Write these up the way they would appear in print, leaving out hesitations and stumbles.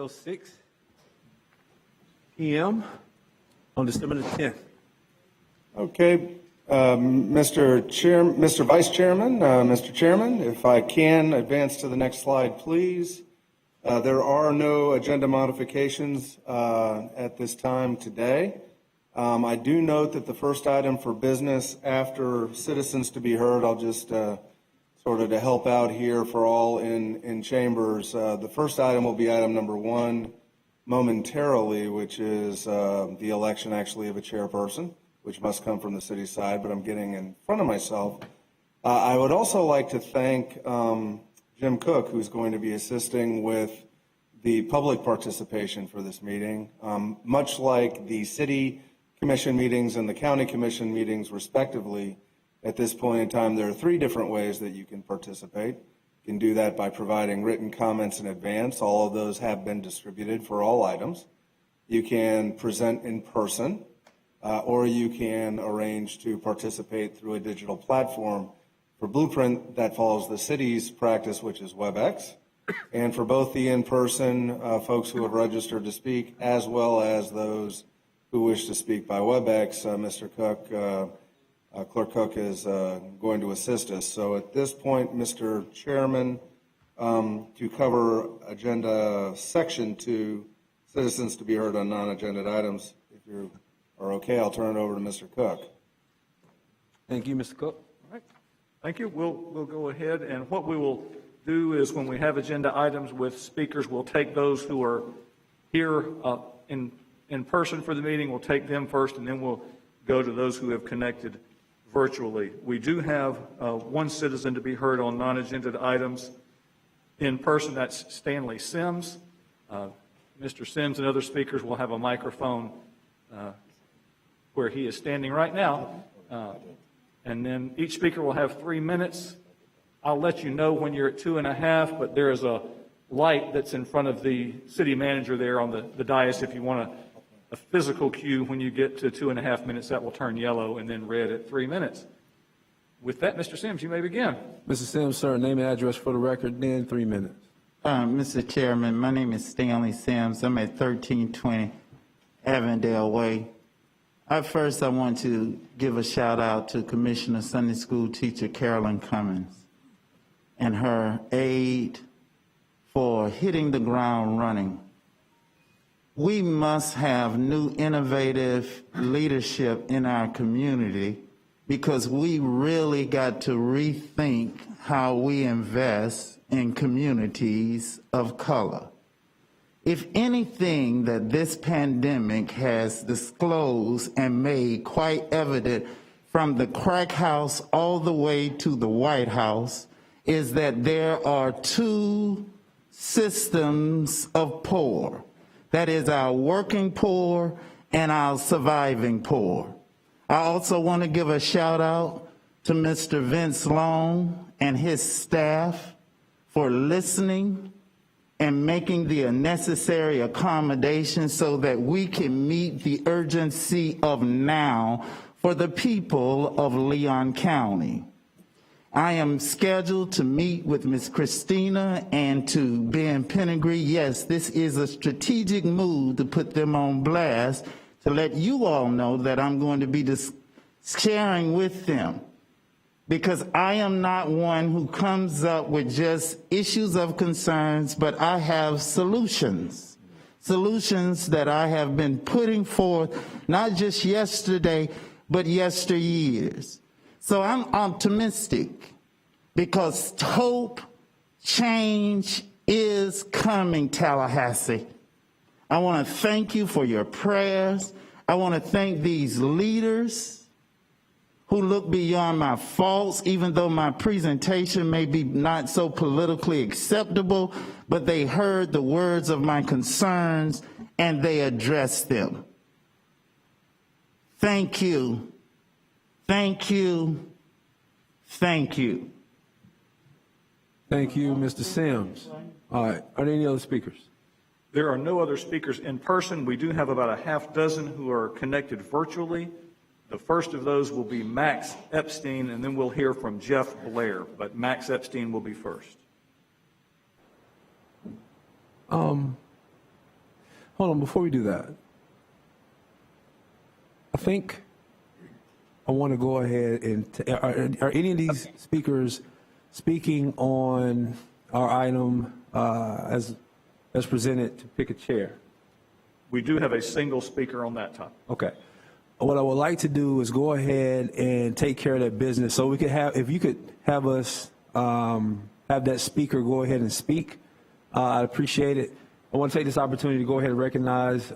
12:06 p.m. on December the 10th. Okay, Mr. Vice Chairman, Mr. Chairman, if I can advance to the next slide, please. There are no agenda modifications at this time today. I do note that the first item for business after citizens to be heard, I'll just sort of to help out here for all in chambers, the first item will be item number 1 momentarily, which is the election actually of a chairperson, which must come from the city side, but I'm getting in front of myself. I would also like to thank Jim Cook, who's going to be assisting with the public participation for this meeting. Much like the city commission meetings and the county commission meetings respectively, at this point in time, there are 3 different ways that you can participate. You can do that by providing written comments in advance. All of those have been distributed for all items. You can present in person, or you can arrange to participate through a digital platform for Blueprint that follows the city's practice, which is WebEx. And for both the in-person folks who have registered to speak, as well as those who wish to speak by WebEx, Mr. Cook, Clerk Cook is going to assist us. So at this point, Mr. Chairman, to cover agenda section 2, citizens to be heard on non-agenda items, if you are okay, I'll turn it over to Mr. Cook. Thank you, Mr. Cook. All right. Thank you. We'll go ahead, and what we will do is when we have agenda items with speakers, we'll take those who are here in person for the meeting. We'll take them first, and then we'll go to those who have connected virtually. We do have 1 citizen to be heard on non-agenda items in person. That's Stanley Sims. Mr. Sims and other speakers will have a microphone where he is standing right now. And then each speaker will have 3 minutes. I'll let you know when you're at 2.5, but there is a light that's in front of the city manager there on the dais. If you want a physical cue when you get to 2.5 minutes, that will turn yellow and then red at 3 minutes. With that, Mr. Sims, you may begin. Mr. Sims, sir, name and address for the record, then 3 minutes. Mr. Chairman, my name is Stanley Sims. I'm at 1320 Avondale Way. I want to give a shout out to Commissioner Sunday School teacher Carolyn Cummins and her aide for hitting the ground running. We must have new innovative leadership in our community because we really got to rethink how we invest in communities of color. If anything that this pandemic has disclosed and made quite evident from the crack house all the way to the White House is that there are 2 systems of poor. That is our working poor and our surviving poor. I also want to give a shout out to Mr. Vince Long and his staff for listening and making the necessary accommodations so that we can meet the urgency of now for the people of Leon County. I am scheduled to meet with Ms. Christina and to Ben Penegry. Yes, this is a strategic move to put them on blast to let you all know that I'm going to be sharing with them. Because I am not one who comes up with just issues of concerns, but I have solutions. Solutions that I have been putting forth, not just yesterday, but yesteryears. So I'm optimistic because hope, change is coming, Tallahassee. I want to thank you for your prayers. I want to thank these leaders who look beyond my faults, even though my presentation may be not so politically acceptable, but they heard the words of my concerns and they addressed them. Thank you. Thank you. Thank you. Thank you, Mr. Sims. All right, are there any other speakers? There are no other speakers in person. We do have about a half dozen who are connected virtually. The first of those will be Max Epstein, and then we'll hear from Jeff Blair, but Max Epstein will be first. Hold on, before we do that, I think I want to go ahead and, are any of these speakers speaking on our item as presented to pick a chair? We do have a single speaker on that topic. Okay. What I would like to do is go ahead and take care of that business. So we could have, if you could have us have that speaker go ahead and speak, I'd appreciate it. I want to take this opportunity to go ahead and recognize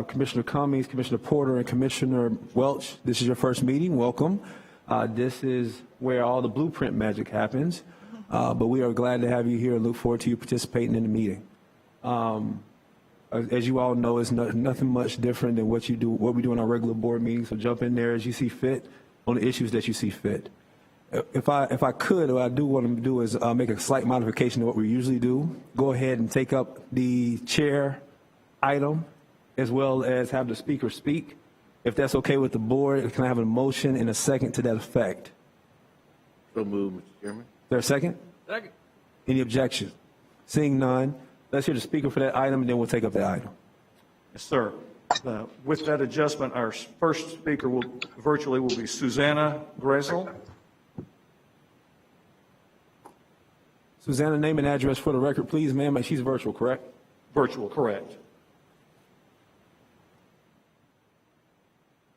Commissioner Cummings, Commissioner Porter, and Commissioner Welch. This is your first meeting. Welcome. This is where all the blueprint magic happens. But we are glad to have you here and look forward to you participating in the meeting. As you all know, it's nothing much different than what we do in our regular board meetings. So jump in there as you see fit on the issues that you see fit. If I could, what I do want to do is make a slight modification to what we usually do. Go ahead and take up the chair item as well as have the speaker speak. If that's okay with the board, can I have a motion and a second to that effect? So moved, Mr. Chairman. Is there a second? Second. Any objection? Seeing none, let's hear the speaker for that item and then we'll take up that item. Yes, sir. With that adjustment, our first speaker will be Susanna Grezel. Susanna, name and address for the record, please, ma'am. She's virtual, correct? Virtual, correct.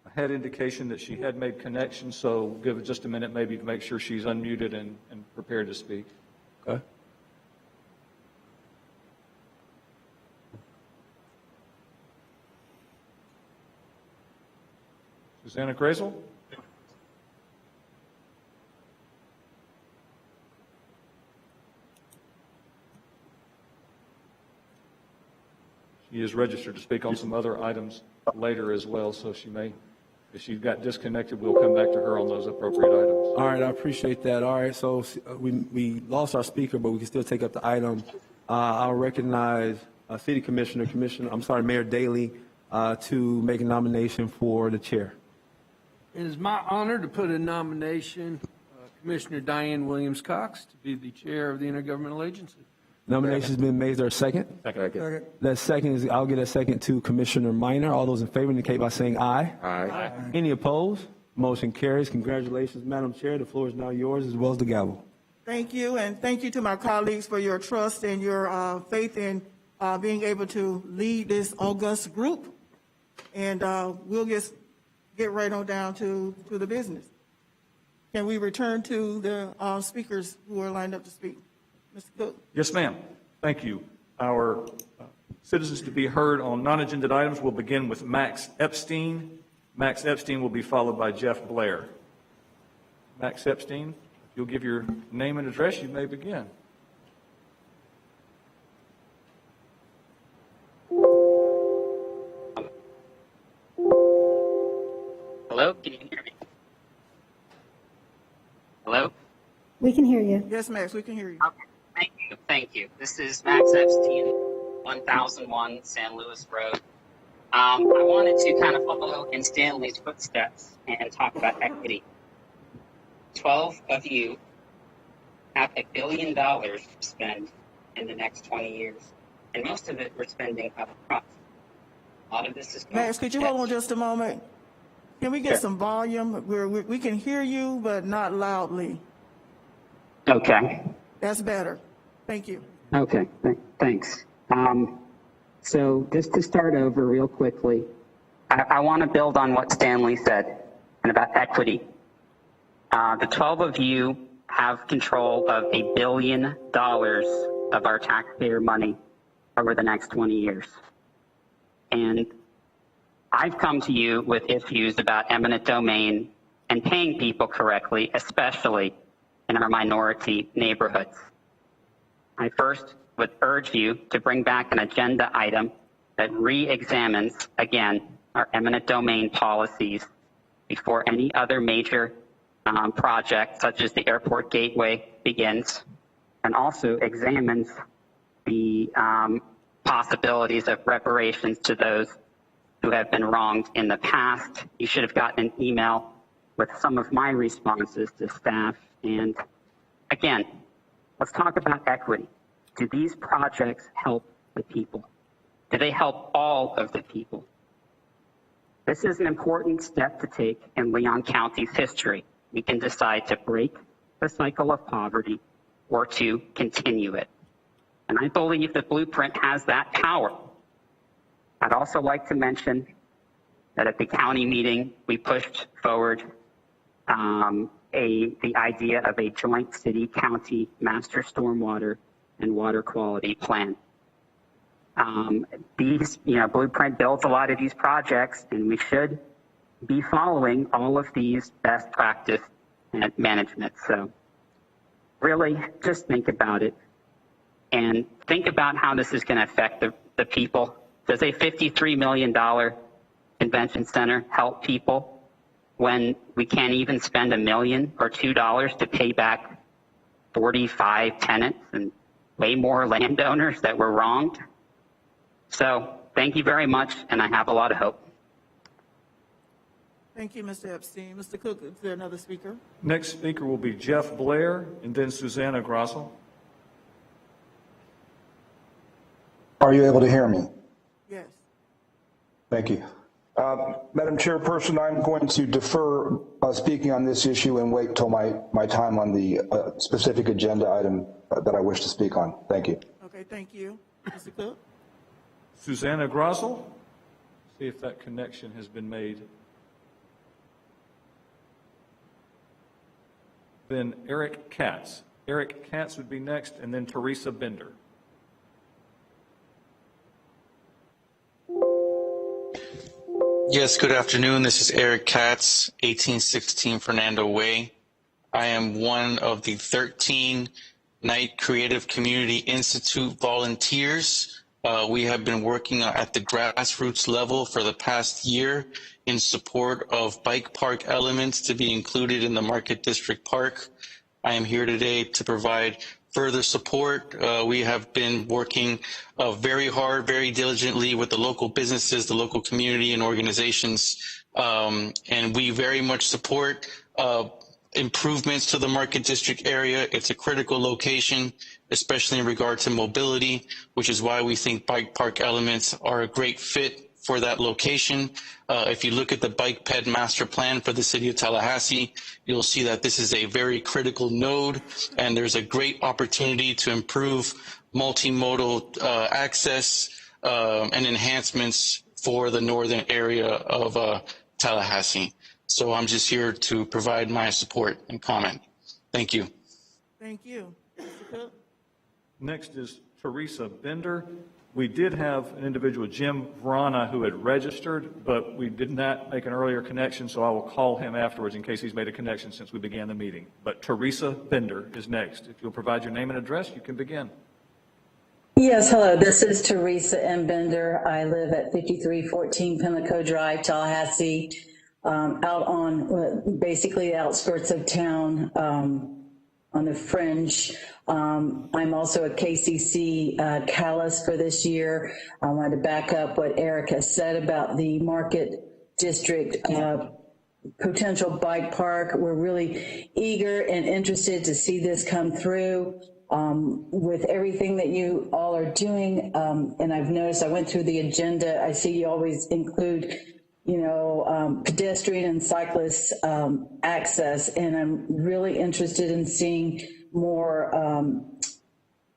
I had indication that she had made connections, so give it just a minute maybe to make sure she's unmuted and prepared to speak. Okay. Susanna Grezel? She is registered to speak on some other items later as well, so she may, if she got disconnected, we'll come back to her on those appropriate items. All right, I appreciate that. All right, so we lost our speaker, but we can still take up the item. I'll recognize City Mayor Daley to make a nomination for the chair. It is my honor to put in nomination Commissioner Diane Williams-Cox to be the chair of the Intergovernmental Agency. Nomination's been made. Is there a second? Second. That second is, I'll get a second to Commissioner Minor. All those in favor indicate by saying aye. Aye. Any opposed? Motion carries. Congratulations, Madam Chair. The floor is now yours as well as the gavel. Thank you, and thank you to my colleagues for your trust and your faith in being able to lead this august group. And we'll just get right on down to the business. Can we return to the speakers who are lined up to speak? Mr. Cook? Yes, ma'am. Thank you. Our citizens to be heard on non-agenda items will begin with Max Epstein. Max Epstein will be followed by Jeff Blair. Max Epstein, if you'll give your name and address, you may begin. Hello, can you hear me? Hello? We can hear you. Yes, Max, we can hear you. Okay, thank you. This is Max Epstein, 1001 San Luis Road. I wanted to kind of follow in Stanley's footsteps and talk about equity. 12 of you have $1 billion to spend in the next 20 years, and most of it we're spending up front. A lot of this is Max, could you hold on just a moment? Can we get Sure. some volume? We can hear you, but not loudly. Okay. That's better. Thank you. Okay, thanks. So just to start over real quickly, I want to build on what Stanley said and about equity. The 12 of you have control of $1 billion of our taxpayer money over the next 20 years. And I've come to you with issues about eminent domain and paying people correctly, especially in our minority neighborhoods. I first would urge you to bring back an agenda item that re-examines, again, our eminent domain policies before any other major project, such as the airport gateway, begins, and also examines the possibilities of reparations to those who have been wronged in the past. You should have gotten an email with some of my responses to staff. And again, let's talk about equity. Do these projects help the people? Do they help all of the people? This is an important step to take in Leon County's history. We can decide to break the cycle of poverty or to continue it. And I believe the blueprint has that power. I'd also like to mention that at the county meeting, we pushed forward the idea of a joint city-county master stormwater and water quality plan. Blueprint builds a lot of these projects, and we should be following all of these best practice management. So really just think about it and think about how this is going to affect the people. Does a $53 million convention center help people when we can't even spend $1 million or $2 to pay back 45 tenants and way more landowners that were wronged? So thank you very much, and I have a lot of hope. Thank you, Mr. Epstein. Mr. Cook, is there another speaker? Next speaker will be Jeff Blair and then Susanna Grossel. Are you able to hear me? Yes. Thank you. Madam Chairperson, I'm going to defer speaking on this issue and wait till my time on the specific agenda item that I wish to speak on. Thank you. Okay, thank you. Mr. Cook? Susanna Grossel. See if that connection has been made. Then Eric Katz. Eric Katz would be next, and then Teresa Bender. Yes, good afternoon. This is Eric Katz, 1816 Fernando Way. I am one of the 13 Knight Creative Community Institute volunteers. We have been working at the grassroots level for the past year in support of bike park elements to be included in the Market District Park. I am here today to provide further support. We have been working very hard, very diligently with the local businesses, the local community and organizations, and we very much support improvements to the Market District area. It's a critical location, especially in regard to mobility, which is why we think bike park elements are a great fit for that location. If you look at the bike ped master plan for the city of Tallahassee, you'll see that this is a very critical node, and there's a great opportunity to improve multimodal access and enhancements for the northern area of Tallahassee. So I'm just here to provide my support and comment. Thank you. Thank you. Mr. Cook? Next is Teresa Bender. We did have an individual, Jim Vrana, who had registered, but we did not make an earlier connection, so I will call him afterwards in case he's made a connection since we began the meeting. But Teresa Bender is next. If you'll provide your name and address, you can begin. Yes, hello. This is Teresa M. Bender. I live at 5314 Pimlico Drive, Tallahassee, out on basically the outskirts of town, on the fringe. I'm also a KCC catalyst for this year. I wanted to back up what Eric has said about the Market District potential bike park. We're really eager and interested to see this come through with everything that you all are doing. And I've noticed, I went through the agenda, I see you always include pedestrian and cyclist access, and I'm really interested in seeing more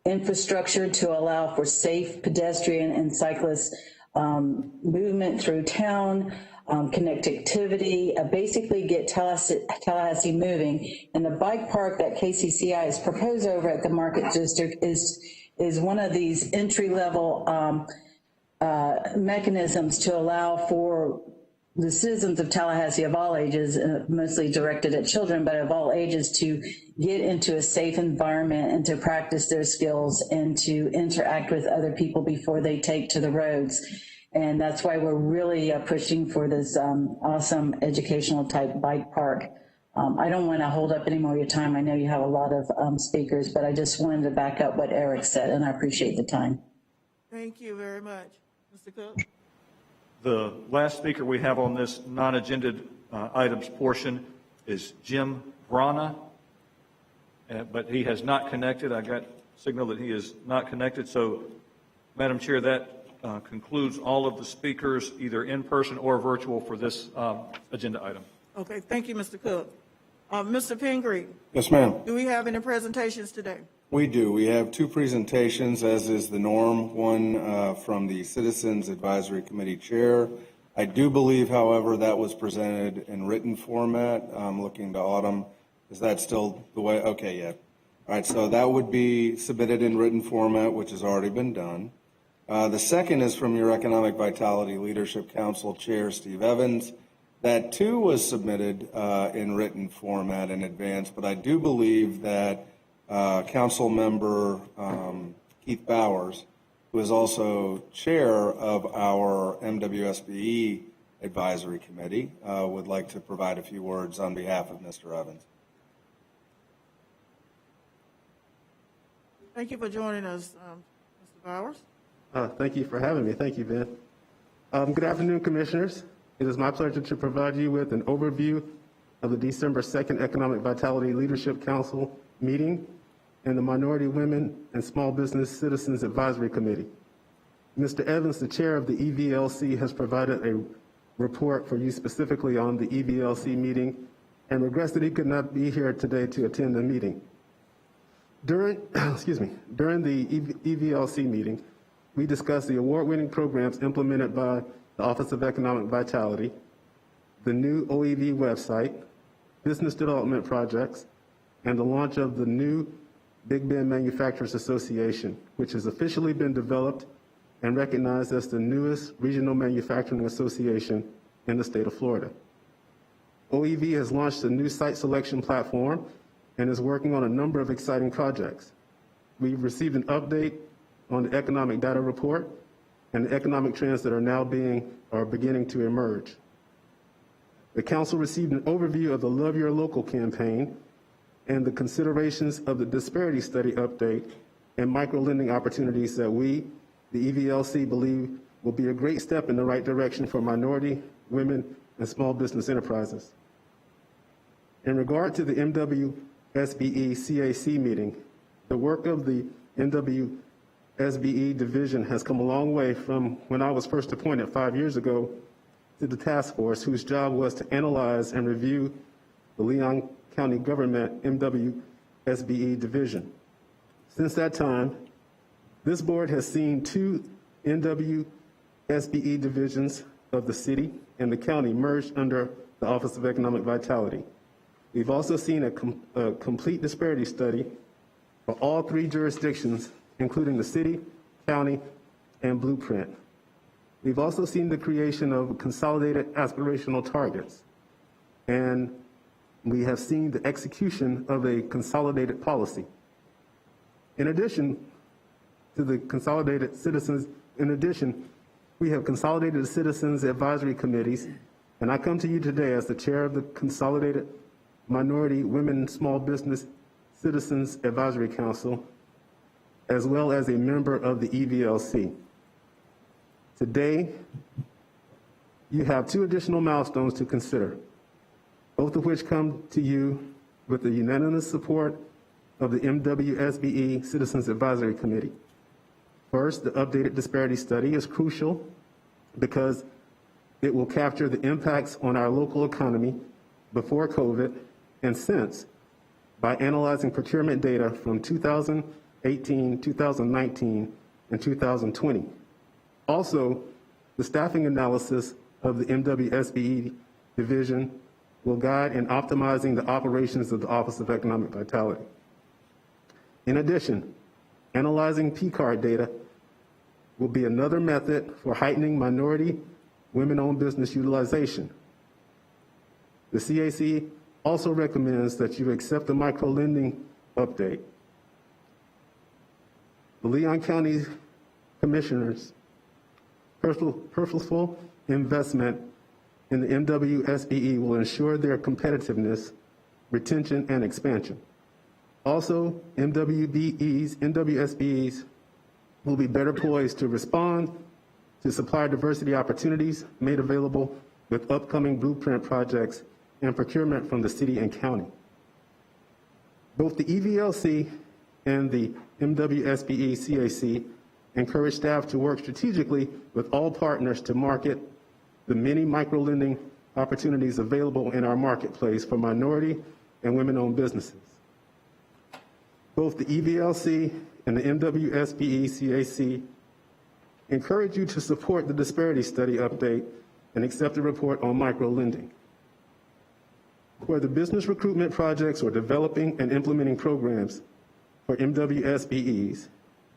infrastructure to allow for safe pedestrian and cyclist movement through town, connectivity, basically get Tallahassee moving. And the bike park that KCCI has proposed over at the Market District is one of these entry-level mechanisms to allow for the citizens of Tallahassee of all ages, mostly directed at children, but of all ages, to get into a safe environment and to practice their skills and to interact with other people before they take to the roads. And that's why we're really pushing for this awesome educational type bike park. I don't want to hold up any more of your time. I know you have a lot of speakers, but I just wanted to back up what Eric said, and I appreciate the time. Thank you very much. Mr. Cook? The last speaker we have on this non-agenda items portion is Jim Vrana, but he has not connected. I got signal that he is not connected. So, Madam Chair, that concludes all of the speakers, either in person or virtual, for this agenda item. Okay, thank you, Mr. Cook. Mr. Pingree, Yes, ma'am. do we have any presentations today? We do. We have two presentations, as is the norm, one from the Citizens Advisory Committee Chair. I do believe, however, that was presented in written format. I'm looking to Autumn. Is that still the way? Okay, yeah. All right, so that would be submitted in written format, which has already been done. The second is from your Economic Vitality Leadership Council Chair, Steve Evans. That too was submitted in written format in advance, but I do believe that Council Member Keith Bowers, who is also chair of our MWSBE Advisory Committee, would like to provide a few words on behalf of Mr. Evans. Thank you for joining us, Mr. Bowers. Thank you for having me. Thank you, Ben. Good afternoon, Commissioners. It is my pleasure to provide you with an overview of the December 2nd Economic Vitality Leadership Council meeting and the Minority Women and Small Business Citizens Advisory Committee. Mr. Evans, the chair of the EVLC, has provided a report for you specifically on the EVLC meeting and regrets that he could not be here today to attend the meeting. During the EVLC meeting, we discussed the award-winning programs implemented by the Office of Economic Vitality, the new OEV website, business development projects, and the launch of the new Big Bend Manufacturers Association, which has officially been developed and recognized as the newest regional manufacturing association in the state of Florida. OEV has launched a new site selection platform and is working on a number of exciting projects. We've received an update on the economic data report and the economic trends that are beginning to emerge. The council received an overview of the Love Your Local campaign and the considerations of the disparity study update and micro-lending opportunities that we, the EVLC, believe will be a great step in the right direction for minority, women, and small business enterprises. In regard to the MWSBE CAC meeting, the work of the MWSBE division has come a long way from when I was first appointed 5 years ago to the task force whose job was to analyze and review the Leon County Government MWSBE division. Since that time, this board has seen 2 MWSBE divisions of the city and the county merged under the Office of Economic Vitality. We've also seen a complete disparity study for all 3 jurisdictions, including the city, county, and blueprint. We've also seen the creation of consolidated aspirational targets, and we have seen the execution of a consolidated policy. In addition to the consolidated citizens, we have consolidated the citizens advisory committees, and I come to you today as the chair of the Consolidated Minority Women Small Business Citizens Advisory Council, as well as a member of the EVLC. Today, you have 2 additional milestones to consider, both of which come to you with the unanimous support of the MWSBE Citizens Advisory Committee. First, the updated disparity study is crucial because it will capture the impacts on our local economy before COVID and since by analyzing procurement data from 2018, 2019, and 2020. Also, the staffing analysis of the MWSBE division will guide in optimizing the operations of the Office of Economic Vitality. In addition, analyzing P-card data will be another method for heightening minority, women-owned business utilization. The CAC also recommends that you accept the micro-lending update. The Leon County Commissioners' purposeful investment in the MWSBE will ensure their competitiveness, retention, and expansion. Also, MWSBEs will be better poised to respond to supplier diversity opportunities made available with upcoming blueprint projects and procurement from the city and county. Both the EVLC and the MWSBE CAC encourage staff to work strategically with all partners to market the many micro-lending opportunities available in our marketplace for minority and women-owned businesses. Both the EVLC and the MWSBE-CAC encourage you to support the disparity study update and accept the report on micro-lending. Whether business recruitment projects or developing and implementing programs for MWSBEs,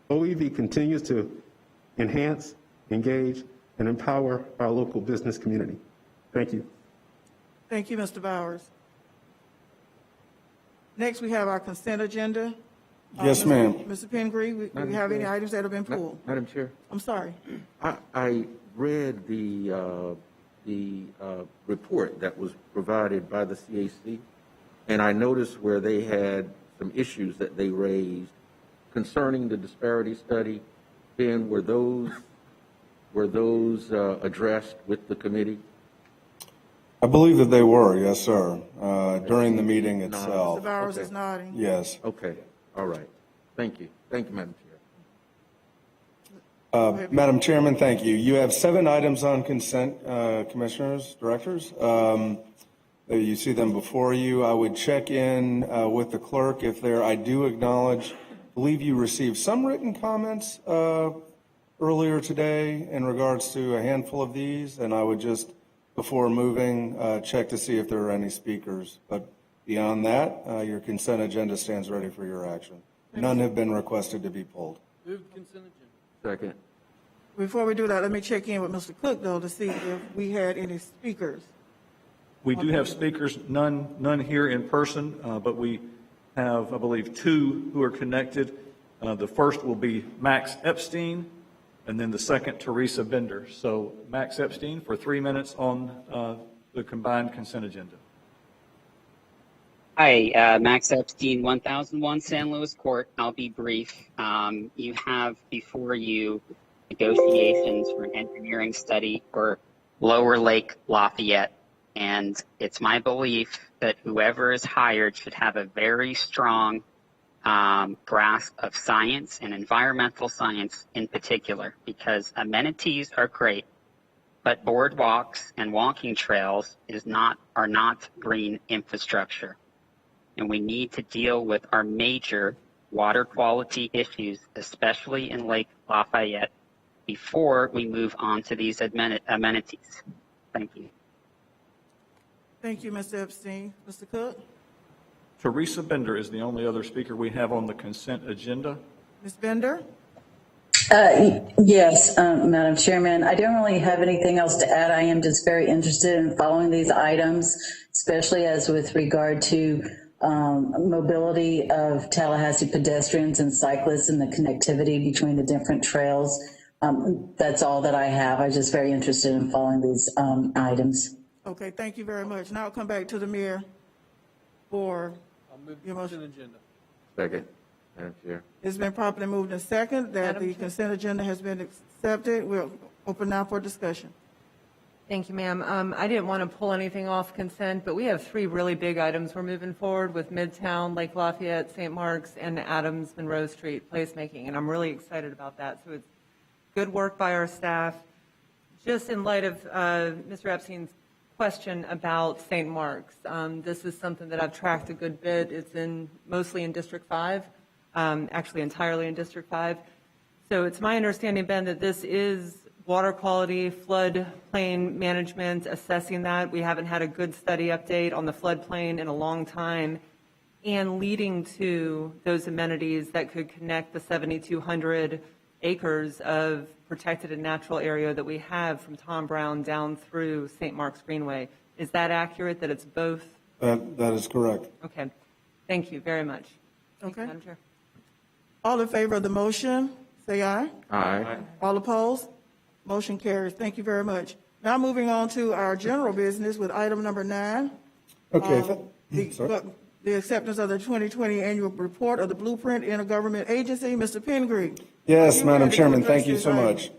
OEV continues to enhance, engage, and empower our local business community. Thank you. Thank you, Mr. Bowers. Next, we have our consent agenda. Yes, ma'am. Mr. Pingree, we have any items that have been pulled? Madam Chair, I'm sorry. I read the report that was provided by the CAC, and I noticed where they had some issues that they raised concerning the disparity study. Ben, were those addressed with the committee? I believe that they were, yes, sir, during the meeting itself. Mr. Bowers is nodding. Yes. Okay, all right. Thank you. Thank you, Madam Chair. Madam Chairman, thank you. You have 7 items on consent, commissioners, directors. You see them before you. I would check in with the clerk if there. I do acknowledge, believe you received some written comments earlier today in regards to a handful of these, and I would just, before moving, check to see if there are any speakers. But beyond that, your consent agenda stands ready for your action. None have been requested to be pulled. Move consent agenda. Second. Before we do that, let me check in with Mr. Cook, though, to see if we had any speakers. We do have speakers, none here in person, but we have, I believe, 2 who are connected. The first will be Max Epstein, and then the second, Teresa Bender. So Max Epstein for 3 minutes on the combined consent agenda. Hi, Max Epstein, 1001 San Luis Court. I'll be brief. You have before you negotiations for an engineering study for Lower Lake Lafayette. And it's my belief that whoever is hired should have a very strong grasp of science and environmental science in particular, because amenities are great, but boardwalks and walking trails are not green infrastructure. And we need to deal with our major water quality issues, especially in Lake Lafayette, before we move on to these amenities. Thank you. Thank you, Mr. Epstein. Mr. Cook? Teresa Bender is the only other speaker we have on the consent agenda. Ms. Bender? Yes, Madam Chairman. I don't really have anything else to add. I am just very interested in following these items, especially as with regard to mobility of Tallahassee pedestrians and cyclists and the connectivity between the different trails. That's all that I have. I'm just very interested in following these items. Okay, thank you very much. Now I'll come back to the mayor for I'll move your motion. consent agenda. Second, Madam Chair. It's been properly moved and second that the consent agenda has been accepted. We'll open now for discussion. Thank you, ma'am. I didn't want to pull anything off consent, but we have 3 really big items we're moving forward with: Midtown, Lake Lafayette, St. Mark's, and Adams, Monroe Street placemaking, and I'm really excited about that. So it's good work by our staff. Just in light of Mr. Epstein's question about St. Mark's, this is something that I've tracked a good bit. It's mostly in District 5, actually entirely in District 5. So it's my understanding, Ben, that this is water quality, floodplain management, assessing that. We haven't had a good study update on the floodplain in a long time, and leading to those amenities that could connect the 7,200 acres of protected and natural area that we have from Tom Brown down through St. Mark's Greenway. Is that accurate, that it's both? That is correct. Okay. Thank you very much. Thank you, Okay. Madam Chair. All in favor of the motion, say aye. Aye. All opposed? Motion carries. Thank you very much. Now moving on to our general business with item number 9. Okay. The acceptance of the 2020 annual report of the Blueprint Intergovernmental Agency. Mr. Pingree. Yes, Madam Chairman, address thank you this so item? much.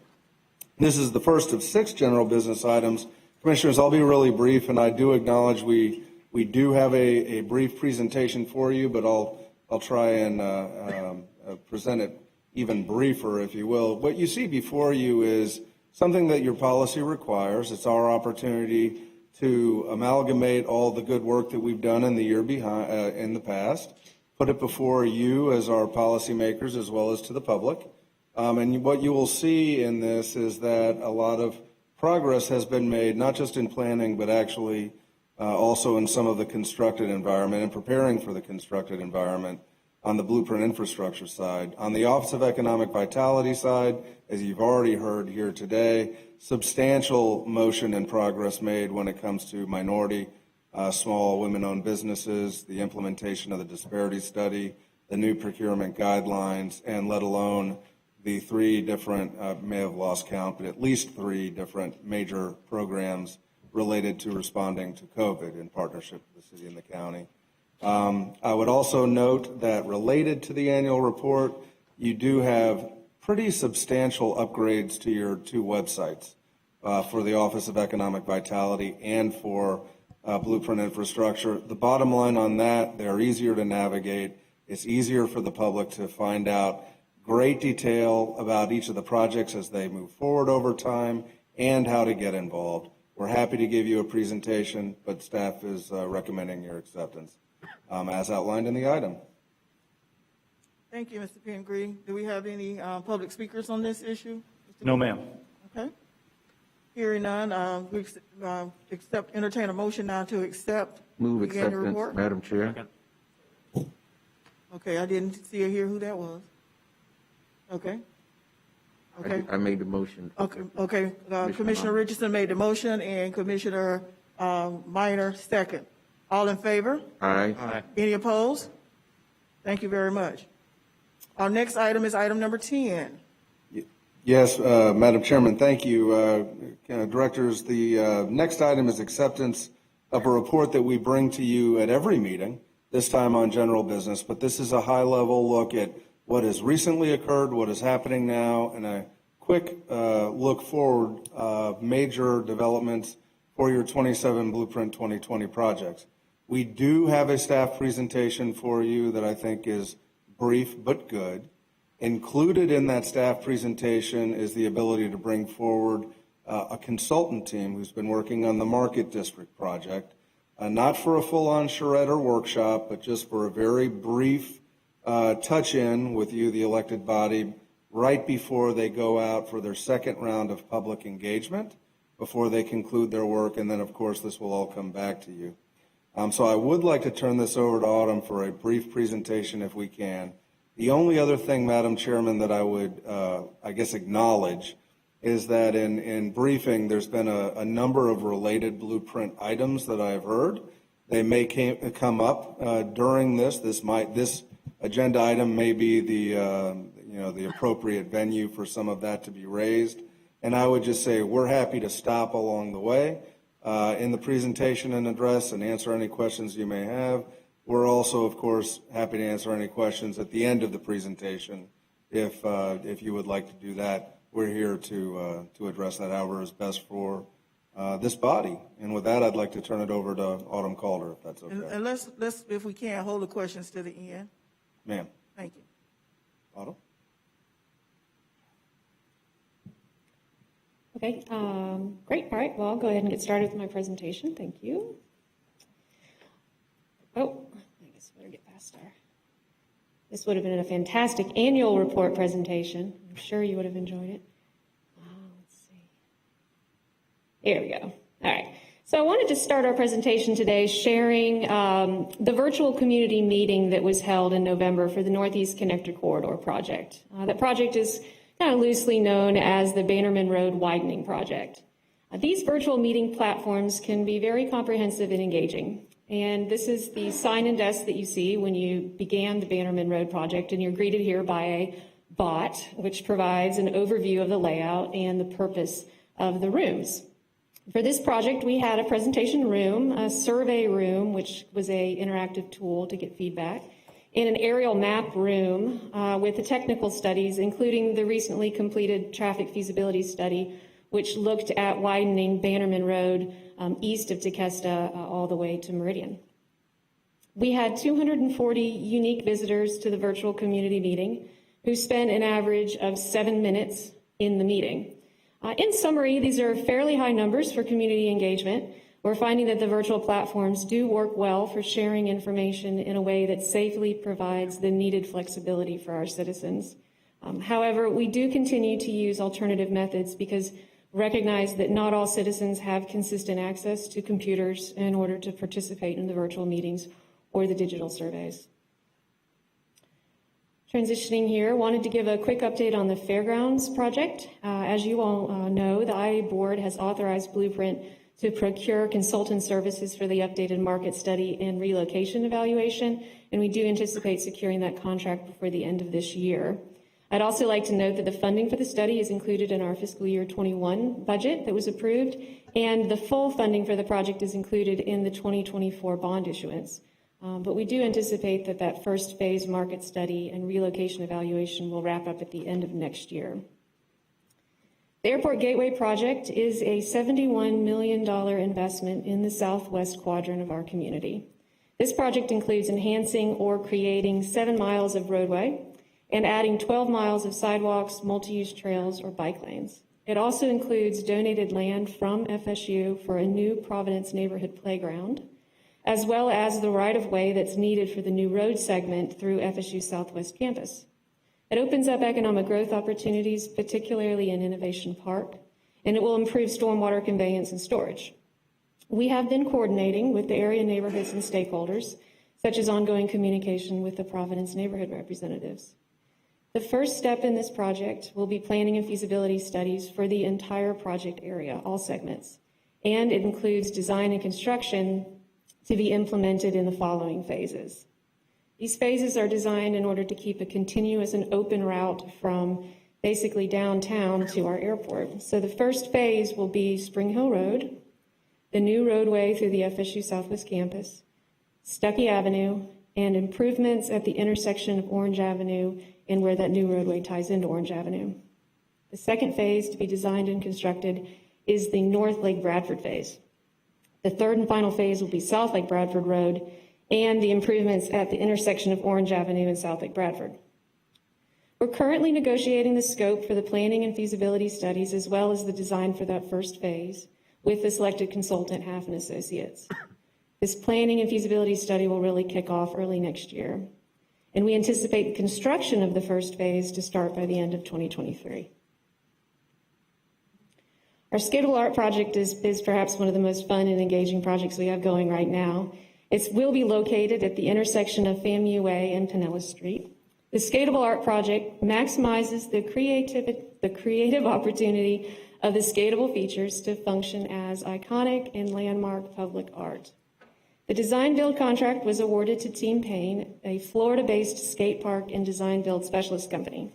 This is the first of 6 general business items. Commissioners, I'll be really brief, and I do acknowledge we do have a brief presentation for you, but I'll try and present it even briefer, if you will. What you see before you is something that your policy requires. It's our opportunity to amalgamate all the good work that we've done in the year behind, in the past, put it before you as our policymakers as well as to the public. And what you will see in this is that a lot of progress has been made, not just in planning, but actually also in some of the constructed environment and preparing for the constructed environment on the blueprint infrastructure side. On the Office of Economic Vitality side, as you've already heard here today, substantial motion and progress made when it comes to minority, small women-owned businesses, the implementation of the disparity study, the new procurement guidelines, and let alone the 3 different, may have lost count, but at least 3 different major programs related to responding to COVID in partnership with the city and the county. I would also note that related to the annual report, you do have pretty substantial upgrades to your 2 websites for the Office of Economic Vitality and for Blueprint Infrastructure. The bottom line on that, they're easier to navigate. It's easier for the public to find out great detail about each of the projects as they move forward over time and how to get involved. We're happy to give you a presentation, but staff is recommending your acceptance as outlined in the item. Thank you, Mr. Pingree. Do we have any public speakers on this issue? No, ma'am. Okay. Hearing none, we entertain a motion now to accept Move the annual acceptance, report. Madam Chair. Okay, I didn't see or hear who that was. Okay. Okay. I made the motion. Okay. Commissioner Richardson made the motion and Commissioner Minor second. All in favor? Aye. Any opposed? Thank you very much. Our next item is item number 10. Yes, Madam Chairman, thank you. Directors, the next item is acceptance of a report that we bring to you at every meeting, this time on general business, but this is a high-level look at what has recently occurred, what is happening now, and a quick look forward of major developments for your 27 Blueprint 2020 projects. We do have a staff presentation for you that I think is brief but good. Included in that staff presentation is the ability to bring forward a consultant team who's been working on the Market District project, not for a full-on charrette or workshop, but just for a very brief touch-in with you, the elected body, right before they go out for their second round of public engagement, before they conclude their work, and then, of course, this will all come back to you. So I would like to turn this over to Autumn for a brief presentation if we can. The only other thing, Madam Chairman, that I would, I guess, acknowledge is that in briefing, there's been a number of related blueprint items that I've heard. They may come up during this. This agenda item may be the appropriate venue for some of that to be raised. And I would just say we're happy to stop along the way in the presentation and address and answer any questions you may have. We're also, of course, happy to answer any questions at the end of the presentation if you would like to do that. We're here to address that however is best for this body. And with that, I'd like to turn it over to Autumn Calder, if that's okay. And let's, if we can, hold the questions to the end. Ma'am. Thank you. Autumn? Okay, great. All right, well, I'll go ahead and get started with my presentation. Thank you. Oh, I guess I better get past our. This would have been a fantastic annual report presentation. I'm sure you would have enjoyed it. Let's see. Here we go. All right. So I wanted to start our presentation today sharing the virtual community meeting that was held in November for the Northeast Connector Corridor project. That project is kind of loosely known as the Bannerman Road Widening Project. These virtual meeting platforms can be very comprehensive and engaging. And this is the sign and desk that you see when you began the Bannerman Road project, and you're greeted here by a bot, which provides an overview of the layout and the purpose of the rooms. For this project, we had a presentation room, a survey room, which was an interactive tool to get feedback, and an aerial map room with the technical studies, including the recently completed traffic feasibility study, which looked at widening Bannerman Road east of Tequesta all the way to Meridian. We had 240 unique visitors to the virtual community meeting. who spent an average of 7 minutes in the meeting. In summary, these are fairly high numbers for community engagement. We're finding that the virtual platforms do work well for sharing information in a way that safely provides the needed flexibility for our citizens. However, we do continue to use alternative methods because recognize that not all citizens have consistent access to computers in order to participate in the virtual meetings or the digital surveys. Transitioning here, wanted to give a quick update on the Fairgrounds project. As you all know, the IA board has authorized Blueprint to procure consultant services for the updated market study and relocation evaluation, and we do anticipate securing that contract before the end of this year. I'd also like to note that the funding for the study is included in our fiscal year 21 budget that was approved, and the full funding for the project is included in the 2024 bond issuance. But we do anticipate that that first phase market study and relocation evaluation will wrap up at the end of next year. The Airport Gateway project is a $71 million investment in the southwest quadrant of our community. This project includes enhancing or creating 7 miles of roadway and adding 12 miles of sidewalks, multi-use trails, or bike lanes. It also includes donated land from FSU for a new Providence neighborhood playground, as well as the right-of-way that's needed for the new road segment through FSU Southwest Campus. It opens up economic growth opportunities, particularly in Innovation Park, and it will improve stormwater conveyance and storage. We have been coordinating with the area neighborhoods and stakeholders, such as ongoing communication with the Providence neighborhood representatives. The first step in this project will be planning and feasibility studies for the entire project area, all segments, and it includes design and construction to be implemented in the following phases. These phases are designed in order to keep a continuous and open route from basically downtown to our airport. So the first phase will be Spring Hill Road, the new roadway through the FSU Southwest Campus, Stuckey Avenue, and improvements at the intersection of Orange Avenue and where that new roadway ties into Orange Avenue. The second phase to be designed and constructed is the North Lake Bradford phase. The third and final phase will be South Lake Bradford Road and the improvements at the intersection of Orange Avenue and South Lake Bradford. We're currently negotiating the scope for the planning and feasibility studies as well as the design for that first phase with the selected consultant, Half and Associates. This planning and feasibility study will really kick off early next year, and we anticipate construction of the first phase to start by the end of 2023. Our Skateable Art project is perhaps one of the most fun and engaging projects we have going right now. It will be located at the intersection of FAMU Way and Pinellas Street. The Skateable Art project maximizes the creative opportunity of the skatable features to function as iconic and landmark public art. The design-build contract was awarded to Team Payne, a Florida-based skate park and design-build specialist company.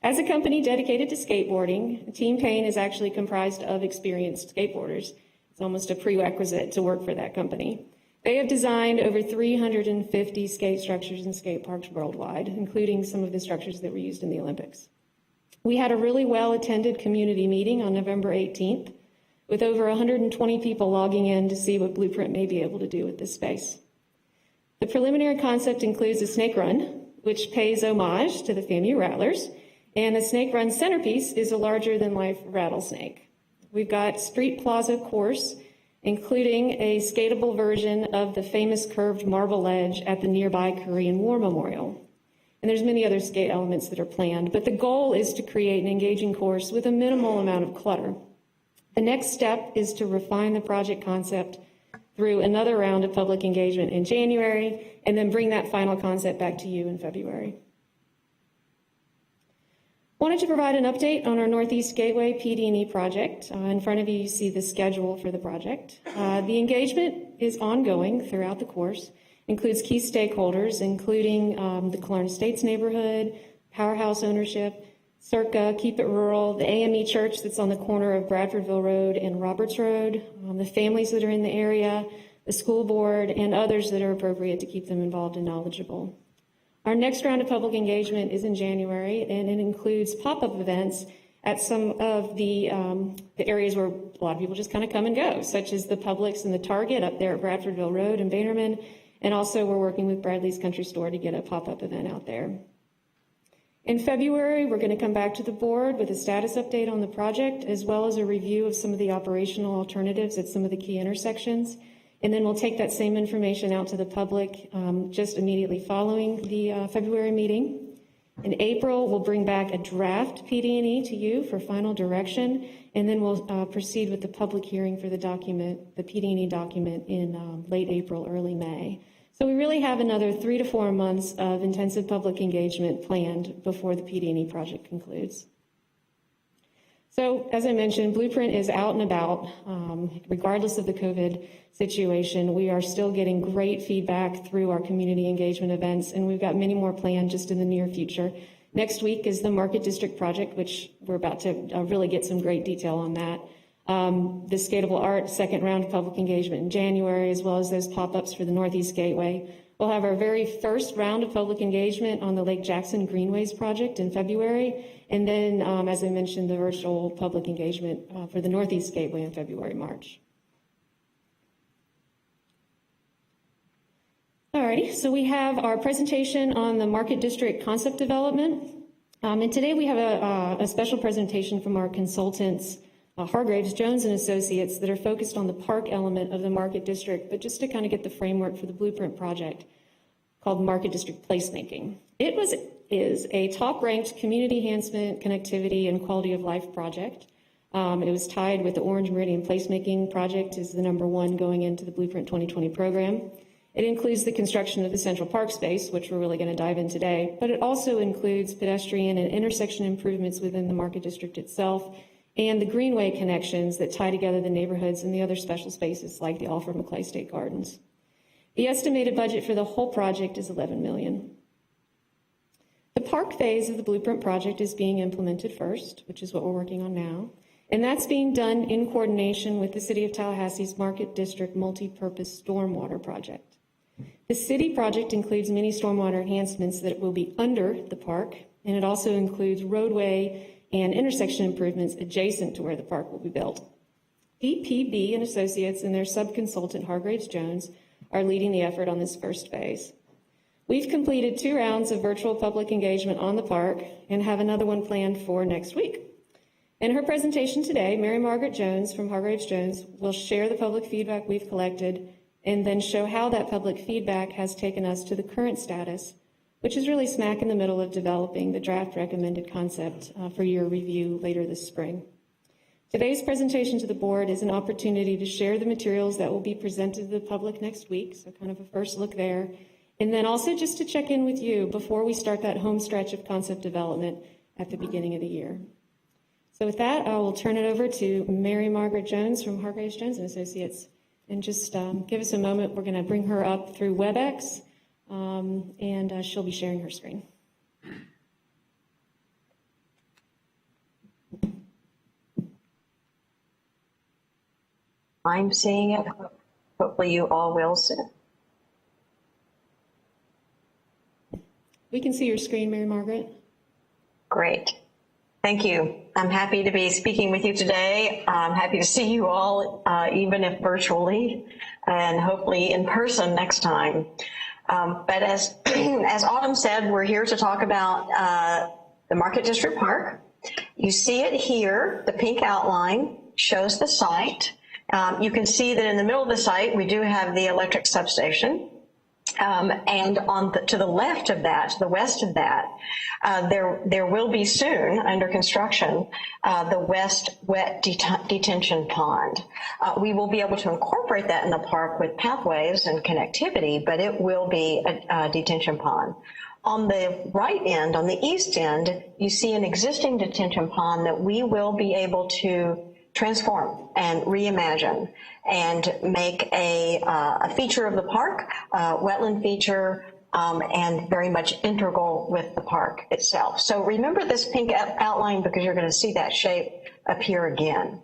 As a company dedicated to skateboarding, Team Payne is actually comprised of experienced skateboarders. It's almost a prerequisite to work for that company. They have designed over 350 skate structures and skate parks worldwide, including some of the structures that were used in the Olympics. We had a really well-attended community meeting on November 18th, with over 120 people logging in to see what Blueprint may be able to do with this space. The preliminary concept includes a snake run, which pays homage to the FAMU Rattlers, and the snake run centerpiece is a larger-than-life rattlesnake. We've got Street Plaza course, including a skatable version of the famous curved marble ledge at the nearby Korean War Memorial. And there's many other skate elements that are planned, but the goal is to create an engaging course with a minimal amount of clutter. The next step is to refine the project concept through another round of public engagement in January, and then bring that final concept back to you in February. Wanted to provide an update on our Northeast Gateway PD&E project. In front of you, you see the schedule for the project. The engagement is ongoing throughout the course, includes key stakeholders, including the Killarney Estates neighborhood, Powerhouse ownership, Circa, Keep It Rural, the AME Church that's on the corner of Bradfordville Road and Roberts Road, the families that are in the area, the school board, and others that are appropriate to keep them involved and knowledgeable. Our next round of public engagement is in January, and it includes pop-up events at some of the areas where a lot of people just kind of come and go, such as the Publix and the Target up there at Bradfordville Road and Bannerman, and also we're working with Bradley's Country Store to get a pop-up event out there. In February, we're going to come back to the board with a status update on the project, as well as a review of some of the operational alternatives at some of the key intersections. And then we'll take that same information out to the public just immediately following the February meeting. In April, we'll bring back a draft PD&E to you for final direction, and then we'll proceed with the public hearing for the document, the PD&E document, in late April, early May. So we really have another 3 to 4 months of intensive public engagement planned before the PD&E project concludes. So, as I mentioned, Blueprint is out and about. Regardless of the COVID situation, we are still getting great feedback through our community engagement events, and we've got many more planned just in the near future. Next week is the Market District project, which we're about to really get some great detail on that. The Skateable Art second round of public engagement in January, as well as those pop-ups for the Northeast Gateway. We'll have our very first round of public engagement on the Lake Jackson Greenways project in February. And then, as I mentioned, the virtual public engagement for the Northeast Gateway in February, March. Alrighty, so we have our presentation on the Market District concept development. And today we have a special presentation from our consultants, Hargraves, Jones and Associates, that are focused on the park element of the Market District, but just to kind of get the framework for the Blueprint project called Market District Placemaking. It is a top-ranked community enhancement, connectivity, and quality of life project. It was tied with the Orange Meridian Placemaking project as the #1 going into the Blueprint 2020 program. It includes the construction of the Central Park space, which we're really going to dive in today, but it also includes pedestrian and intersection improvements within the Market District itself, and the greenway connections that tie together the neighborhoods and the other special spaces like the Alfred McClay State Gardens. The estimated budget for the whole project is $11 million. The park phase of the Blueprint project is being implemented first, which is what we're working on now, and that's being done in coordination with the City of Tallahassee's Market District Multi-Purpose Stormwater Project. The city project includes many stormwater enhancements that will be under the park, and it also includes roadway and intersection improvements adjacent to where the park will be built. EPB and Associates and their subconsultant Hargraves Jones are leading the effort on this first phase. We've completed 2 rounds of virtual public engagement on the park and have another one planned for next week. In her presentation today, Mary Margaret Jones from Hargraves Jones will share the public feedback we've collected and then show how that public feedback has taken us to the current status, which is really smack in the middle of developing the draft recommended concept for your review later this spring. Today's presentation to the board is an opportunity to share the materials that will be presented to the public next week, so kind of a first look there, and then also just to check in with you before we start that home stretch of concept development at the beginning of the year. So with that, I will turn it over to Mary Margaret Jones from Hargraves Jones and Associates, and just give us a moment. We're going to bring her up through WebEx. And she'll be sharing her screen. I'm seeing it. Hopefully you all will soon. We can see your screen, Mary Margaret. Great. Thank you. I'm happy to be speaking with you today. I'm happy to see you all, even if virtually, and hopefully in person next time. But as Autumn said, we're here to talk about the Market District Park. You see it here. The pink outline shows the site. You can see that in the middle of the site, we do have the electric substation. And to the left of that, to the west of that, there will be soon under construction the west wet detention pond. We will be able to incorporate that in the park with pathways and connectivity, but it will be a detention pond. On the right end, on the east end, you see an existing detention pond that we will be able to transform and reimagine and make a feature of the park, wetland feature, and very much integral with the park itself. So remember this pink outline because you're going to see that shape appear again.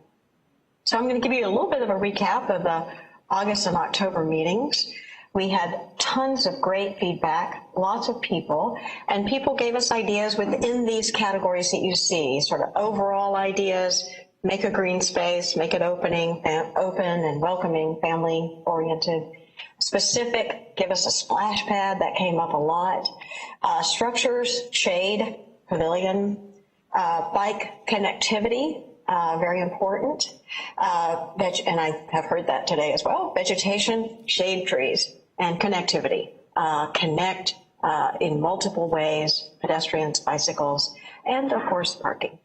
So I'm going to give you a little bit of a recap of the August and October meetings. We had tons of great feedback, lots of people, and people gave us ideas within these categories that you see, sort of overall ideas. Make a green space, make it open and welcoming, family-oriented. Specific, give us a splash pad, that came up a lot. Structures, shade, pavilion, bike connectivity, very important, and I have heard that today as well, vegetation, shade trees, and connectivity. Connect in multiple ways, pedestrians, bicycles, and of course parking.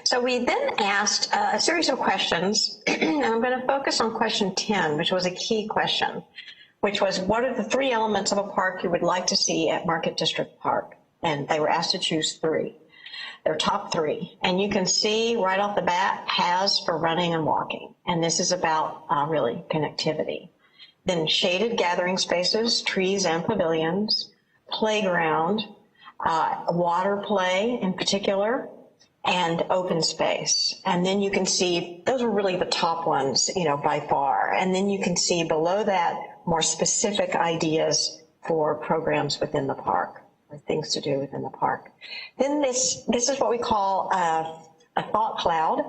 So we then asked a series of questions, and I'm going to focus on question 10, which was a key question, which was, what are the 3 elements of a park you would like to see at Market District Park? And they were asked to choose 3, their top 3. And you can see right off the bat, paths for running and walking. And this is about really connectivity. Then shaded gathering spaces, trees and pavilions, playground, water play in particular, and open space. And then you can see, those are really the top ones, by far. And then you can see below that more specific ideas for programs within the park, or things to do within the park. Then this is what we call a thought cloud,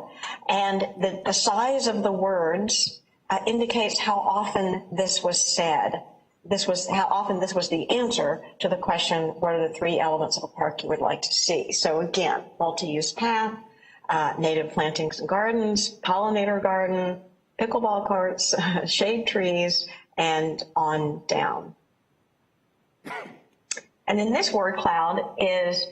and the size of the words indicates how often this was said. How often this was the answer to the question, what are the 3 elements of a park you would like to see? So again, multi-use path, native plantings and gardens, pollinator garden, pickleball courts, shade trees, and on down. And then this word cloud is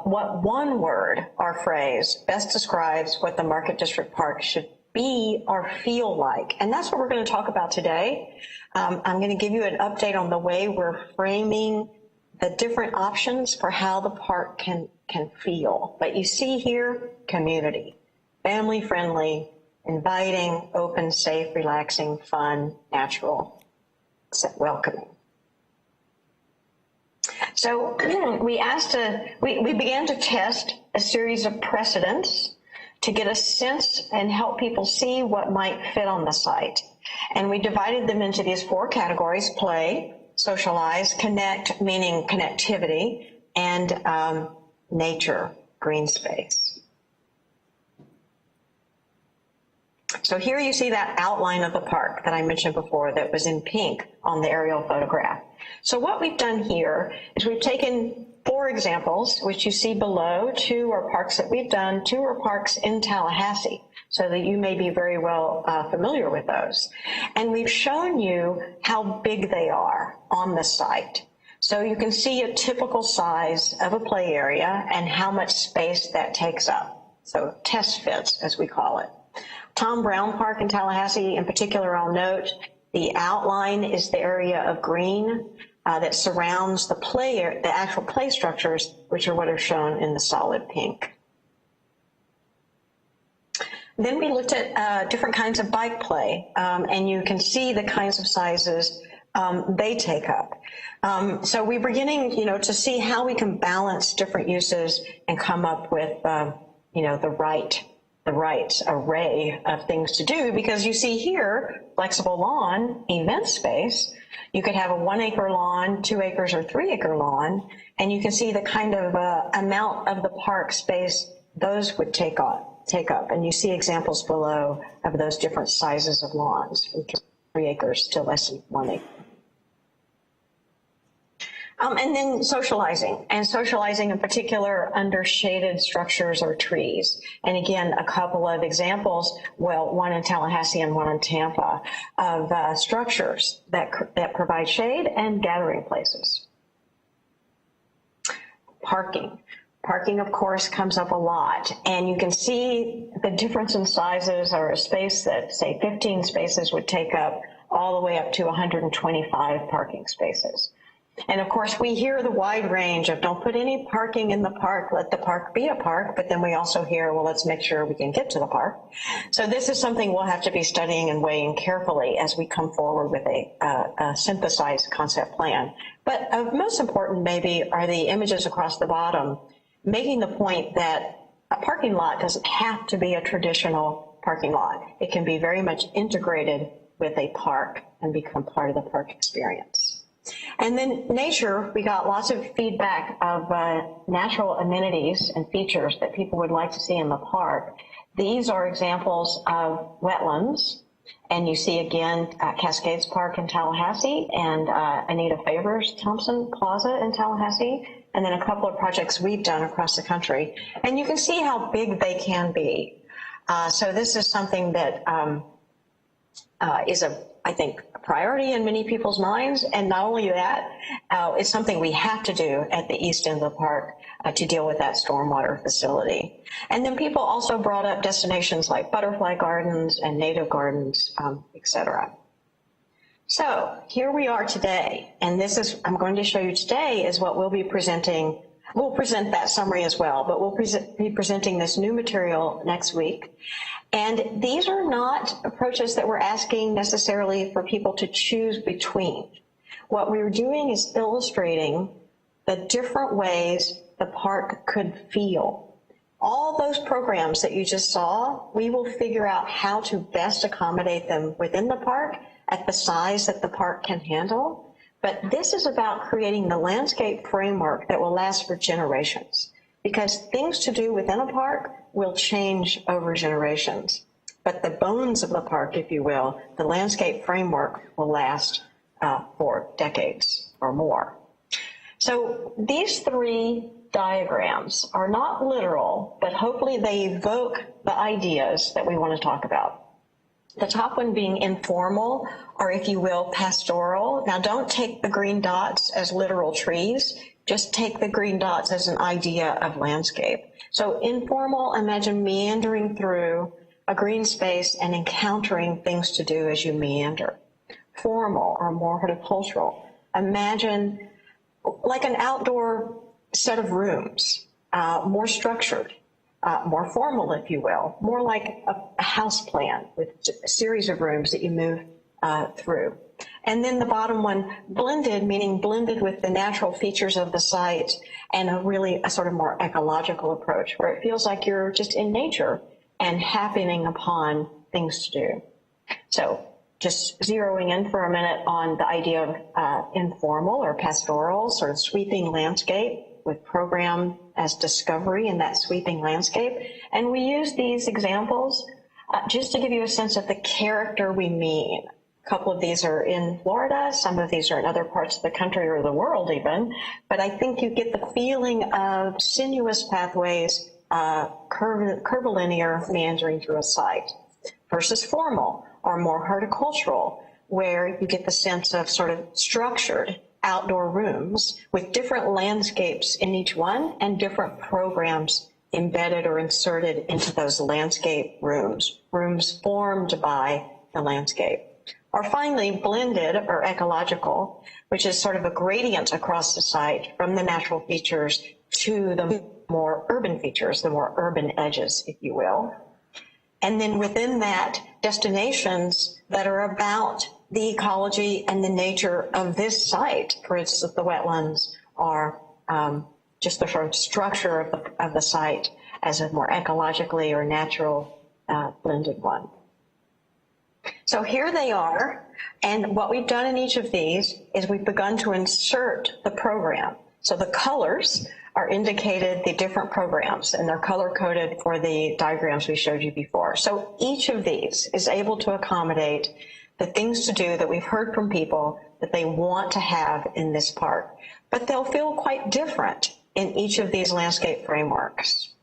what one word or phrase best describes what the Market District Park should be or feel like. And that's what we're going to talk about today. I'm going to give you an update on the way we're framing the different options for how the park can feel. But you see here, community, family friendly, inviting, open, safe, relaxing, fun, natural, welcoming. So we began to test a series of precedents to get a sense and help people see what might fit on the site. And we divided them into these 4 categories: play, socialize, connect, meaning connectivity, and nature, green space. So here you see that outline of the park that I mentioned before that was in pink on the aerial photograph. So what we've done here is we've taken 4 examples, which you see below. 2 are parks that we've done, 2 are parks in Tallahassee, so that you may be very well familiar with those. And we've shown you how big they are on the site. So you can see a typical size of a play area and how much space that takes up. So test fits, as we call it. Tom Brown Park in Tallahassee, in particular, I'll note, the outline is the area of green that surrounds the actual play structures, which are what are shown in the solid pink. Then we looked at different kinds of bike play, and you can see the kinds of sizes they take up. So we're beginning, to see how we can balance different uses and come up with, the right array of things to do, because you see here, flexible lawn, event space. You could have a 1 acre lawn, 2 acres, or 3 acre lawn, and you can see the kind of amount of the park space those would take up. And you see examples below of those different sizes of lawns, from 3 acres to less than 1 acre. And then socializing in particular under shaded structures or trees. And again, a couple of examples, well, one in Tallahassee and one in Tampa, of structures that provide shade and gathering places. Parking, of course, comes up a lot. And you can see the difference in sizes, or a space that, say, 15 spaces would take up, all the way up to 125 parking spaces. And of course, we hear the wide range of don't put any parking in the park, let the park be a park, but then we also hear, well, let's make sure we can get to the park. So this is something we'll have to be studying and weighing carefully as we come forward with a synthesized concept plan. But of most important maybe are the images across the bottom, making the point that a parking lot doesn't have to be a traditional parking lot. It can be very much integrated with a park and become part of the park experience. And then nature, we got lots of feedback of natural amenities and features that people would like to see in the park. These are examples of wetlands. And you see again Cascades Park in Tallahassee and Anita Favors Thompson Plaza in Tallahassee, and then a couple of projects we've done across the country. And you can see how big they can be. So this is something that is I think, a priority in many people's minds. And not only that, it's something we have to do at the east end of the park to deal with that stormwater facility. And then people also brought up destinations like butterfly gardens and native gardens, et cetera. So here we are today, and this is, I'm going to show you today is what we'll be presenting. We'll present that summary as well, but we'll be presenting this new material next week. And these are not approaches that we're asking necessarily for people to choose between. What we're doing is illustrating the different ways the park could feel. All those programs that you just saw, we will figure out how to best accommodate them within the park at the size that the park can handle. But this is about creating the landscape framework that will last for generations, because things to do within a park will change over generations. But the bones of the park, if you will, the landscape framework will last for decades or more. So these three diagrams are not literal, but hopefully they evoke the ideas that we want to talk about. The top one being informal, or if you will, pastoral. Now don't take the green dots as literal trees, just take the green dots as an idea of landscape. So informal, imagine meandering through a green space and encountering things to do as you meander. Formal or more horticultural, imagine like an outdoor set of rooms, more structured. More formal, if you will, more like a house plan with a series of rooms that you move through. And then the bottom one, blended, meaning blended with the natural features of the site and a sort of more ecological approach where it feels like you're just in nature and happening upon things to do. So just zeroing in for a minute on the idea of informal or pastoral, sort of sweeping landscape, with program as discovery in that sweeping landscape. And we use these examples just to give you a sense of the character we mean. A couple of these are in Florida, some of these are in other parts of the country or the world even, but I think you get the feeling of sinuous pathways, curvilinear meandering through a site, versus formal or more horticultural, where you get the sense of sort of structured outdoor rooms with different landscapes in each one and different programs embedded or inserted into those landscape rooms formed by the landscape. Or finally, blended or ecological, which is sort of a gradient across the site from the natural features to the more urban features, the more urban edges, if you will. And then within that, destinations that are about the ecology and the nature of this site. For instance, the wetlands are just the sort of structure of the site as a more ecologically or natural blended one. So here they are, and what we've done in each of these is we've begun to insert the program. So the colors are indicated the different programs, and they're color-coded for the diagrams we showed you before. So each of these is able to accommodate the things to do that we've heard from people that they want to have in this park. But they'll feel quite different in each of these landscape frameworks.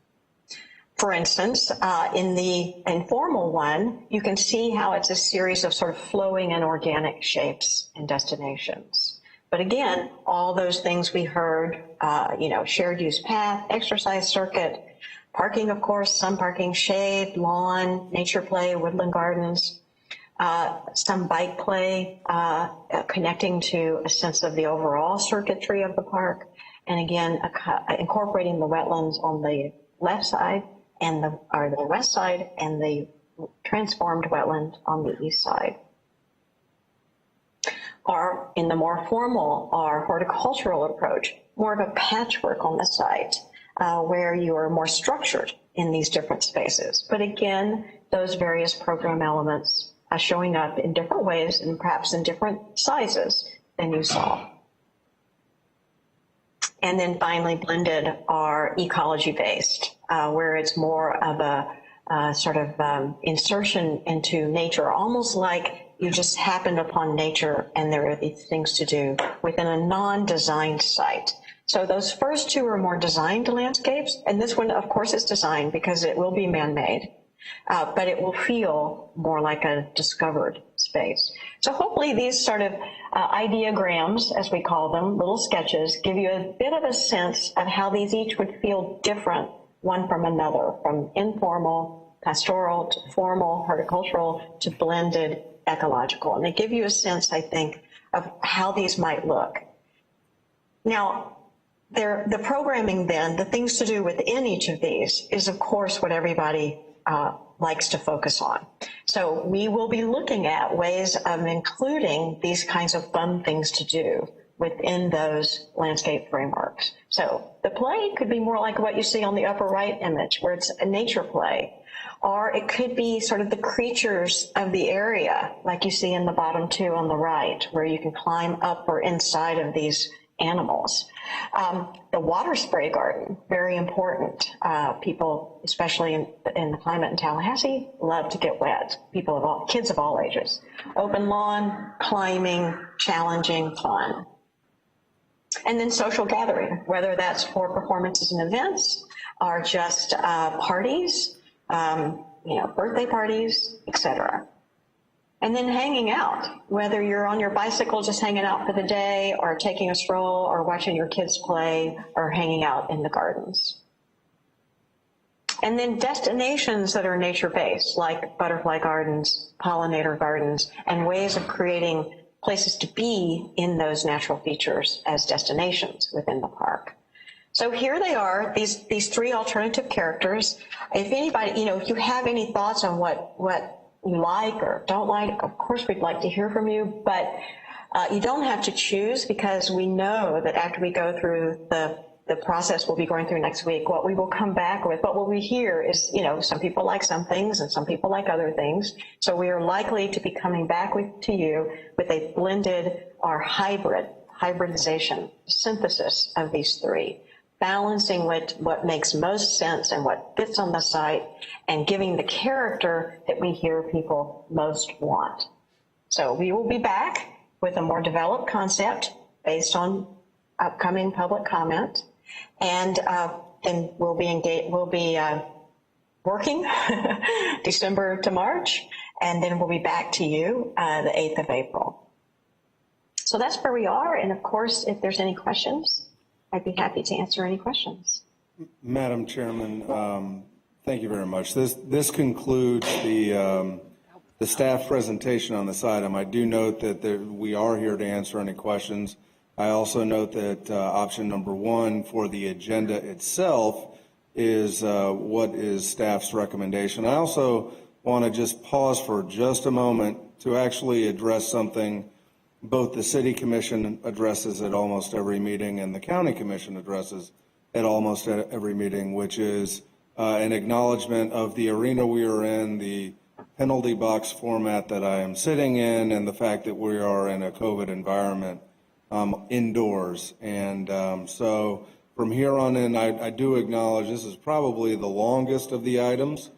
For instance, in the informal one, you can see how it's a series of sort of flowing and organic shapes and destinations. But again, all those things we heard, shared use path, exercise circuit, parking, of course, some parking, shade, lawn, nature play, woodland gardens, some bike play, connecting to a sense of the overall circuitry of the park. And again, incorporating the wetlands on the left side and the west side and the transformed wetland on the east side. Or in the more formal or horticultural approach, more of a patchwork on the site where you are more structured in these different spaces. But again, those various program elements are showing up in different ways and perhaps in different sizes than you saw. And then finally, blended are ecology-based, where it's more of sort of insertion into nature, almost like you just happened upon nature and there are these things to do within a non-designed site. So those first two are more designed landscapes, and this one, of course, is designed because it will be man-made, but it will feel more like a discovered space. So hopefully these sort of ideograms, as we call them, little sketches, give you a bit of a sense of how these each would feel different one from another, from informal, pastoral, to formal, horticultural, to blended, ecological. And they give you a sense, I think, of how these might look. Now, the programming then, the things to do within each of these is, of course, what everybody likes to focus on. So we will be looking at ways of including these kinds of fun things to do within those landscape frameworks. So the play could be more like what you see on the upper right image, where it's a nature play. Or it could be sort of the creatures of the area, like you see in the bottom two on the right, where you can climb up or inside of these animals. The water spray garden, very important. People, especially in the climate in Tallahassee, love to get wet. Kids of all ages. Open lawn, climbing, challenging, fun. And then social gathering, whether that's for performances and events or just parties, birthday parties, etc. And then hanging out, whether you're on your bicycle just hanging out for the day or taking a stroll or watching your kids play or hanging out in the gardens. And then destinations that are nature-based, like butterfly gardens, pollinator gardens, and ways of creating places to be in those natural features as destinations within the park. So here they are, these three alternative characters. If anybody, if you have any thoughts on what you like or don't like, of course we'd like to hear from you, but you don't have to choose, because we know that after we go through the process we'll be going through next week, what we will come back with, what we hear is, some people like some things and some people like other things. So we are likely to be coming back to you with a blended or hybridization, synthesis of these three, balancing what makes most sense and what fits on the site, and giving the character that we hear people most want. So we will be back with a more developed concept based on upcoming public comment, and we'll be working December to March, and then we'll be back to you the 8th of April. So that's where we are, and of course, if there's any questions, I'd be happy to answer any questions. Madam Chairman, thank you very much. This concludes the staff presentation on this item. I do note that we are here to answer any questions. I also note that option number 1 for the agenda itself is what is staff's recommendation. I also want to just pause for just a moment to actually address something both the City Commission addresses at almost every meeting and the County Commission addresses at almost every meeting, which is an acknowledgement of the arena we are in, the penalty box format that I am sitting in, and the fact that we are in a COVID environment indoors. And so from here on in, I do acknowledge this is probably the longest of the items,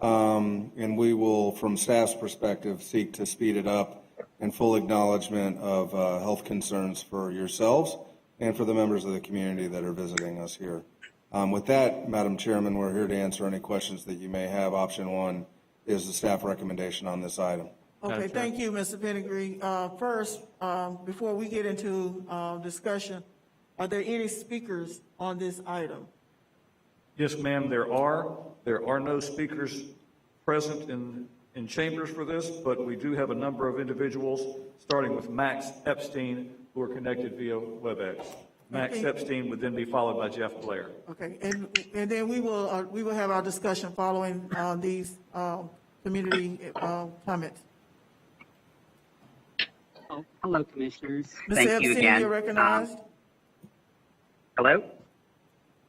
and we will, from staff's perspective, seek to speed it up in full acknowledgement of health concerns for yourselves and for the members of the community that are visiting us here. With that, Madam Chairman, we're here to answer any questions that you may have. Option 1 is the staff recommendation on this item. Okay, thank you, Mr. Pettigrew. First, before we get into discussion, are there any speakers on this item? Yes, ma'am, there are. There are no speakers present in chambers for this, but we do have a number of individuals, starting with Max Epstein, who are connected via WebEx. Max Epstein would then be followed by Jeff Blair. Okay, and then we will have our discussion following these community comments. Oh, hello, Commissioners. Ms. Thank Epstein, you again. you're recognized. Hello?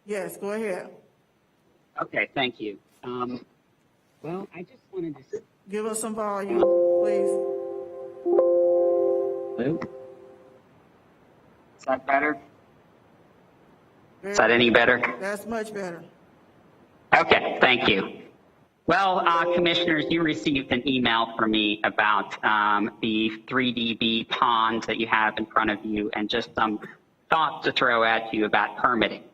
Yes, go ahead. Okay, thank you. Well, I just wanted to... Give us some volume, please. Hello? Is that better? Is that any better? That's much better. Okay, thank you. Well, commissioners, you received an email from me about the 3dB pond that you have in front of you, and just some thoughts to throw at you about permitting.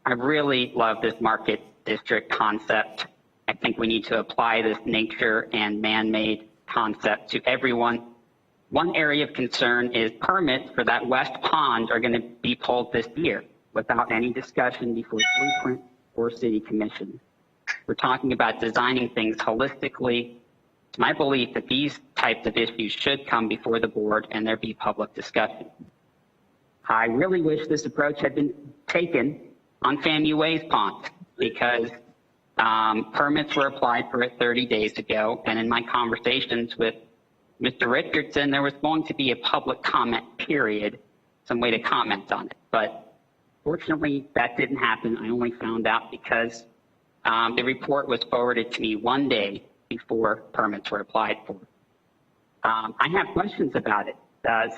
I really love this market district concept. I think we need to apply this nature and man-made concept to everyone. One area of concern is permits for that west pond are going to be pulled this year without any discussion before Blueprint or City Commission. We're talking about designing things holistically. It's my belief that these types of issues should come before the board and there be public discussion. I really wish this approach had been taken on FAMU Way's pond, because permits were applied for it 30 days ago, and in my conversations with Mr. Richardson, there was going to be a public comment period, some way to comment on it. But fortunately, that didn't happen. I only found out because the report was forwarded to me one day before permits were applied for. I have questions about it.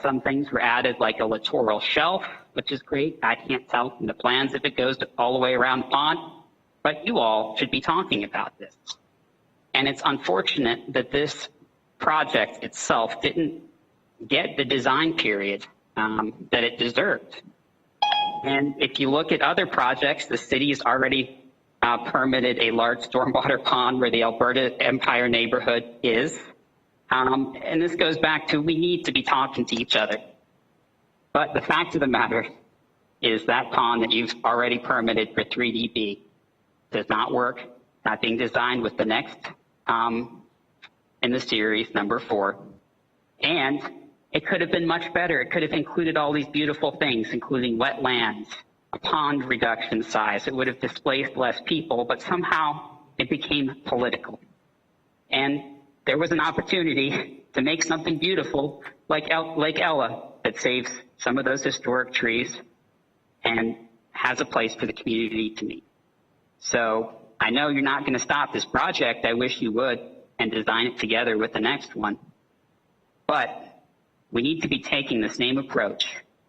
Some things were added, like a littoral shelf, which is great. I can't tell from the plans if it goes all the way around the pond, but you all should be talking about this. And it's unfortunate that this project itself didn't get the design period that it deserved. And if you look at other projects, the city's already permitted a large stormwater pond where the Alberta Empire neighborhood is. And this goes back to, we need to be talking to each other. But the fact of the matter is that pond that you've already permitted for 3dB does not work, not being designed with the next in the series, number 4. And it could have been much better. It could have included all these beautiful things, including wetlands, a pond reduction size. It would have displaced less people, but somehow it became political. And there was an opportunity to make something beautiful like Lake Ella that saves some of those historic trees and has a place for the community to meet. So I know you're not going to stop this project. I wish you would, and design it together with the next one. But we need to be taking the same approach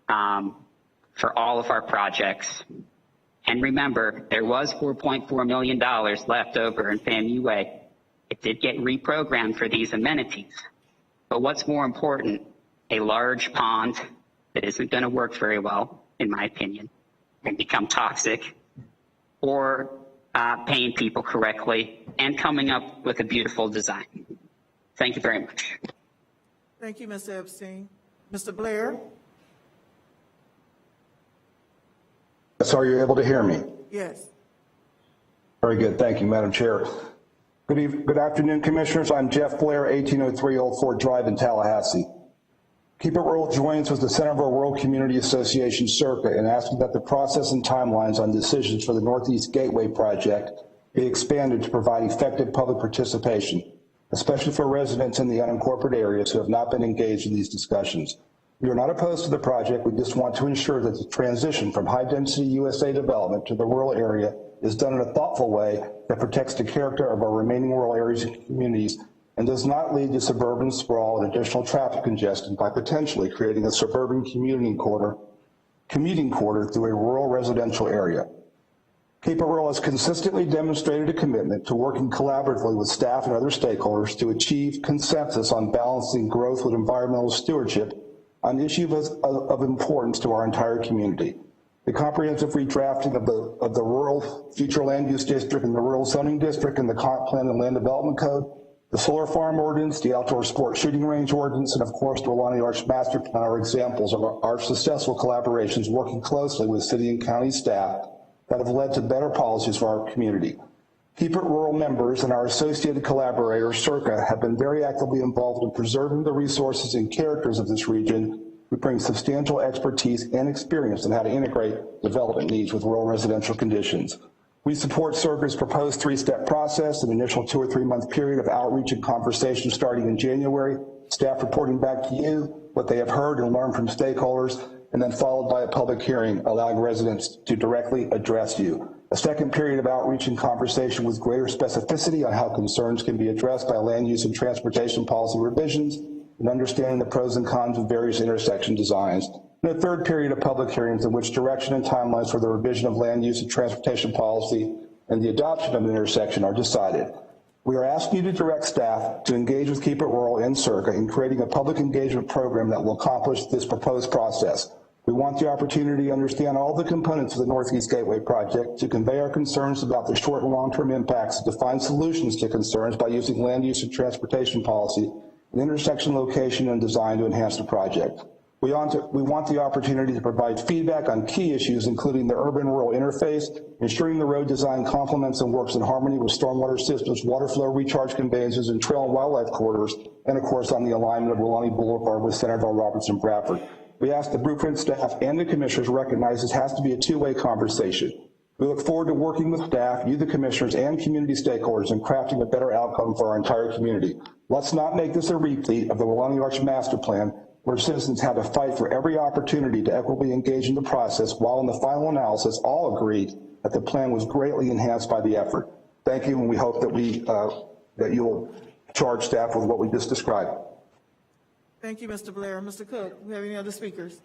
for all of our projects. And remember, there was $4.4 million left over in FAMU Way. It did get reprogrammed for these amenities. But what's more important, a large pond that isn't going to work very well, in my opinion, and become toxic, or paying people correctly, and coming up with a beautiful design. Thank you very much. Thank you, Mr. Epstein. Mr. Blair? So are you able to hear me? Yes. Very good. Thank you, Madam Chair. Good afternoon, Commissioners. I'm Jeff Blair, 1803 Old Fort Drive in Tallahassee. Keep It Rural joins with the Center of our Rural Community Association, CIRCA, in asking that the process and timelines on decisions for the Northeast Gateway project be expanded to provide effective public participation, especially for residents in the unincorporated areas who have not been engaged in these discussions. We are not opposed to the project. We just want to ensure that the transition from high-density USA development to the rural area is done in a thoughtful way that protects the character of our remaining rural areas and communities and does not lead to suburban sprawl and additional traffic congestion by potentially creating a suburban commuting quarter through a rural residential area. Keep It Rural has consistently demonstrated a commitment to working collaboratively with staff and other stakeholders to achieve consensus on balancing growth with environmental stewardship on issues of importance to our entire community. The comprehensive redrafting of the rural future land use district and the rural zoning district and the comp plan and land development code, the solar farm ordinance, the outdoor sport shooting range ordinance, and of course the Welaunee Arts Master Plan are examples of our successful collaborations working closely with city and county staff that have led to better policies for our community. Keep It Rural members and our associated collaborators, CIRCA, have been very actively involved in preserving the resources and characters of this region, who bring substantial expertise and experience in how to integrate development needs with rural residential conditions. We support CIRCA's proposed 3-step process, an initial 2 or 3 month period of outreach and conversation starting in January, staff reporting back to you what they have heard and learned from stakeholders, and then followed by a public hearing allowing residents to directly address you. A second period of outreach and conversation with greater specificity on how concerns can be addressed by land use and transportation policy revisions, and understanding the pros and cons of various intersection designs. And a third period of public hearings in which direction and timelines for the revision of land use and transportation policy and the adoption of an intersection are decided. We are asking you to direct staff to engage with Keep It Rural and Circa in creating a public engagement program that will accomplish this proposed process. We want the opportunity to understand all the components of the Northeast Gateway project, to convey our concerns about the short and long-term impacts, to find solutions to concerns by using land use and transportation policy, and intersection location and design to enhance the project. We want the opportunity to provide feedback on key issues, including the urban-rural interface, ensuring the road design complements and works in harmony with stormwater systems, water flow recharge conveyances, and trail and wildlife corridors, and of course on the alignment of Welaunee Boulevard with Centerville, Robertson, Bradford. We ask the Blueprint staff and the commissioners recognize this has to be a two-way conversation. We look forward to working with staff, you, the commissioners, and community stakeholders in crafting a better outcome for our entire community. Let's not make this a repeat of the Welaunee Arch Master Plan, where citizens had to fight for every opportunity to equitably engage in the process, while in the final analysis, all agreed that the plan was greatly enhanced by the effort. Thank you, and we hope that that you will charge staff with what we just described. Thank you, Mr. Blair. Mr. Cook, do we have any other speakers?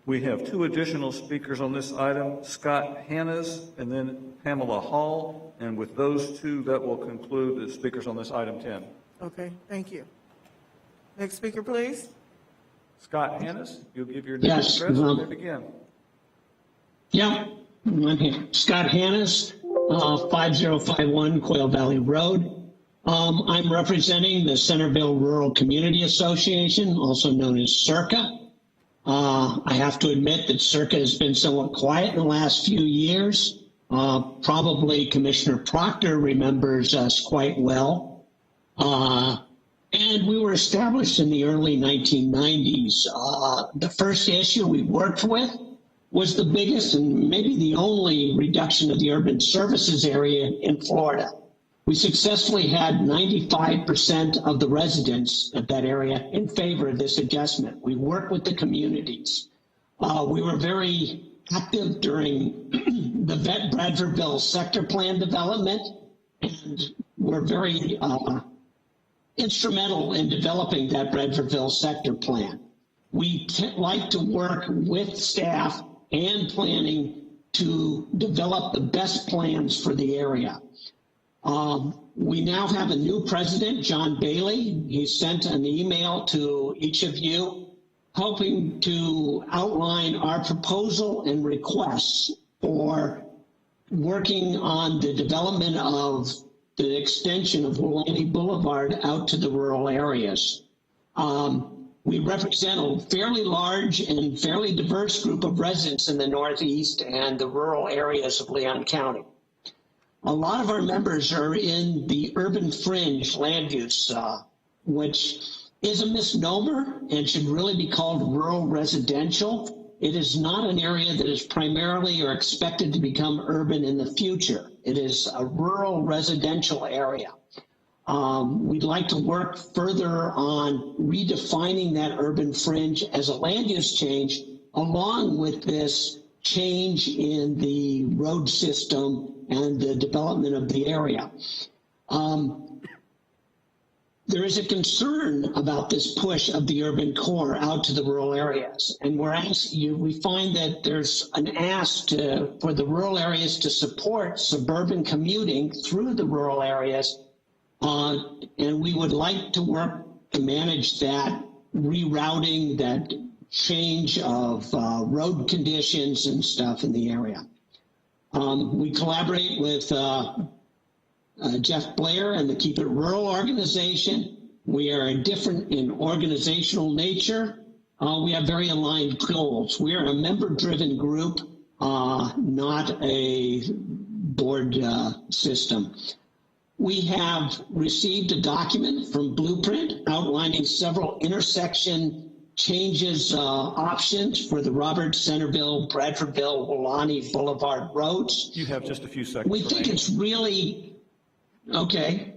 We have two additional speakers on this item, Scott Hannes and then Pamela Hall. And with those two, that will conclude the speakers on this item 10. Okay, thank you. Next speaker, please. Scott Hannes, you'll give your name and address and we begin. Yeah, I'm here. Scott Hannes, 5051 Quail Valley Road. I'm representing the Centerville Rural Community Association, also known as CIRCA. I have to admit that CIRCA has been somewhat quiet in the last few years. Probably Commissioner Proctor remembers us quite well. And we were established in the early 1990s. The first issue we worked with was the biggest and maybe the only reduction of the urban services area in Florida. We successfully had 95% of the residents of that area in favor of this adjustment. We worked with the communities. We were very active during the Bradfordville sector plan development, and we're very instrumental in developing that Bradfordville sector plan. We like to work with staff and planning to develop the best plans for the area. We now have a new president, John Bailey. He sent an email to each of you hoping to outline our proposal and requests for working on the development of the extension of Welaunee Boulevard out to the rural areas. We represent a fairly large and fairly diverse group of residents in the Northeast and the rural areas of Leon County. A lot of our members are in the urban fringe land use, which is a misnomer and should really be called rural residential. It is not an area that is primarily or expected to become urban in the future. It is a rural residential area. We'd like to work further on redefining that urban fringe as a land use change, along with this change in the road system and the development of the area. There is a concern about this push of the urban core out to the rural areas. And we find that there's an ask for the rural areas to support suburban commuting through the rural areas. And we would like to work to manage that rerouting, that change of road conditions and stuff in the area. We collaborate with Jeff Blair and the Keep It Rural organization. We are different in organizational nature. We have very aligned goals. We are a member-driven group, not a board system. We have received a document from Blueprint outlining several intersection changes options for the Roberts, Centerville, Bradfordville, Welaunee Boulevard roads. You have just a few seconds. We think it's really, okay,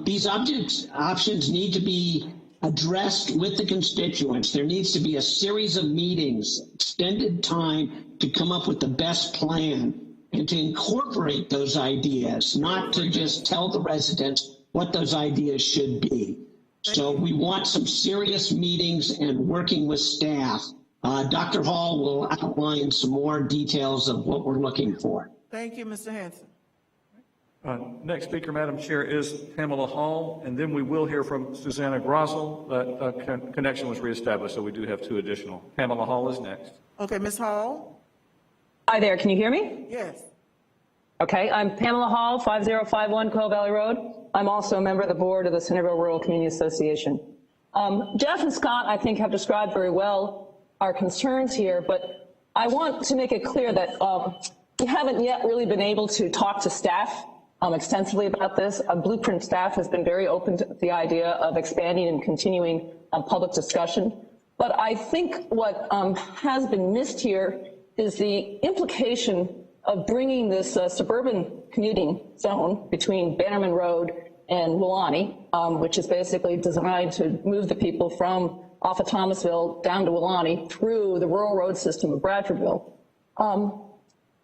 these options need to be addressed with the constituents. There needs to be a series of meetings, extended time to come up with the best plan and to incorporate those ideas, not to just tell the residents what those ideas should be. So we want some serious meetings and working with staff. Dr. Hall will outline some more details of what we're looking for. Thank you, Mr. Hanson. Next speaker, Madam Chair, is Pamela Hall, and then we will hear from Susanna Grossel. That connection was reestablished, so we do have two additional. Pamela Hall is next. Okay, Ms. Hall? Hi there, can you hear me? Yes. Okay, I'm Pamela Hall, 5051 Coe Valley Road. I'm also a member of the board of the Centerville Rural Community Association. Jeff and Scott, I think, have described very well our concerns here, but I want to make it clear that we haven't yet really been able to talk to staff extensively about this. Blueprint staff has been very open to the idea of expanding and continuing public discussion. But I think what has been missed here is the implication of bringing this suburban commuting zone between Bannerman Road and Welaunee, which is basically designed to move the people from off of Thomasville down to Welaunee through the rural road system of Bradfordville.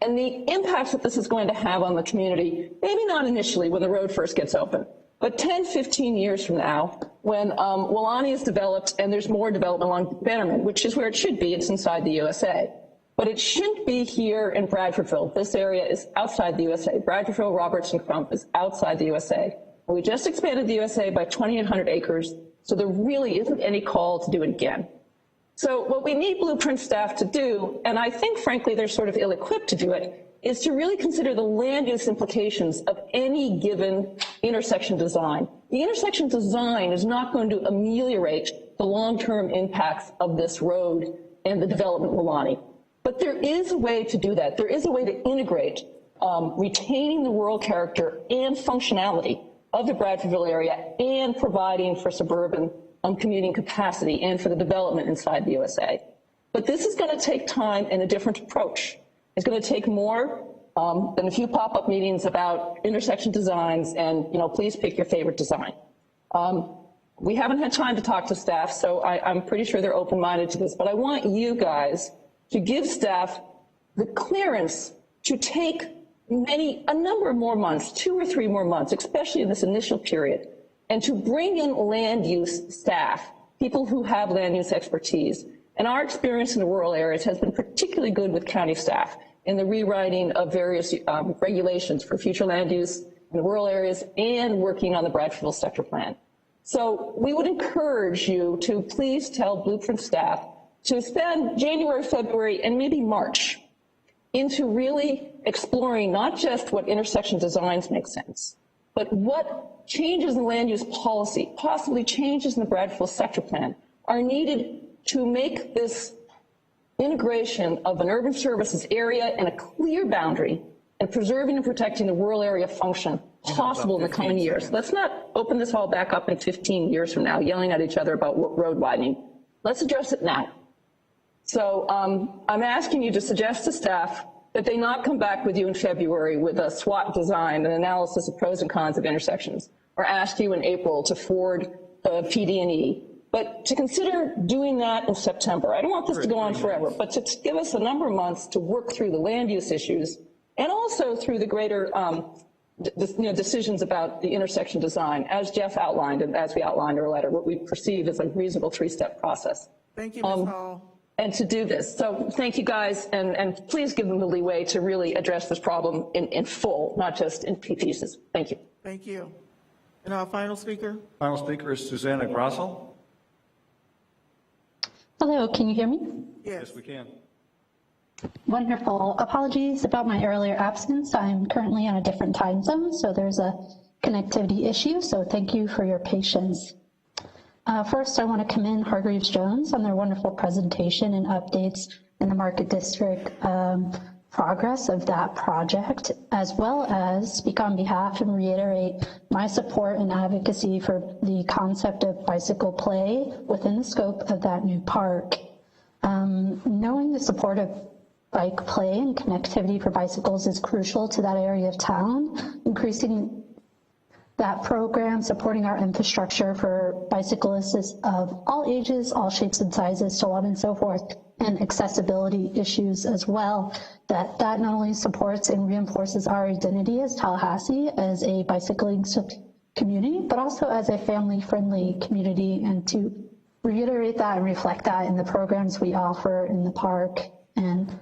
And the impacts that this is going to have on the community, maybe not initially when the road first gets open, but 10, 15 years from now, when Welaunee is developed and there's more development along Bannerman, which is where it should be, it's inside the USA. But it shouldn't be here in Bradfordville. This area is outside the USA. Bradfordville, Robertson, Crump is outside the USA. We just expanded the USA by 2,800 acres, so there really isn't any call to do it again. So what we need Blueprint staff to do, and I think frankly they're sort of ill-equipped to do it, is to really consider the land use implications of any given intersection design. The intersection design is not going to ameliorate the long-term impacts of this road and the development of Welaunee. But there is a way to do that. There is a way to integrate retaining the rural character and functionality of the Bradfordville area and providing for suburban commuting capacity and for the development inside the USA. But this is going to take time and a different approach. It's going to take more than a few pop-up meetings about intersection designs and, you know, please pick your favorite design. We haven't had time to talk to staff, so I'm pretty sure they're open-minded to this, but I want you guys to give staff the clearance to take a number of more months, 2 or 3 more months, especially in this initial period, and to bring in land use staff, people who have land use expertise. And our experience in the rural areas has been particularly good with county staff in the rewriting of various regulations for future land use in the rural areas and working on the Bradfordville sector plan. So we would encourage you to please tell Blueprint staff to spend January, February, and maybe March into really exploring not just what intersection designs make sense, but what changes in land use policy, possibly changes in the Bradfordville sector plan, are needed to make this integration of an urban services area and a clear boundary and preserving and protecting the rural area function possible in the coming years. Let's not open this all back up in 15 years from now, yelling at each other about road widening. Let's address it now. So I'm asking you to suggest to staff that they not come back with you in February with a SWOT design, an analysis of pros and cons of intersections, or ask you in April to forward the PD&E, but to consider doing that in September. I don't want this to go on forever, but to give us a number of months to work through the land use issues and also through the greater decisions about the intersection design, as Jeff outlined and as we outlined in our letter, what we perceive as a reasonable 3-step process. Thank you, Ms. Hall. And to do this. So thank you guys, and please give them the leeway to really address this problem in full, not just in pieces. Thank you. Thank you. And our final speaker? Final speaker is Susanna Grossel. Hello, can you hear me? Yes, we can. Wonderful. Apologies about my earlier absence. I'm currently on a different time zone, so there's a connectivity issue, so thank you for your patience. First, I want to commend Hargreaves Jones on their wonderful presentation and updates in the Market District progress of that project, as well as speak on behalf and reiterate my support and advocacy for the concept of bicycle play within the scope of that new park. Knowing the support of bike play and connectivity for bicycles is crucial to that area of town, increasing that program, supporting our infrastructure for bicyclists of all ages, all shapes and sizes, so on and so forth, and accessibility issues as well, that not only supports and reinforces our identity as Tallahassee as a bicycling community, but also as a family-friendly community, and to reiterate that and reflect that in the programs we offer in the park. And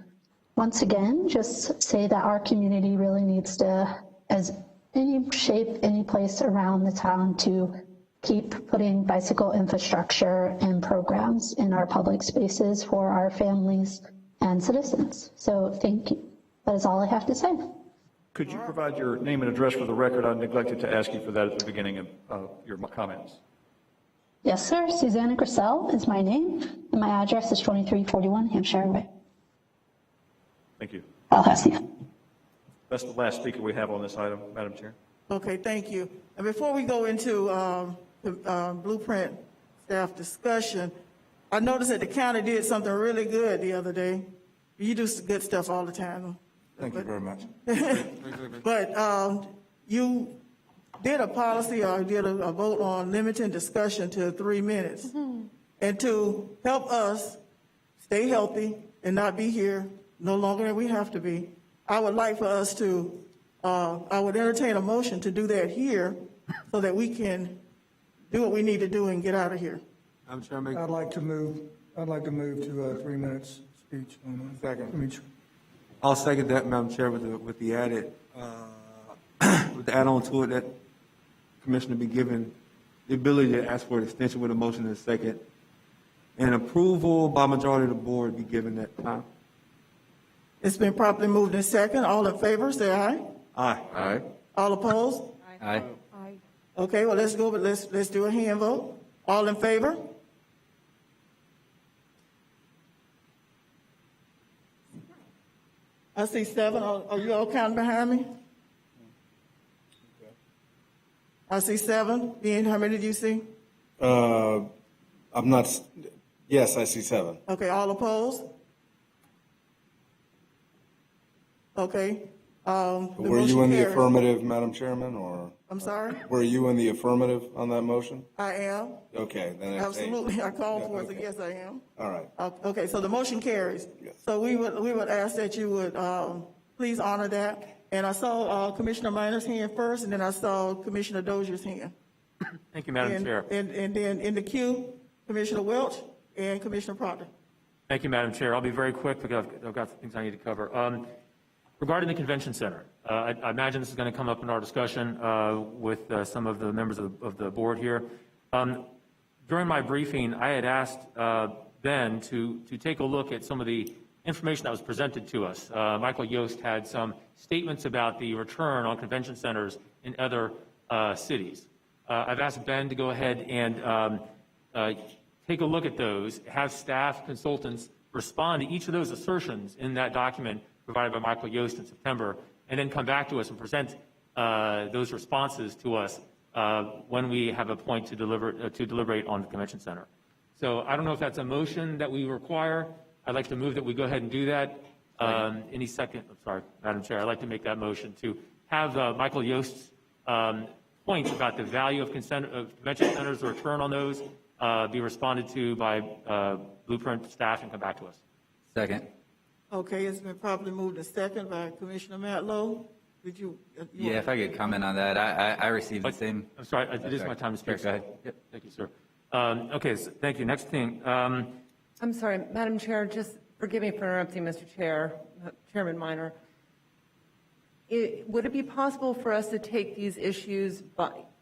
once again, just say that our community really needs to, as any shape, any place around the town to keep putting bicycle infrastructure and programs in our public spaces for our families and citizens. So thank you. That is all I have to say. Could you provide your name and address for the record? I neglected to ask you for that at the beginning of your comments. Yes, sir. Susanna Grissel is my name, and my address is 2341 Hampshire Way, Thank you. Tallahassee. That's the last speaker we have on this item, Madam Chair. Okay, thank you. And before we go into the blueprint staff discussion, I noticed that the county did something really good the other day. You do good stuff all the time. Thank you very much. But you did a policy or did a vote on limiting discussion to 3 minutes. And to help us stay healthy and not be here no longer than we have to be, I would like for us to, I would entertain a motion to do that here so that we can do what we need to do and get out of here. I'm Chairman. I'd like to move to 3 minutes speech on Second. I'll second that, Madam Chair, with the added, with the add-on to it that Commissioner be given the ability to ask for an extension with a motion in a second, and approval by majority of the board be given that time. It's been properly moved in second. All in favor, say aye. Aye. Aye. All opposed? Aye. Okay, well, let's go, but let's do a hand vote. All in favor? I see 7. Are you all counting behind me? I see 7. Ian, how many do you see? I'm not, yes, I see 7. Okay, all opposed? Okay. Were you in the affirmative, Madam Chairman, or? I'm sorry? Were you in the affirmative on that motion? I am. Okay, then it's Absolutely, I called for it, so yes, I am. All right. Okay, so the motion carries. Yes. So we would ask that you would please honor that. And I saw Commissioner Minor's hand first, and then I saw Commissioner Dozier's hand. Thank you, Madam Chair. And then in the queue, Commissioner Welch and Commissioner Proctor. Thank you, Madam Chair. I'll be very quick because I've got some things I need to cover. Regarding the convention center, I imagine this is going to come up in our discussion with some of the members of the board here. During my briefing, I had asked Ben to take a look at some of the information that was presented to us. Michael Yost had some statements about the return on convention centers in other cities. I've asked Ben to go ahead and take a look at those, have staff consultants respond to each of those assertions in that document provided by Michael Yost in September, and then come back to us and present those responses to us when we have a point to deliberate on the convention center. So I don't know if that's a motion that we require. I'd like to move that we go ahead and do that. Any second, I'm sorry, Madam Chair, I'd like to make that motion to have Michael Yost's points about the value of convention centers, the return on those, be responded to by Blueprint staff and come back to us. Second. Okay, it's been properly moved and second by Commissioner Matlow. Did you? Yeah, if I could comment on that, I received the same. I'm sorry, it is my time to speak. Go ahead. Yep, thank you, sir. Okay, so thank you. Next thing. I'm sorry, Madam Chair, just forgive me for interrupting Mr. Chairman Minor. Would it be possible for us to take these issues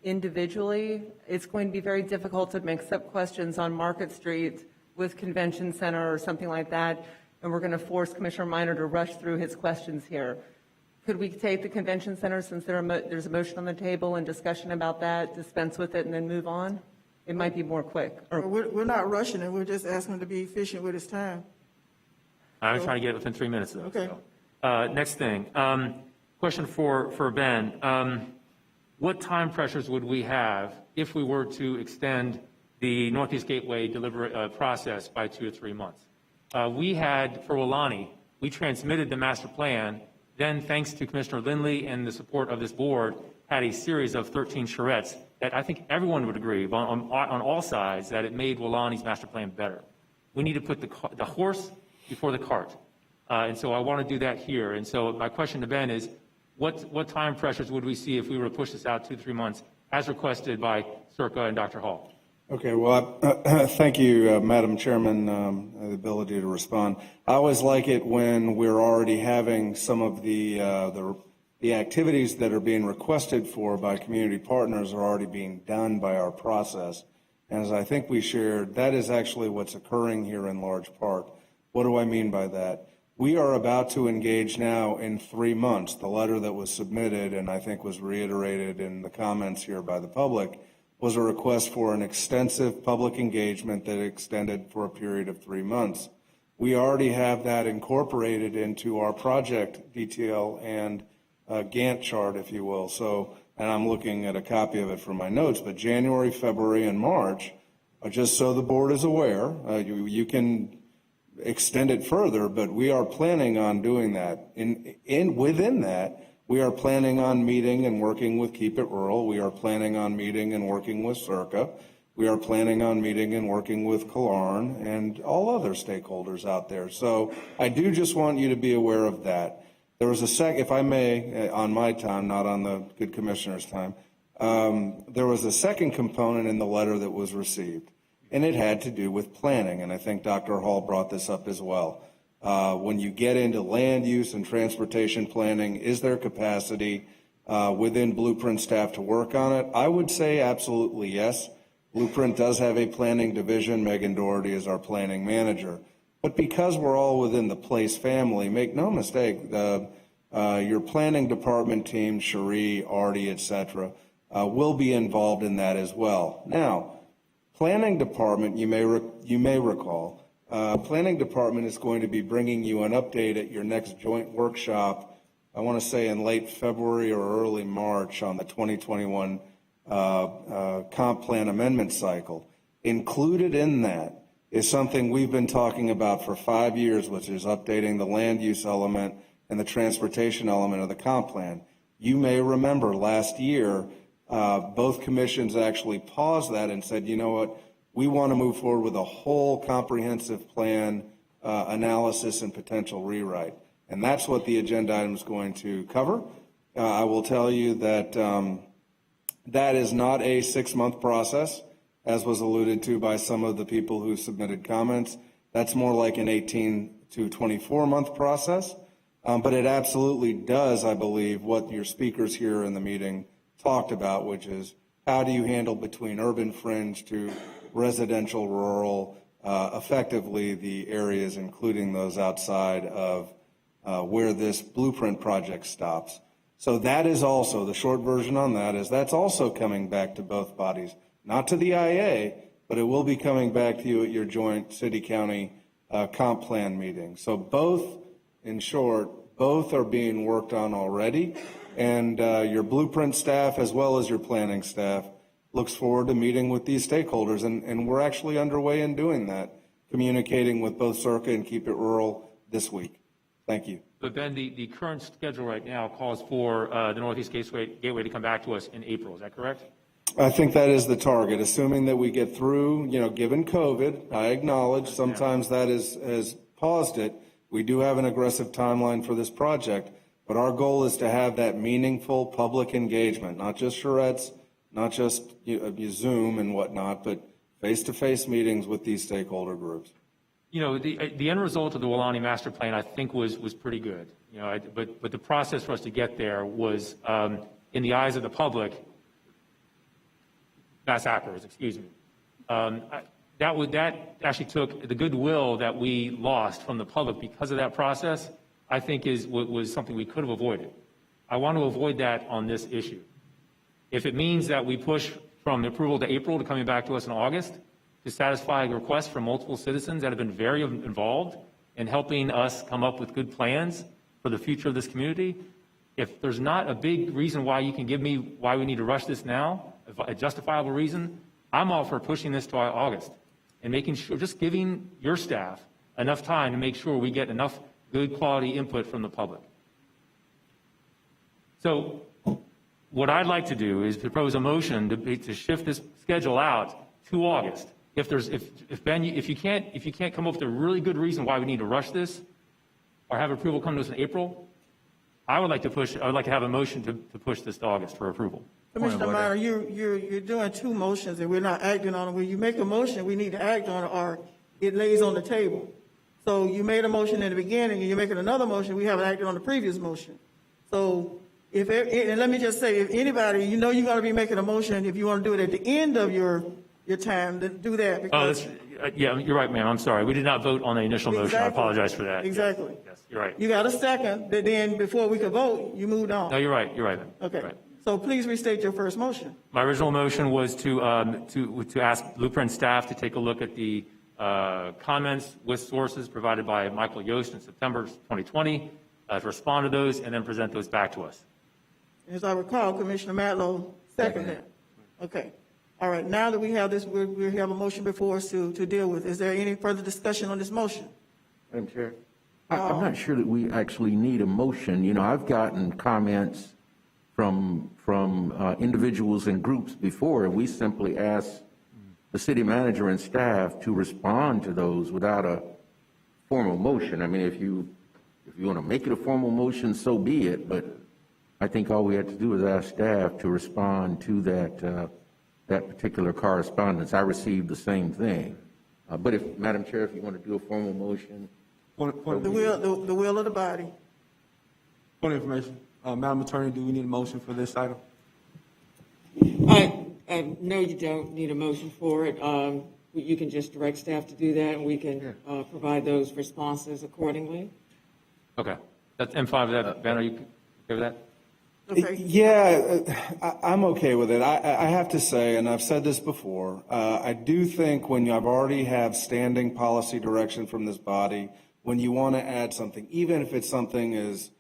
individually? It's going to be very difficult to mix up questions on Market Street with Convention Center or something like that, and we're going to force Commissioner Minor to rush through his questions here. Could we take the Convention Center, since there's a motion on the table and discussion about that, dispense with it and then move on? It might be more quick. We're not rushing it. We're just asking him to be efficient with his time. I'm trying to get it within 3 minutes, though. Okay. So. Next thing. Question for Ben. What time pressures would we have if we were to extend the Northeast Gateway process by 2 or 3 months? We had, for Welaunee, we transmitted the master plan, then thanks to Commissioner Lindley and the support of this board, had a series of 13 charrettes that I think everyone would agree on all sides that it made Welaunee's master plan better. We need to put the horse before the cart. And so I want to do that here. And so my question to Ben is, what time pressures would we see if we were to push this out 2 to 3 months, as requested by Circa and Dr. Hall? Okay, well, thank you, Madam Chairman, the ability to respond. I always like it when we're already having some of the the activities that are being requested for by community partners are already being done by our process. And as I think we shared, that is actually what's occurring here in large part. What do I mean by that? We are about to engage now in 3 months. The letter that was submitted, and I think was reiterated in the comments here by the public, was a request for an extensive public engagement that extended for a period of 3 months. We already have that incorporated into our project detail and Gantt chart, if you will. So, and I'm looking at a copy of it from my notes, but January, February, and March, just so the board is aware, you can extend it further, but we are planning on doing that. Within that, we are planning on meeting and working with Keep It Rural. We are planning on meeting and working with Circa. We are planning on meeting and working with Killearn and all other stakeholders out there. So I do just want you to be aware of that. There was if I may, on my time, not on the good commissioner's time, there was a second component in the letter that was received, and it had to do with planning, and I think Dr. Hall brought this up as well. When you get into land use and transportation planning, is there capacity within Blueprint staff to work on it? I would say absolutely yes. Blueprint does have a planning division. Megan Doherty is our planning manager. But because we're all within the Place family, make no mistake, your planning department team, Cherie, Artie, et cetera, will be involved in that as well. Now, planning department, you may recall, planning department is going to be bringing you an update at your next joint workshop, I want to say in late February or early March on the 2021 comp plan amendment cycle. Included in that is something we've been talking about for 5 years, which is updating the land use element and the transportation element of the comp plan. You may remember last year, both commissions actually paused that and said, you know what, we want to move forward with a whole comprehensive plan analysis and potential rewrite. And that's what the agenda item is going to cover. I will tell you that that is not a 6-month process, as was alluded to by some of the people who submitted comments. That's more like an 18 to 24-month process. But it absolutely does, I believe, what your speakers here in the meeting talked about, which is how do you handle between urban fringe to residential, rural, effectively the areas, including those outside of where this Blueprint project stops. So that is also, the short version on that is that's also coming back to both bodies, not to the IA, but it will be coming back to you at your joint city-county comp plan meeting. So both, in short, both are being worked on already, and your Blueprint staff as well as your planning staff looks forward to meeting with these stakeholders, and we're actually underway in doing that, communicating with both Circa and Keep It Rural this week. Thank you. But Ben, the current schedule right now calls for the Northeast Gateway to come back to us in April. Is that correct? I think that is the target, assuming that we get through, given COVID. I acknowledge sometimes that has paused it. We do have an aggressive timeline for this project, but our goal is to have that meaningful public engagement, not just charrettes, not just Zoom and whatnot, but face-to-face meetings with these stakeholder groups. The end result of the Welaunee master plan, I think, was pretty good. But the process for us to get there was, in the eyes of the public, mass actors, excuse me. That actually took the goodwill that we lost from the public because of that process. I think was something we could have avoided. I want to avoid that on this issue. If it means that we push from approval to April to coming back to us in August to satisfy requests from multiple citizens that have been very involved in helping us come up with good plans for the future of this community, if there's not a big reason why you can give me why we need to rush this now, a justifiable reason, I'm all for pushing this to August and making sure, just giving your staff enough time to make sure we get enough good quality input from the public. So what I'd like to do is propose a motion to shift this schedule out to August. If Ben, if you can't come up with a really good reason why we need to rush this or have approval come to us in April, I would like to have a motion to push this to August for approval. Commissioner Meyer, you're doing two motions and we're not acting on them. When you make a motion, we need to act on it or it lays on the table. So you made a motion in the beginning and you're making another motion, we haven't acted on the previous motion. So And let me just say, if anybody, you know you're going to be making a motion, if you want to do it at the end of your time, then do that. Oh, Because yeah, you're right, ma'am. I'm sorry. We did not vote on the initial motion. I Exactly. apologize for that. Exactly. Yes, you're right. You got a second, but then before we could vote, you moved on. No, you're right. You're right. Okay. You're right. So please restate your first motion. My original motion was to ask Blueprint staff to take a look at the comments with sources provided by Michael Yost in September 2020, to respond to those, and then present those back to us. As I recall, Commissioner Matlow seconded it. Okay. All right. Now that we have this, we have a motion before us to deal with. Is there any further discussion on this motion? Madam Chair, I'm not sure that we actually need a motion. You know, I've gotten comments from individuals and groups before, and we simply ask the city manager and staff to respond to those without a formal motion. I mean, if you want to make it a formal motion, so be it, but I think all we have to do is ask staff to respond to that particular correspondence. I received the same thing. But if, Madam Chair, if you want to do a formal motion. The will of the body. Point of information. Madam Attorney, do we need a motion for this item? No, you don't need a motion for it. You can just direct staff to do that, and we can provide those responses accordingly. Okay. That's M5. That, Ben, are you okay with that? Okay. Yeah, I'm okay with it. I have to say, and I've said this before, I do think when I've already have standing policy direction from this body, when you want to add something, even if it's something is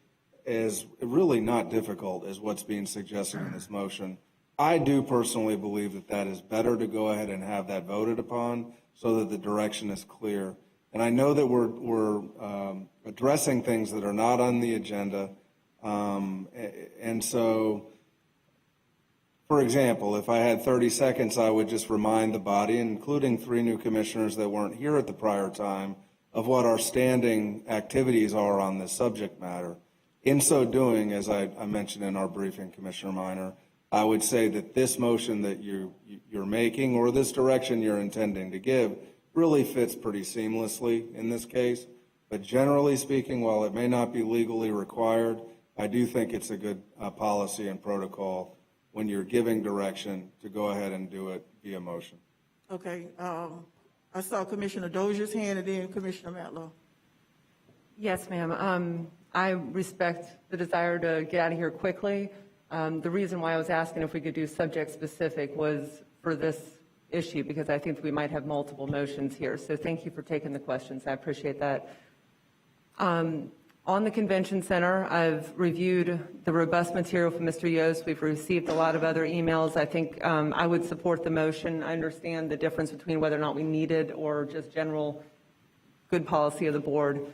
really not difficult as what's being suggested in this motion, I do personally believe that that is better to go ahead and have that voted upon so that the direction is clear. And I know that we're addressing things that are not on the agenda. And so, for example, if I had 30 seconds, I would just remind the body, including 3 new commissioners that weren't here at the prior time, of what our standing activities are on this subject matter. In so doing, as I mentioned in our briefing, Commissioner Minor, I would say that this motion that you're making, or this direction you're intending to give, really fits pretty seamlessly in this case. But generally speaking, while it may not be legally required, I do think it's a good policy and protocol when you're giving direction to go ahead and do it via motion. Okay. I saw Commissioner Dozier's hand and then Commissioner Matlow. Yes, ma'am. I respect the desire to get out of here quickly. The reason why I was asking if we could do subject specific was for this issue, because I think we might have multiple motions here. So thank you for taking the questions. I appreciate that. On the convention center, I've reviewed the robust material from Mr. Yost. We've received a lot of other emails. I think I would support the motion. I understand the difference between whether or not we need it or just general good policy of the board.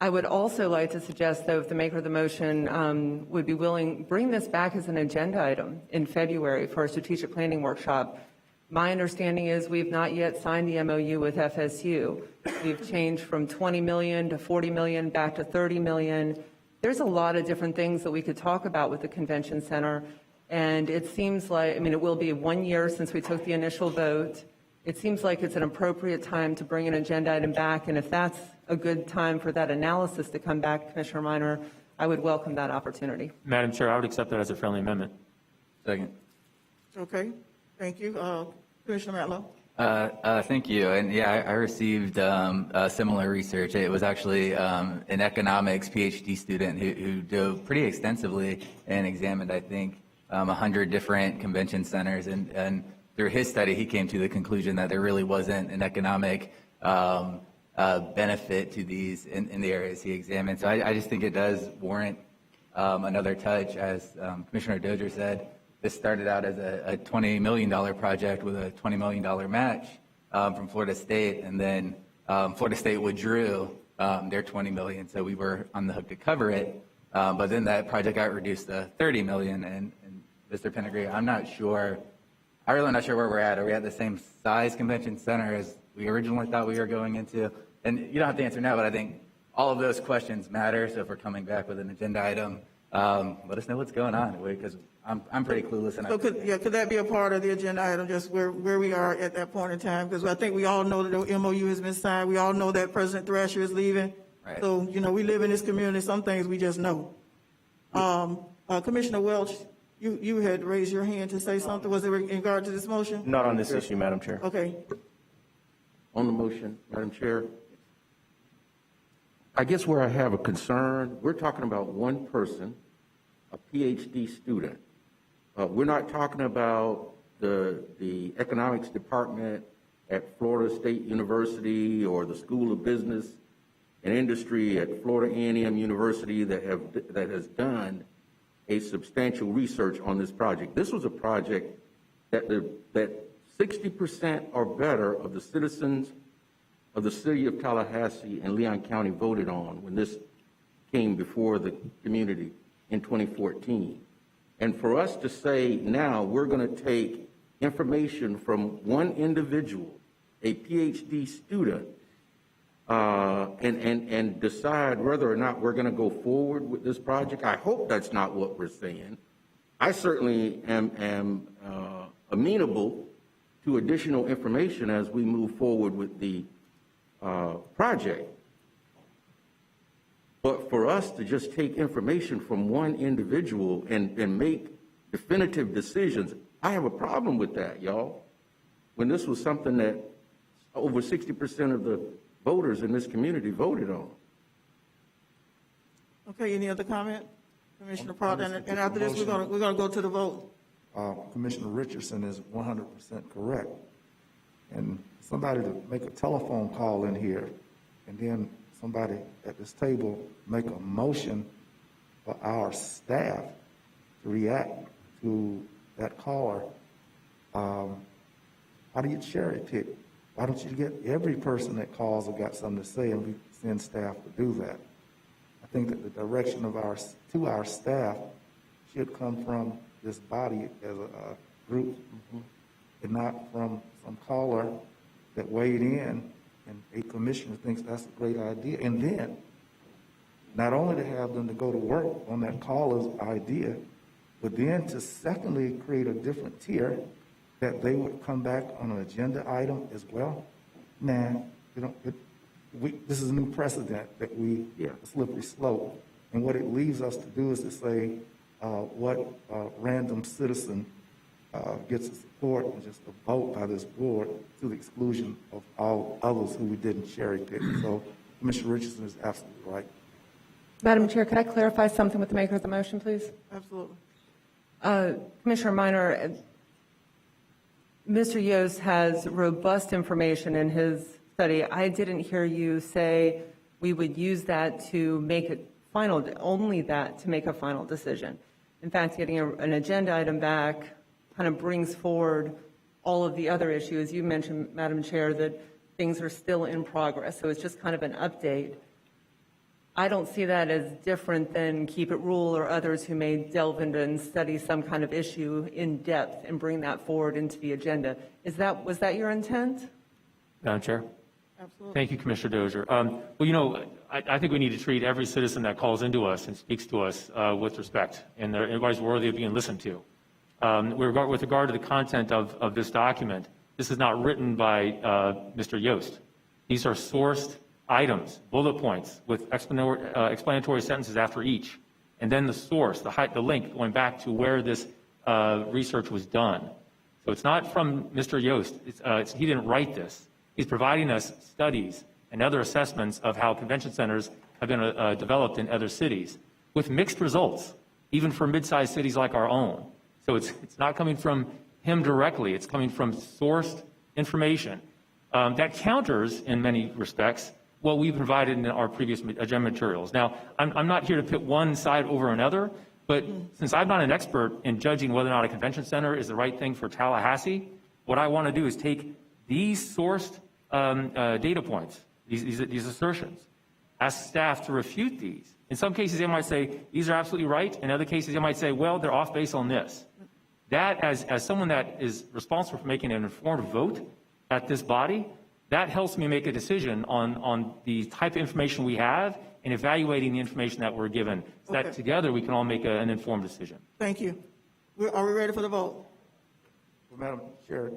I would also like to suggest, though, if the maker of the motion would be willing, bring this back as an agenda item in February for a strategic planning workshop. My understanding is we've not yet signed the MOU with FSU. We've changed from 20 million to 40 million back to 30 million. There's a lot of different things that we could talk about with the convention center. And it seems like, I mean, it will be 1 year since we took the initial vote. It seems like it's an appropriate time to bring an agenda item back. And if that's a good time for that analysis to come back, Commissioner Minor, I would welcome that opportunity. Madam Chair, I would accept that as a friendly amendment. Second. Okay. Thank you. Commissioner Matlow. Thank you. And yeah, I received similar research. It was actually an economics PhD student who dove pretty extensively and examined, I think, 100 different convention centers. And through his study, he came to the conclusion that there really wasn't an economic benefit to these in the areas he examined. So I just think it does warrant another touch. As Commissioner Dozier said, this started out as a $20 million project with a $20 million match from Florida State, and then Florida State withdrew their $20 million, so we were on the hook to cover it. But then that project got reduced to $30 million, and Mr. Penegre, I'm really not sure where we're at. Are we at the same size convention center as we originally thought we were going into? And you don't have to answer now, but I think all of those questions matter. So if we're coming back with an agenda item, let us know what's going on, because I'm pretty clueless. And So could that be a part of the agenda item, just where we are at that point in time? Because I think we all know that the MOU has been signed. We all know that President Thrasher is leaving. Right. So, we live in this community. Some things we just know. Commissioner Welch, you had raised your hand to say something. Was it in regard to this motion? Not on this issue, Madam Chair. Okay. On the motion, Madam Chair, I guess where I have a concern, we're talking about one person, a PhD student. We're not talking about the economics department at Florida State University or the School of Business and Industry at Florida A&M University that has done a substantial research on this project. This was a project that 60% or better of the citizens of the City of Tallahassee and Leon County voted on when this came before the community in 2014. And for us to say now we're going to take information from one individual, a PhD student, and decide whether or not we're going to go forward with this project, I hope that's not what we're saying. I certainly am amenable to additional information as we move forward with the project. But for us to just take information from one individual and make definitive decisions, I have a problem with that, y'all. When this was something that over 60% of the voters in this community voted on. Okay, any other comment? Commissioner Pratt, and after this, we're gonna go to the vote. Commissioner Richardson is 100% correct. And somebody to make a telephone call in here, and then somebody at this table make a motion for our staff to react to that caller. How do you cherry pick? Why don't you get every person that calls or got something to say and we send staff to do that? I think that the direction of our staff should come from this body as a group, and not from some caller that weighed in and a commissioner thinks that's a great idea. And then, not only to have them to go to work on that caller's idea, but then to secondly create a different tier that they would come back on an agenda item as well. Nah, this is a new precedent that a slippery slope. And what it leaves us to do is to say what random citizen gets the support and just a vote by this board to the exclusion of all others who we didn't cherry pick. So Commissioner Richardson is absolutely right. Madam Chair, could I clarify something with the maker of the motion, please? Absolutely. Commissioner Minor, Mr. Yost has robust information in his study. I didn't hear you say we would use that to make it final, only that to make a final decision. In fact, getting an agenda item back kind of brings forward all of the other issues. You mentioned, Madam Chair, that things are still in progress, so it's just kind of an update. I don't see that as different than Keep It Rule or others who may delve into and study some kind of issue in depth and bring that forward into the agenda. Was that your intent? Madam Chair? Absolutely. Thank you, Commissioner Dozier. Well, you know, I think we need to treat every citizen that calls into us and speaks to us with respect, and everybody's worthy of being listened to. With regard to the content of this document, this is not written by Mr. Yost. These are sourced items, bullet points with explanatory sentences after each, and then the source, the link going back to where this research was done. So it's not from Mr. Yost. He didn't write this. He's providing us studies and other assessments of how convention centers have been developed in other cities with mixed results, even for mid-sized cities like our own. So it's not coming from him directly. It's coming from sourced information. That counters, in many respects, what we provided in our previous agenda materials. Now, I'm not here to pit one side over another, but since I'm not an expert in judging whether or not a convention center is the right thing for Tallahassee, what I want to do is take these sourced data points, these assertions, ask staff to refute these. In some cases, they might say, these are absolutely right. In other cases, they might say, well, they're off base on this. That, as someone that is responsible for making an informed vote at this body, that helps me make a decision on the type of information we have and evaluating the information that we're given, so that together we can all make an informed decision. Thank you. Are we ready for the vote? Well, Madam Chair,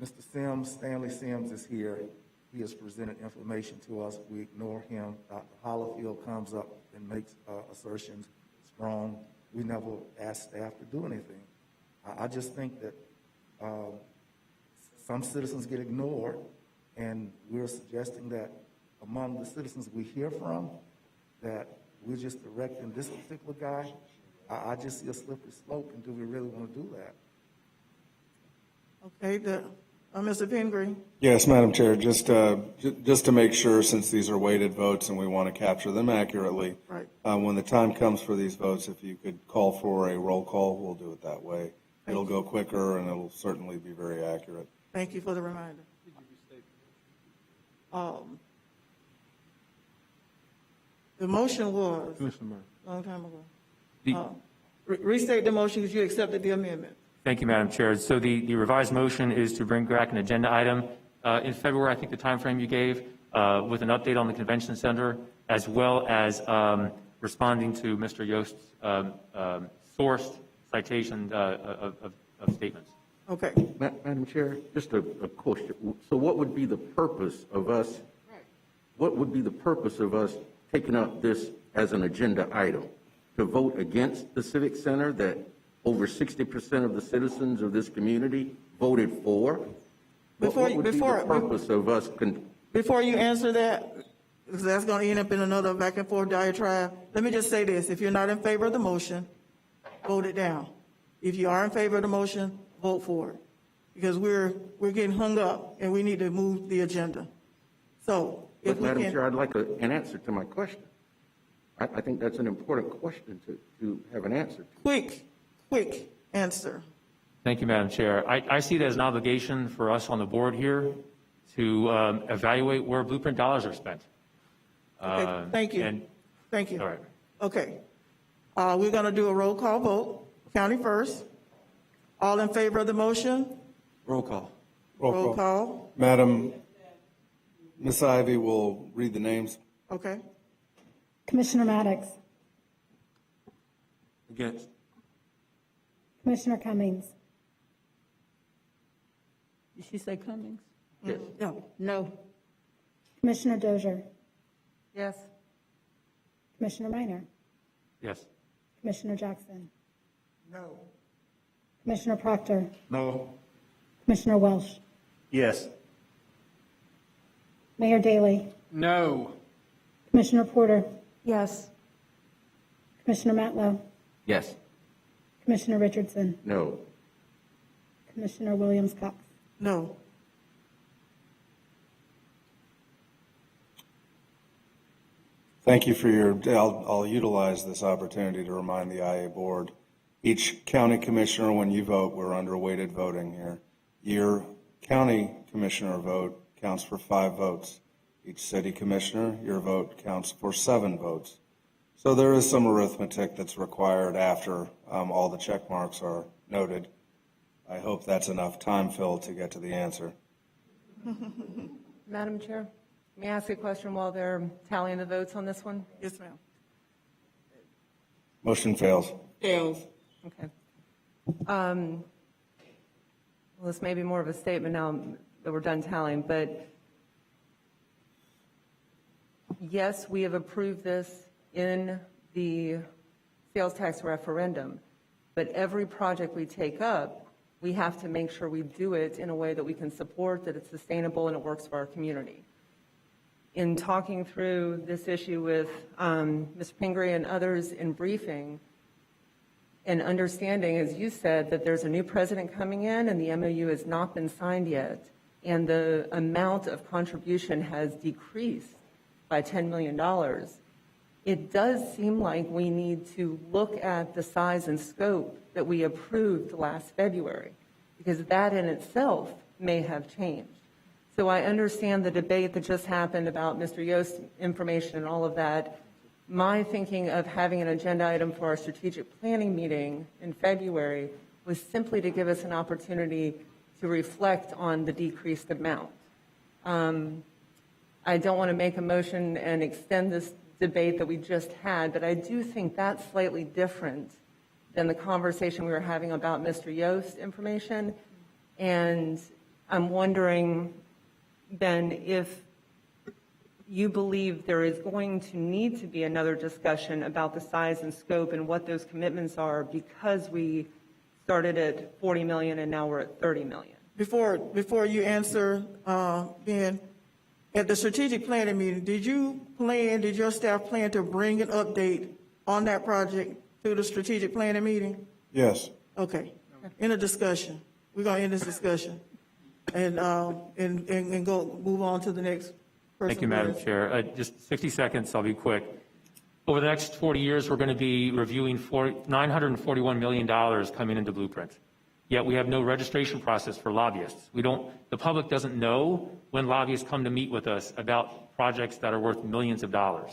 Mr. Stanley Sims is here. He has presented information to us. We ignore him. Dr. Hollifield comes up and makes assertions, wrong. We never asked staff to do anything. I just think that some citizens get ignored, and we're suggesting that among the citizens we hear from, that we're just directing this particular guy. I just see a slippery slope, and do we really want to do that? Okay, Mr. Pingree? Yes, Madam Chair, just to make sure, since these are weighted votes and we want to capture them accurately, Right. When the time comes for these votes, if you could call for a roll call, we'll do it that way. It'll go quicker and it'll certainly be very accurate. Thank you for the reminder. The motion was, long time ago. Restate the motion because you accepted the amendment. Thank you, Madam Chair. So the revised motion is to bring back an agenda item in February, I think the timeframe you gave, with an update on the convention center, as well as responding to Mr. Yost's sourced citation of statements. Okay. Madam Chair, just a question. So what would be the purpose of us, what would be the purpose of us taking up this as an agenda item? To vote against the Civic Center that over 60% of the citizens of this community voted for? What would be the purpose of us? Before you answer that, because that's going to end up in another back and forth diatribe, let me just say this. If you're not in favor of the motion, vote it down. If you are in favor of the motion, vote for it. Because we're getting hung up and we need to move the agenda. So, if we Madam can. Chair, I'd like an answer to my question. I think that's an important question to have an answer to. Quick answer. Thank you, Madam Chair. I see it as an obligation for us on the board here to evaluate where blueprint dollars are spent. Okay, thank you. Thank you. All right. Okay. We're going to do a roll call vote. County first. All in favor of the motion? Roll call. Roll call. Madam, Ms. Ivy will read the names. Okay. Commissioner Maddox, Against. Commissioner Cummings, Did she say Cummings? Yes. no. Commissioner Dozier, Yes. Commissioner Minor, Yes. Commissioner Jackson, No. Commissioner Proctor, No. Commissioner Welsh, Yes. Mayor Daley, No. Commissioner Porter, Yes. Commissioner Matlow, Yes. Commissioner Richardson, No. Commissioner Williams-Cox. No. Thank you for your, I'll utilize this opportunity to remind the IA board, each county commissioner, when you vote, we're under weighted voting here. Your county commissioner vote counts for 5 votes. Each city commissioner, your vote counts for 7 votes. So there is some arithmetic that's required after all the check marks are noted. I hope that's enough time filled to get to the answer. Madam Chair, may I ask a question while they're tallying the votes on this one? Yes, ma'am. Motion fails. Fails. Okay. Well, this may be more of a statement now that we're done tallying, but yes, we have approved this in the sales tax referendum, but every project we take up, we have to make sure we do it in a way that we can support, that it's sustainable, and it works for our community. In talking through this issue with Mr. Pingree and others in briefing, and understanding, as you said, that there's a new president coming in and the MOU has not been signed yet, and the amount of contribution has decreased by $10 million, it does seem like we need to look at the size and scope that we approved last February, because that in itself may have changed. So I understand the debate that just happened about Mr. Yost's information and all of that. My thinking of having an agenda item for our strategic planning meeting in February was simply to give us an opportunity to reflect on the decreased amount. I don't want to make a motion and extend this debate that we just had, but I do think that's slightly different than the conversation we were having about Mr. Yost's information. And I'm wondering, Ben, if you believe there is going to need to be another discussion about the size and scope and what those commitments are because we started at 40 million and now we're at 30 million. Before you answer, Ben, at the strategic planning meeting, did your staff plan to bring an update on that project to the strategic planning meeting? Yes. Okay. In a discussion. We're going to end this discussion and go move on to the next person. Thank you, Madam Chair. Just 60 seconds, I'll be quick. Over the next 40 years, we're going to be reviewing $941 million coming into Blueprint. Yet we have no registration process for lobbyists. The public doesn't know when lobbyists come to meet with us about projects that are worth millions of dollars.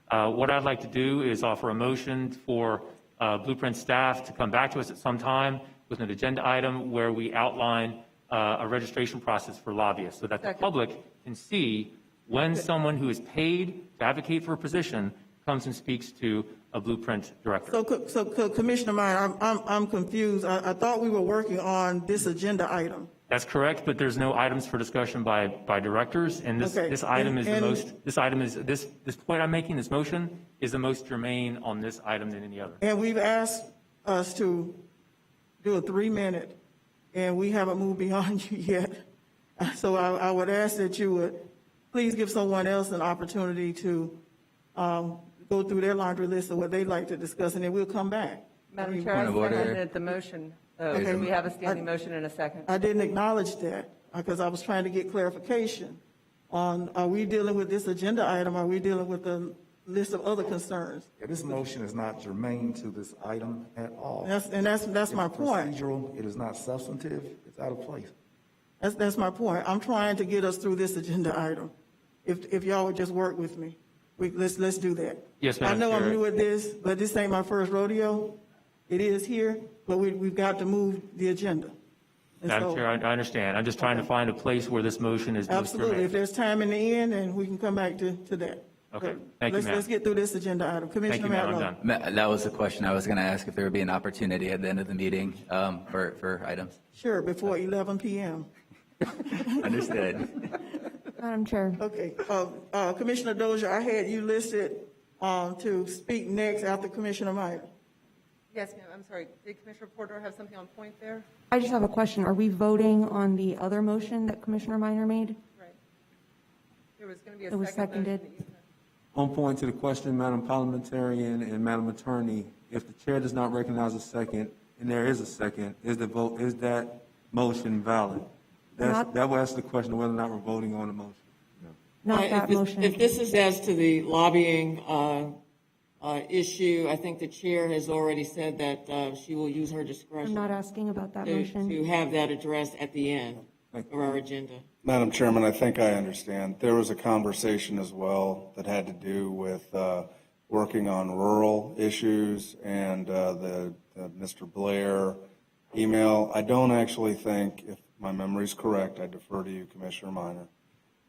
What I'd like to do is offer a motion for Blueprint staff to come back to us at some time with an agenda item where we outline a registration process for lobbyists so that the public can see when someone who is paid to advocate for a position comes and speaks to a Blueprint director. So Commissioner Meyer, I'm confused. I thought we were working on this agenda item. That's correct, but there's no items for discussion by directors, and this item is the most. This point I'm making, this motion, is the most germane on this item than any other. And we've asked us to do a 3-minute, and we haven't moved beyond you yet. So I would ask that you would please give someone else an opportunity to go through their laundry list of what they'd like to discuss, and then we'll come back. Madam Chair, I seconded the motion. Okay. We have a standing motion in a second. I didn't acknowledge that because I was trying to get clarification on, are we dealing with this agenda item? Are we dealing with a list of other concerns? Yeah, this motion is not germane to this item at all. That's my point. Procedural, it is not substantive, it's out of place. That's my point. I'm trying to get us through this agenda item. If y'all would just work with me, let's do that. Yes, Madam I know Chair. I'm new at this, but this ain't my first rodeo. It is here, but we've got to move the agenda. And Madam so- Chair, I understand. I'm just trying to find a place where this motion is most Absolutely. germane. If there's time in the end, and we can come back to that. Okay. But Thank you, ma'am. Let's get through this agenda item. Thank you, Commissioner ma'am. I'm Matlow. done. That was the question I was going to ask, if there would be an opportunity at the end of the meeting for items. Sure, before 11 p.m. Understood. Madam Chair. Okay. Commissioner Dozier, I had you listed to speak next after Commissioner Meyer. Yes, ma'am. I'm sorry. Did Commissioner Porter have something on point there? I just have a question. Are we voting on the other motion that Commissioner Minor made? Right. There was going to be a It was second motion seconded. that you said. On point to the question, Madam Parliamentarian and Madam Attorney, if the chair does not recognize a second, and there is a second, is that motion valid? That will ask the question of whether or not we're voting on the motion. Not that motion. If this is as to the lobbying issue, I think the chair has already said that she will use her discretion. I'm not asking about that to motion. have that addressed at the end of our agenda. Madam Chairman, I think I understand. There was a conversation as well that had to do with working on rural issues and the Mr. Blair email. I don't actually think, if my memory's correct, I defer to you, Commissioner Minor.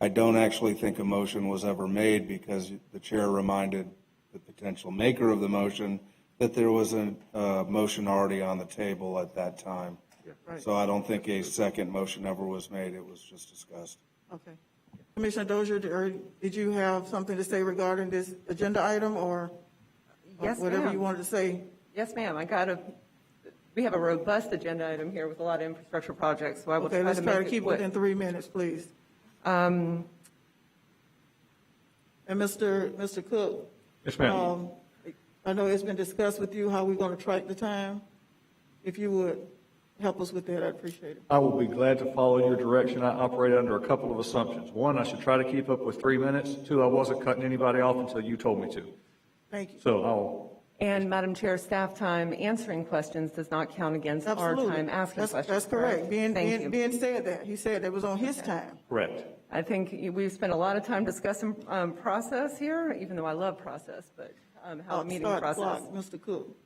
I don't actually think a motion was ever made because the chair reminded the potential maker of the motion that there was a motion already on the table at that time. Right. So I don't think a second motion ever was made. It was just discussed. Okay. Commissioner Dozier, did you have something to say regarding this agenda item or Yes, whatever ma'am. you wanted to say? Yes, ma'am. We have a robust agenda item here with a lot of infrastructure projects, so I will Okay, let's try to keep it quick. within 3 minutes, please. Um, And Mr. Cook? Yes, ma'am. I know it's been discussed with you how we're going to track the time. If you would help us with that, I'd appreciate it. I will be glad to follow your direction. I operate under a couple of assumptions. One, I should try to keep up with 3 minutes. Two, I wasn't cutting anybody off until you told me to. Thank you. So And Madam Chair, staff time answering questions does not count against our Absolutely. time asking questions. That's correct. Thank you. Ben said that. He said it was on his time. correct. I think we've spent a lot of time discussing process here, even though I love process, but how a meeting Start process. clock, Mr. Cook.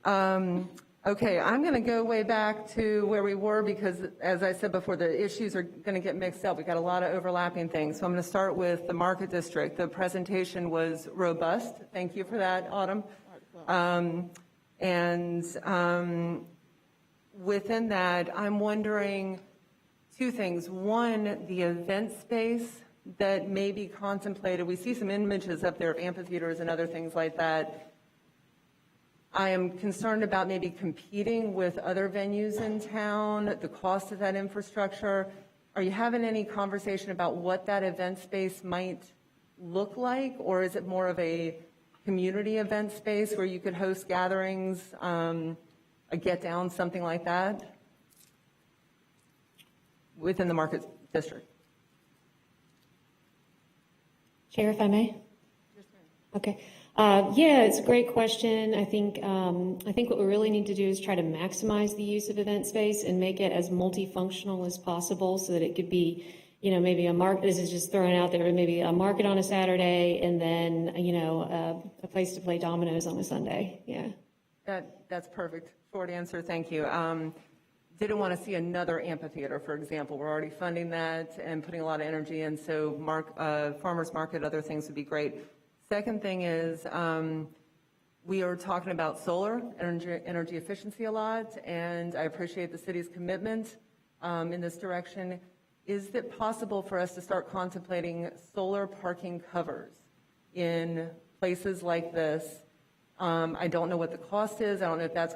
Okay, I'm going to go way back to where we were because, as I said before, the issues are going to get mixed up. We've got a lot of overlapping things. So I'm going to start with the Market District. The presentation was robust. Thank you for that, Autumn. Within that, I'm wondering two things. One, the event space that may be contemplated? We see some images up there of amphitheaters and other things like that. I am concerned about maybe competing with other venues in town, the cost of that infrastructure. Are you having any conversation about what that event space might look like? Or is it more of a community event space where you could host gatherings, a get down, something like that, within the Market District? Chair, if I may? Okay. Yeah, it's a great question. I think what we really need to do is try to maximize the use of event space and make it as multifunctional as possible so that it could be, maybe a market, this is just throwing out there, maybe a market on a Saturday and then, a place to play dominoes on a Sunday. Yeah. That's perfect. Short answer, thank you. Didn't want to see another amphitheater, for example. We're already funding that and putting a lot of energy in, so farmers market, other things would be great. Second thing is, we are talking about solar, energy efficiency a lot, and I appreciate the city's commitment in this direction. Is it possible for us to start contemplating solar parking covers in places like this? I don't know what the cost is. I don't know if that's,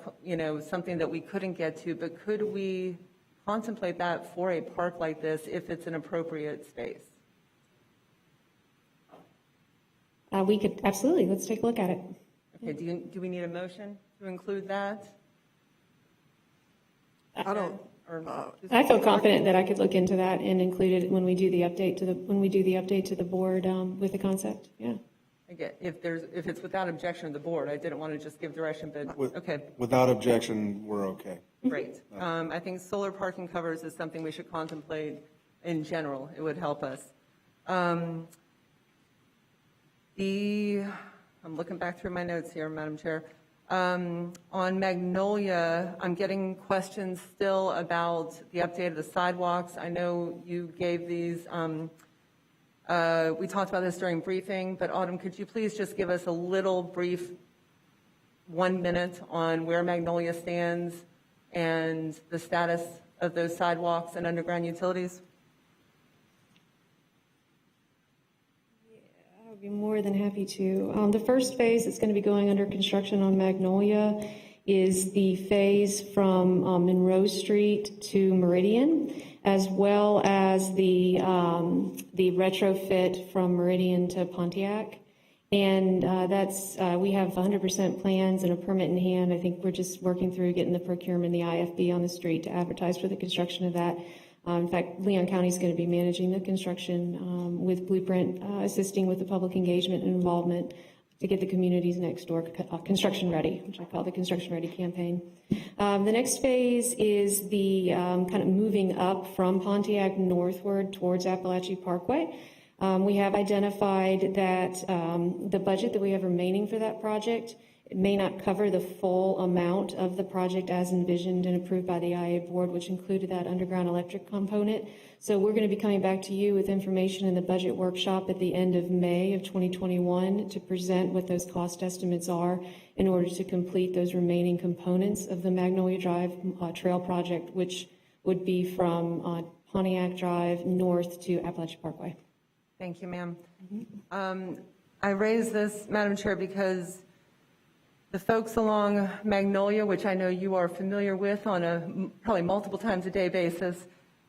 something that we couldn't get to, but could we contemplate that for a park like this if it's an appropriate space? We could, absolutely. Let's take a look at it. Okay, do we need a motion to include that? I don't. I feel confident that I could look into that and include it when we do the update to the board with the concept. Yeah. Again, if it's without objection of the board, I didn't want to just give direction, but okay. Without objection, we're okay. Great. I think solar parking covers is something we should contemplate in general. It would help us. I'm looking back through my notes here, Madam Chair. On Magnolia, I'm getting questions still about the update of the sidewalks. I know you gave these, we talked about this during briefing, but Autumn, could you please just give us a little brief 1 minute on where Magnolia stands and the status of those sidewalks and underground utilities? I'd be more than happy to. The first phase that's going to be going under construction on Magnolia is the phase from Monroe Street to Meridian, as well as the retrofit from Meridian to Pontiac. And we have 100% plans and a permit in hand. I think we're just working through getting the procurement, the IFB on the street to advertise for the construction of that. In fact, Leon County is going to be managing the construction with Blueprint, assisting with the public engagement and involvement to get the communities next door construction ready, which I call the construction ready campaign. The next phase is the kind of moving up from Pontiac northward towards Appalachia Parkway. We have identified that the budget that we have remaining for that project may not cover the full amount of the project as envisioned and approved by the IA board, which included that underground electric component. So we're going to be coming back to you with information in the budget workshop at the end of May of 2021 to present what those cost estimates are in order to complete those remaining components of the Magnolia Drive trail project, which would be from Pontiac Drive north to Appalachia Parkway. Thank you, ma'am. I raise this, Madam Chair, because the folks along Magnolia, which I know you are familiar with on a probably multiple times a day basis,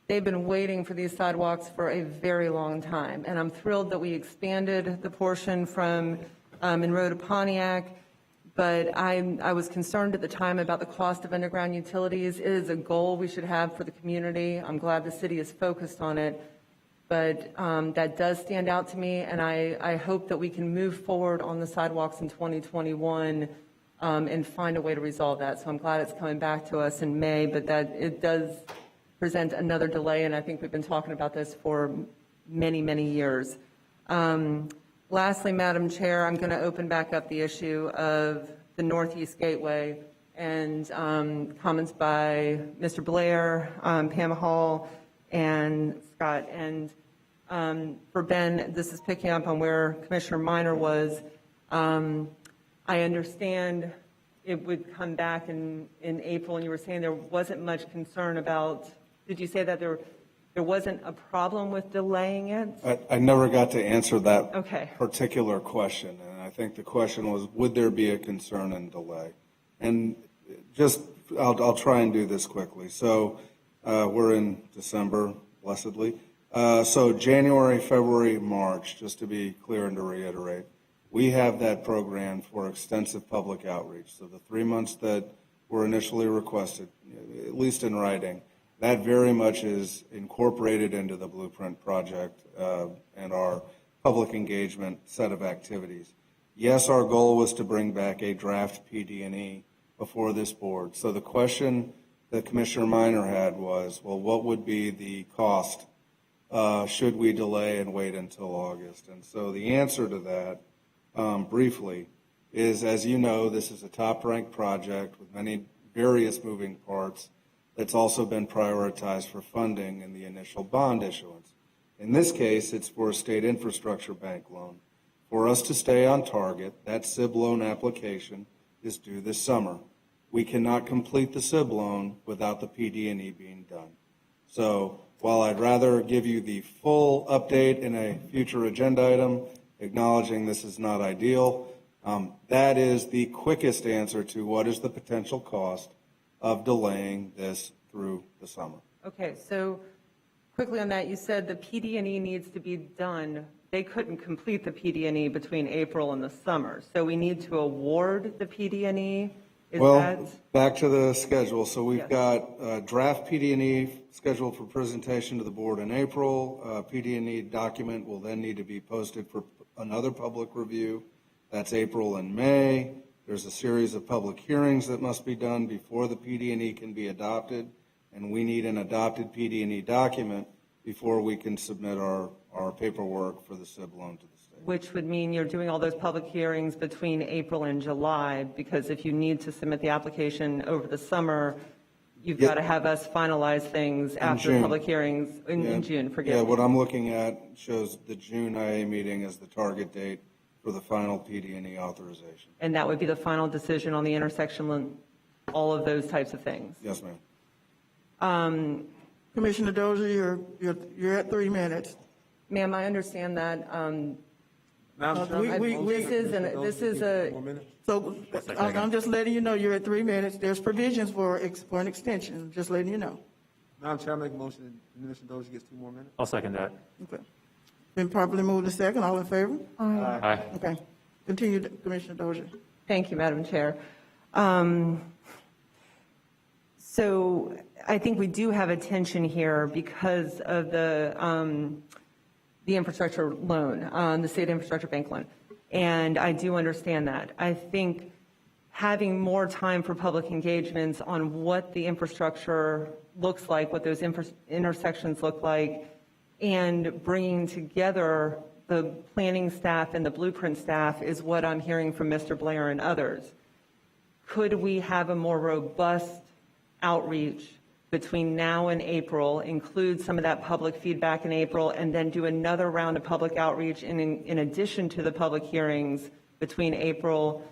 they've been waiting for these sidewalks for a very long time. And I'm thrilled that we expanded the portion from Monroe to Pontiac. But I was concerned at the time about the cost of underground utilities. It is a goal we should have for the community. I'm glad the city is focused on it. But that does stand out to me, and I hope that we can move forward on the sidewalks in 2021 and find a way to resolve that. So I'm glad it's coming back to us in May, but that it does present another delay, and I think we've been talking about this for many, many years. Lastly, Madam Chair, I'm going to open back up the issue of the Northeast Gateway and comments by Mr. Blair, Pam Hall, and Scott. And for Ben, this is picking up on where Commissioner Minor was. I understand it would come back in April, and you were saying there wasn't much concern about, did you say that there wasn't a problem with delaying it? I never got to answer that Okay. particular question, and I think the question was, would there be a concern in delay? And just, I'll try and do this quickly. So we're in December, blessedly. So January, February, March, just to be clear and to reiterate, we have that program for extensive public outreach. So the 3 months that were initially requested, at least in writing, that very much is incorporated into the Blueprint project and our public engagement set of activities. Yes, our goal was to bring back a draft PD&E before this board. So the question that Commissioner Minor had was, well, what would be the cost should we delay and wait until August? And so the answer to that, briefly, is, as you know, this is a top-ranked project with many various moving parts that's also been prioritized for funding in the initial bond issuance. In this case, it's for a state infrastructure bank loan. For us to stay on target, that SIB loan application is due this summer. We cannot complete the SIB loan without the PD&E being done. So while I'd rather give you the full update in a future agenda item, acknowledging this is not ideal, that is the quickest answer to what is the potential cost of delaying this through the summer. Okay, so quickly on that, you said the PD&E needs to be done. They couldn't complete the PD&E between April and the summer, so we need to award the PD&E? Back to the schedule. So we've got a draft PD&E scheduled for presentation to the board in April. PD&E document will then need to be posted for another public review. That's April and May. There's a series of public hearings that must be done before the PD&E can be adopted, and we need an adopted PD&E document before we can submit our paperwork for the SIB loan to the state. Which would mean you're doing all those public hearings between April and July, because if you need to submit the application over the summer, you've got to have us finalize things after June. Public hearings in June, forgive me. Yeah, what I'm looking at shows the June IA meeting as the target date for the final PD&E authorization. And that would be the final decision on the intersection, all of those types of things. Yes, ma'am. Commissioner Dozier, you're at 3 minutes. Ma'am, I understand that. This is a. So I'm just letting you know you're at 3 minutes. There's provisions for an extension, just letting you know. Madam Chair, I make a motion that Mr. Dozier gets 2 more minutes. I'll second that. Okay. Been properly moved and second. All in favor? Aye. Okay. Continue, Commissioner Dozier. Thank you, Madam Chair. So I think we do have a tension here because of the infrastructure loan, the state infrastructure bank loan. And I do understand that. I think having more time for public engagements on what the infrastructure looks like, what those intersections look like, and bringing together the planning staff and the blueprint staff is what I'm hearing from Mr. Blair and others. Could we have a more robust outreach between now and April, include some of that public feedback in April, and then do another round of public outreach in addition to the public hearings between April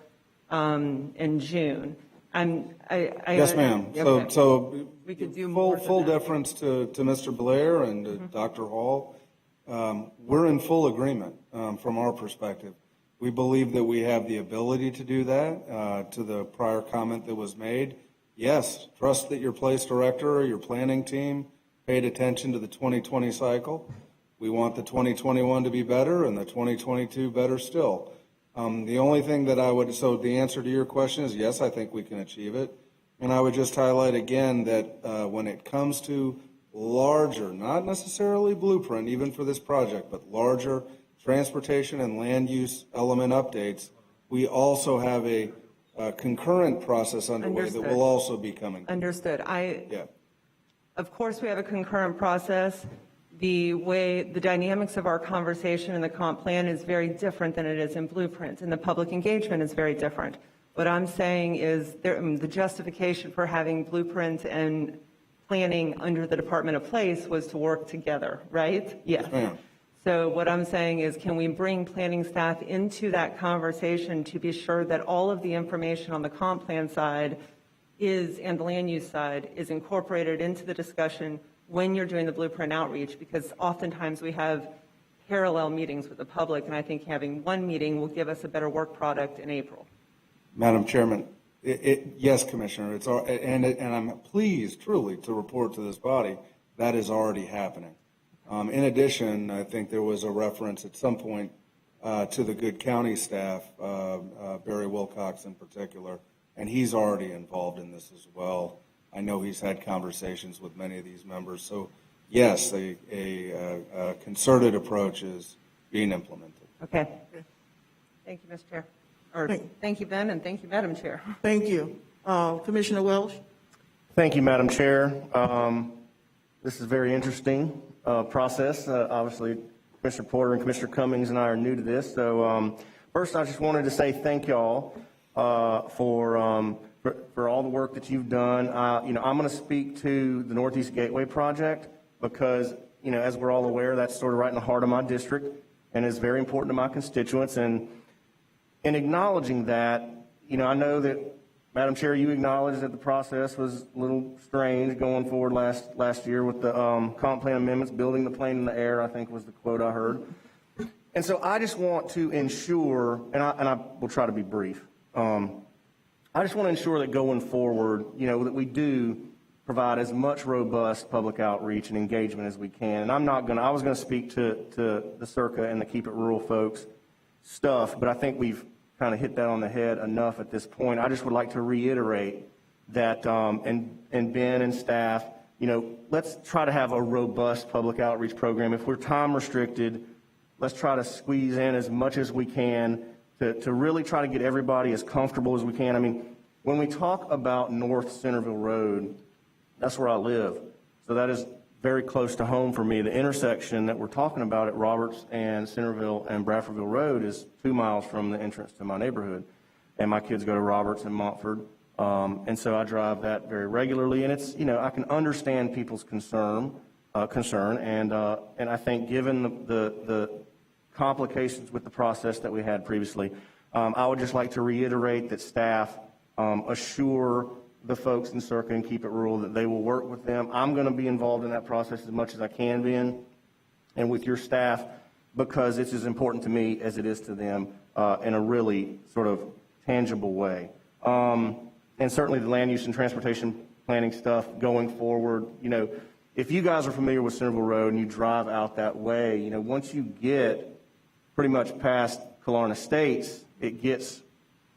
and June? Yes, ma'am. Okay. So we could do more full deference to Mr. Blair and to Dr. Hall. We're in full agreement from our perspective. We believe that we have the ability to do that. To the prior comment that was made, yes, trust that your place director or your planning team paid attention to the 2020 cycle. We want the 2021 to be better and the 2022 better still. The only thing that so the answer to your question is yes, I think we can achieve it. And I would just highlight again that when it comes to larger, not necessarily blueprint, even for this project, but larger transportation and land use element updates, we also have a concurrent process underway that will also be coming. Understood. Of course, we have a concurrent process. The dynamics of our conversation in the comp plan is very different than it is in blueprint, and the public engagement is very different. What I'm saying is the justification for having blueprint and planning under the Department of Place was to work together, right? Yes. Ma'am. So what I'm saying is, can we bring planning staff into that conversation to be sure that all of the information on the comp plan side and the land use side is incorporated into the discussion when you're doing the blueprint outreach, because oftentimes we have parallel meetings with the public, and I think having one meeting will give us a better work product in April. Madam Chairman, yes, Commissioner, and I'm pleased truly to report to this body that is already happening. In addition, I think there was a reference at some point to the Good County staff, Barry Wilcox in particular, and he's already involved in this as well. I know he's had conversations with many of these members. So, yes, a concerted approach is being implemented. Okay. Thank you, Mr. Chair. Or thank you, Ben, and thank you, Madam Chair. Thank you. Commissioner Welch? Thank you, Madam Chair. This is a very interesting process. Obviously, Commissioner Porter and Commissioner Cummings and I are new to this. So first, I just wanted to say thank y'all for all the work that you've done. I'm going to speak to the Northeast Gateway project because, as we're all aware, that's sort of right in the heart of my district and is very important to my constituents. And in acknowledging that, I know that, Madam Chair, you acknowledged that the process was a little strange going forward last year with the comp plan amendments, building the plane in the air, I think was the quote I heard. And so I just want to ensure, and I will try to be brief, I just want to ensure that going forward, that we do provide as much robust public outreach and engagement as we can. And I was going to speak to the Circa and the Keep It Rural folks stuff, but I think we've kind of hit that on the head enough at this point. I just would like to reiterate that, and Ben and staff, let's try to have a robust public outreach program. If we're time restricted, let's try to squeeze in as much as we can to really try to get everybody as comfortable as we can. I mean, when we talk about North Centerville Road, that's where I live. So that is very close to home for me. The intersection that we're talking about at Roberts and Centerville and Bradfordville Road is 2 miles from the entrance to my neighborhood. And my kids go to Roberts and Montford. And so I drive that very regularly. And it's, I can understand people's concern. And I think given the complications with the process that we had previously, I would just like to reiterate that staff assure the folks in Circa and Keep It Rural that they will work with them. I'm going to be involved in that process as much as I can be and with your staff, because it's as important to me as it is to them in a really sort of tangible way. And certainly the land use and transportation planning stuff going forward, if you guys are familiar with Centerville Road and you drive out that way, once you get pretty much past Killarn Estates, it gets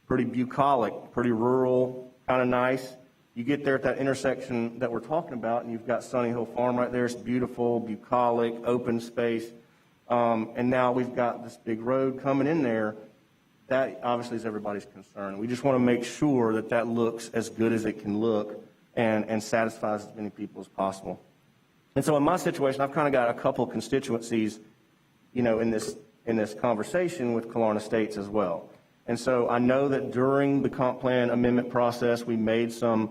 pretty bucolic, pretty rural, kind of nice. You get there at that intersection that we're talking about, and you've got Sunny Hill Farm right there. It's beautiful, bucolic, open space. And now we've got this big road coming in there. That obviously is everybody's concern. We just want to make sure that that looks as good as it can look and satisfies as many people as possible. And so in my situation, I've kind of got a couple constituencies, in this conversation with Killarn Estates as well. And so I know that during the comp plan amendment process, we made some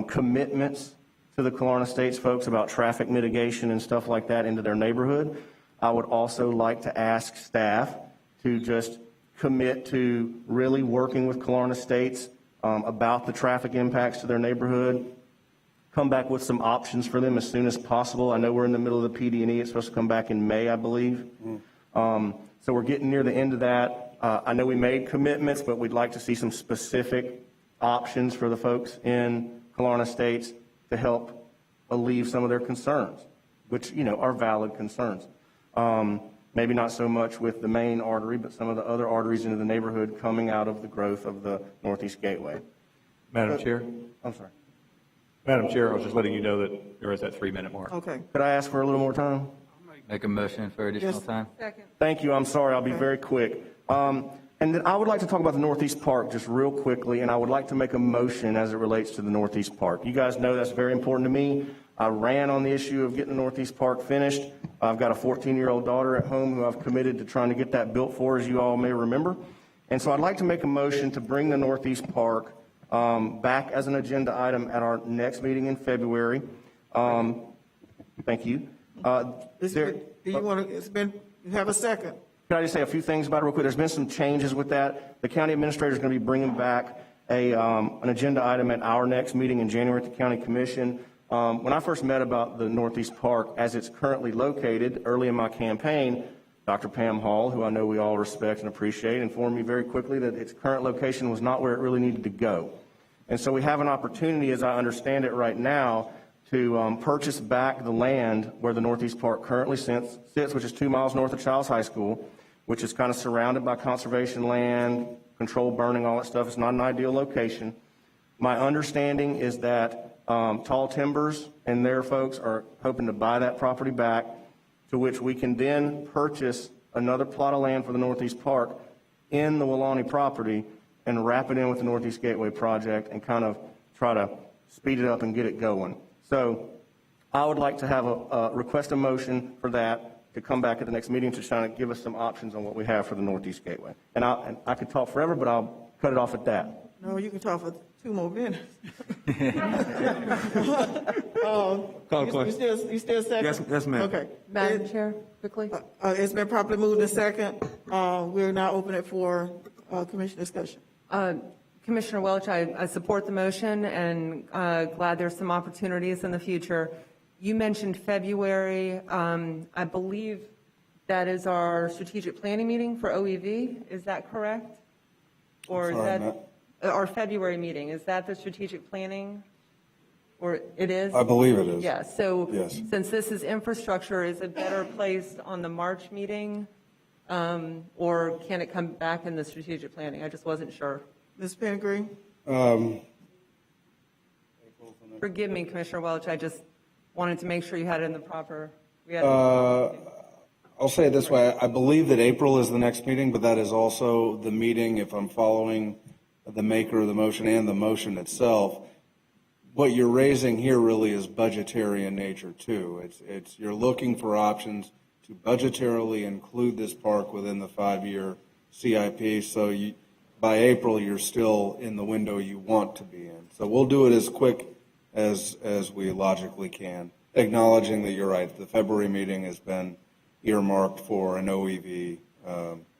commitments to the Killarn Estates folks about traffic mitigation and stuff like that into their neighborhood. I would also like to ask staff to just commit to really working with Killarn Estates about the traffic impacts to their neighborhood, come back with some options for them as soon as possible. I know we're in the middle of the PD&E. It's supposed to come back in May, I believe. So we're getting near the end of that. I know we made commitments, but we'd like to see some specific options for the folks in Killarn Estates to help alleviate some of their concerns, which, are valid concerns. Maybe not so much with the main artery, but some of the other arteries into the neighborhood coming out of the growth of the Northeast Gateway. Madam Chair? I'm sorry. Madam Chair, I was just letting you know that you're at that 3-minute mark. Okay. Could I ask for a little more time? Make a motion for additional time. Second. Thank you. I'm sorry. I'll be very quick. And then I would like to talk about the Northeast Park just real quickly, and I would like to make a motion as it relates to the Northeast Park. You guys know that's very important to me. I ran on the issue of getting the Northeast Park finished. I've got a 14-year-old daughter at home who I've committed to trying to get that built for, as you all may remember. And so I'd like to make a motion to bring the Northeast Park back as an agenda item at our next meeting in February. Thank you. You have a second? Can I just say a few things about it real quick? There's been some changes with that. The county administrator is going to be bringing back an agenda item at our next meeting in January at the County Commission. When I first met about the Northeast Park as it's currently located, early in my campaign, Dr. Pam Hall, who I know we all respect and appreciate, informed me very quickly that its current location was not where it really needed to go. And so we have an opportunity, as I understand it right now, to purchase back the land where the Northeast Park currently sits, which is 2 miles north of Childs High School, which is kind of surrounded by conservation land, controlled burning, all that stuff. It's not an ideal location. My understanding is that Tall Timbers and their folks are hoping to buy that property back, to which we can then purchase another plot of land for the Northeast Park in the Welaunee property and wrap it in with the Northeast Gateway project and kind of try to speed it up and get it going. So I would like to have request a motion for that to come back at the next meeting to try to give us some options on what we have for the Northeast Gateway. And I could talk forever, but I'll cut it off at that. No, you can talk for 2 more minutes. Call question. You still second? Yes, ma'am. Okay. Madam Chair, quickly. It's been properly moved and second. We're now open it for commission discussion. Commissioner Welch, I support the motion and glad there's some opportunities in the future. You mentioned February. I believe that is our strategic planning meeting for OEV. Is that correct? Or is that our February meeting? Is that the strategic planning? Or it is? I believe it is. Yeah, so Yes. since this is infrastructure, is it better placed on the March meeting? Or can it come back in the strategic planning? I just wasn't sure. Ms. Pengreen? Forgive me, Commissioner Welch, I just wanted to make sure you had it in the proper. I'll say it this way. I believe that April is the next meeting, but that is also the meeting, if I'm following the maker of the motion and the motion itself. What you're raising here really is budgetary in nature too. It's you're looking for options to budgetarily include this park within the 5-year CIP. So by April, you're still in the window you want to be in. So we'll do it as quick as we logically can, acknowledging that you're right. The February meeting has been earmarked for an OEV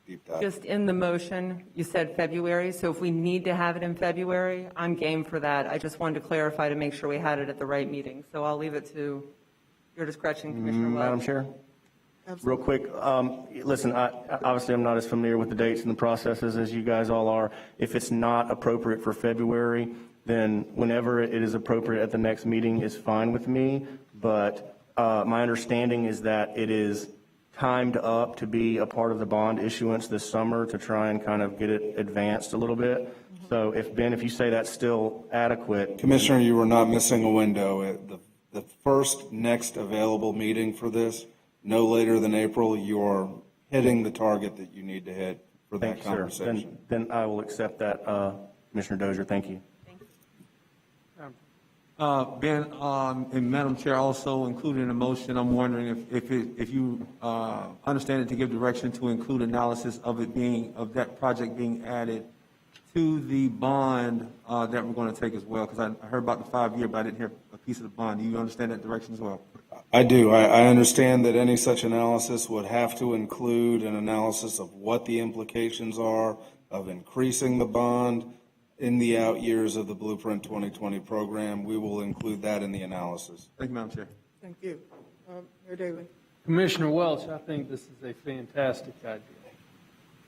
deep dive. Just in the motion, you said February, so if we need to have it in February, I'm game for that. I just wanted to clarify to make sure we had it at the right meeting. So I'll leave it to your discretion, Commissioner Welch. Madam Chair? Real quick, listen, obviously I'm not as familiar with the dates and the processes as you guys all are. If it's not appropriate for February, then whenever it is appropriate at the next meeting is fine with me. But my understanding is that it is timed up to be a part of the bond issuance this summer to try and kind of get it advanced a little bit. So if you say that's still adequate. Commissioner, you were not missing a window. The first next available meeting for this, no later than April, you're hitting the target that you need to hit for that conversation. Then I will accept that, Commissioner Dozier. Thank you. Ben, and Madam Chair, also included in the motion, I'm wondering if you understand it to give direction to include analysis of that project being added to the bond that we're going to take as well, because I heard about the 5-year, but I didn't hear a piece of the bond. Do you understand that direction as well? I do. I understand that any such analysis would have to include an analysis of what the implications are of increasing the bond in the out years of the Blueprint 2020 program. We will include that in the analysis. Thank you, Madam Chair. Thank you. Mayor Daley? Commissioner Welch, I think this is a fantastic idea,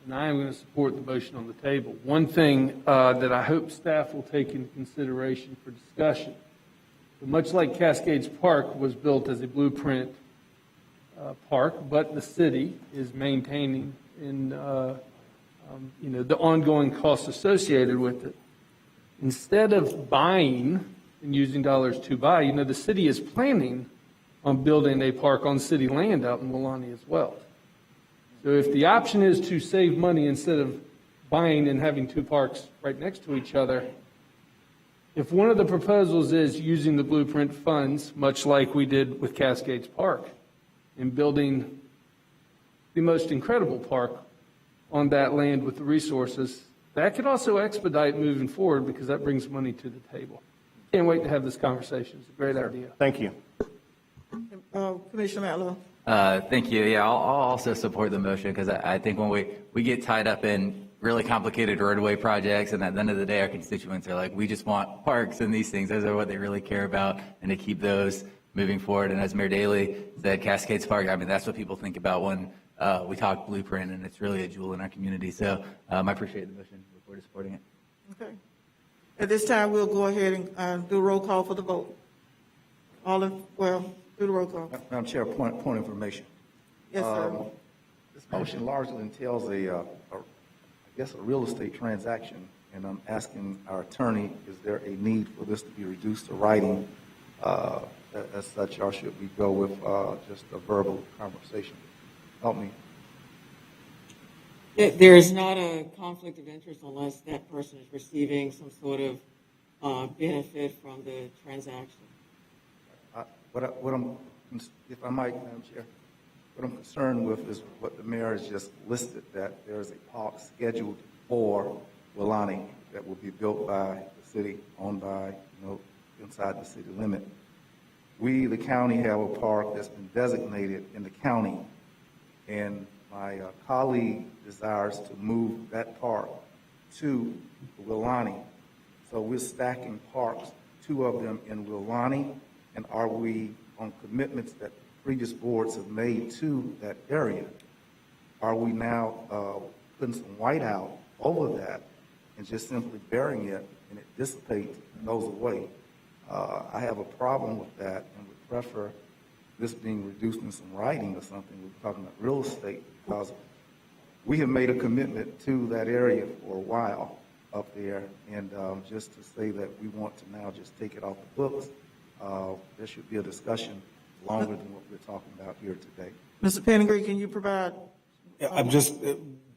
and I am going to support the motion on the table. One thing that I hope staff will take into consideration for discussion, but much like Cascades Park was built as a blueprint park, but the city is maintaining in the ongoing costs associated with it. Instead of buying and using dollars to buy, the city is planning on building a park on city land out in Welaunee as well. So if the option is to save money instead of buying and having two parks right next to each other, if one of the proposals is using the blueprint funds, much like we did with Cascades Park, in building the most incredible park on that land with the resources, that could also expedite moving forward because that brings money to the table. Can't wait to have this conversation. It's a great idea. Thank you. Commissioner Matlow? Thank you. Yeah, I'll also support the motion because I think when we get tied up in really complicated roadway projects, and at the end of the day, our constituents are like, we just want parks and these things. Those are what they really care about, and to keep those moving forward. And as Mayor Daley said, Cascades Park, I mean, that's what people think about when we talk blueprint, and it's really a jewel in our community. So I appreciate the motion. Look forward to supporting it. Okay. At this time, we'll go ahead and do a roll call for the vote. Do the roll call. Madam Chair, point of information. Yes, sir. This motion largely entails I guess a real estate transaction, and I'm asking our attorney, is there a need for this to be reduced to writing as such, or should we go with just a verbal conversation? Help me. There is not a conflict of interest unless that person is receiving some sort of benefit from the transaction. If I might, Madam Chair, what I'm concerned with is what the mayor has just listed, that there is a park scheduled for Welaunee that will be built by the city, owned by, inside the city limit. We, the county, have a park that's been designated in the county, and my colleague desires to move that park to Welaunee. So we're stacking parks, 2 of them in Welaunee, and are we on commitments that previous boards have made to that area? Are we now putting some white out over that and just simply burying it, and it dissipates and goes away? I have a problem with that, and would prefer this being reduced in some writing or something. We're talking about real estate, because we have made a commitment to that area for a while up there, and just to say that we want to now just take it off the books, there should be a discussion longer than what we're talking about here today. Mr. Penningree, can you provide? I'm just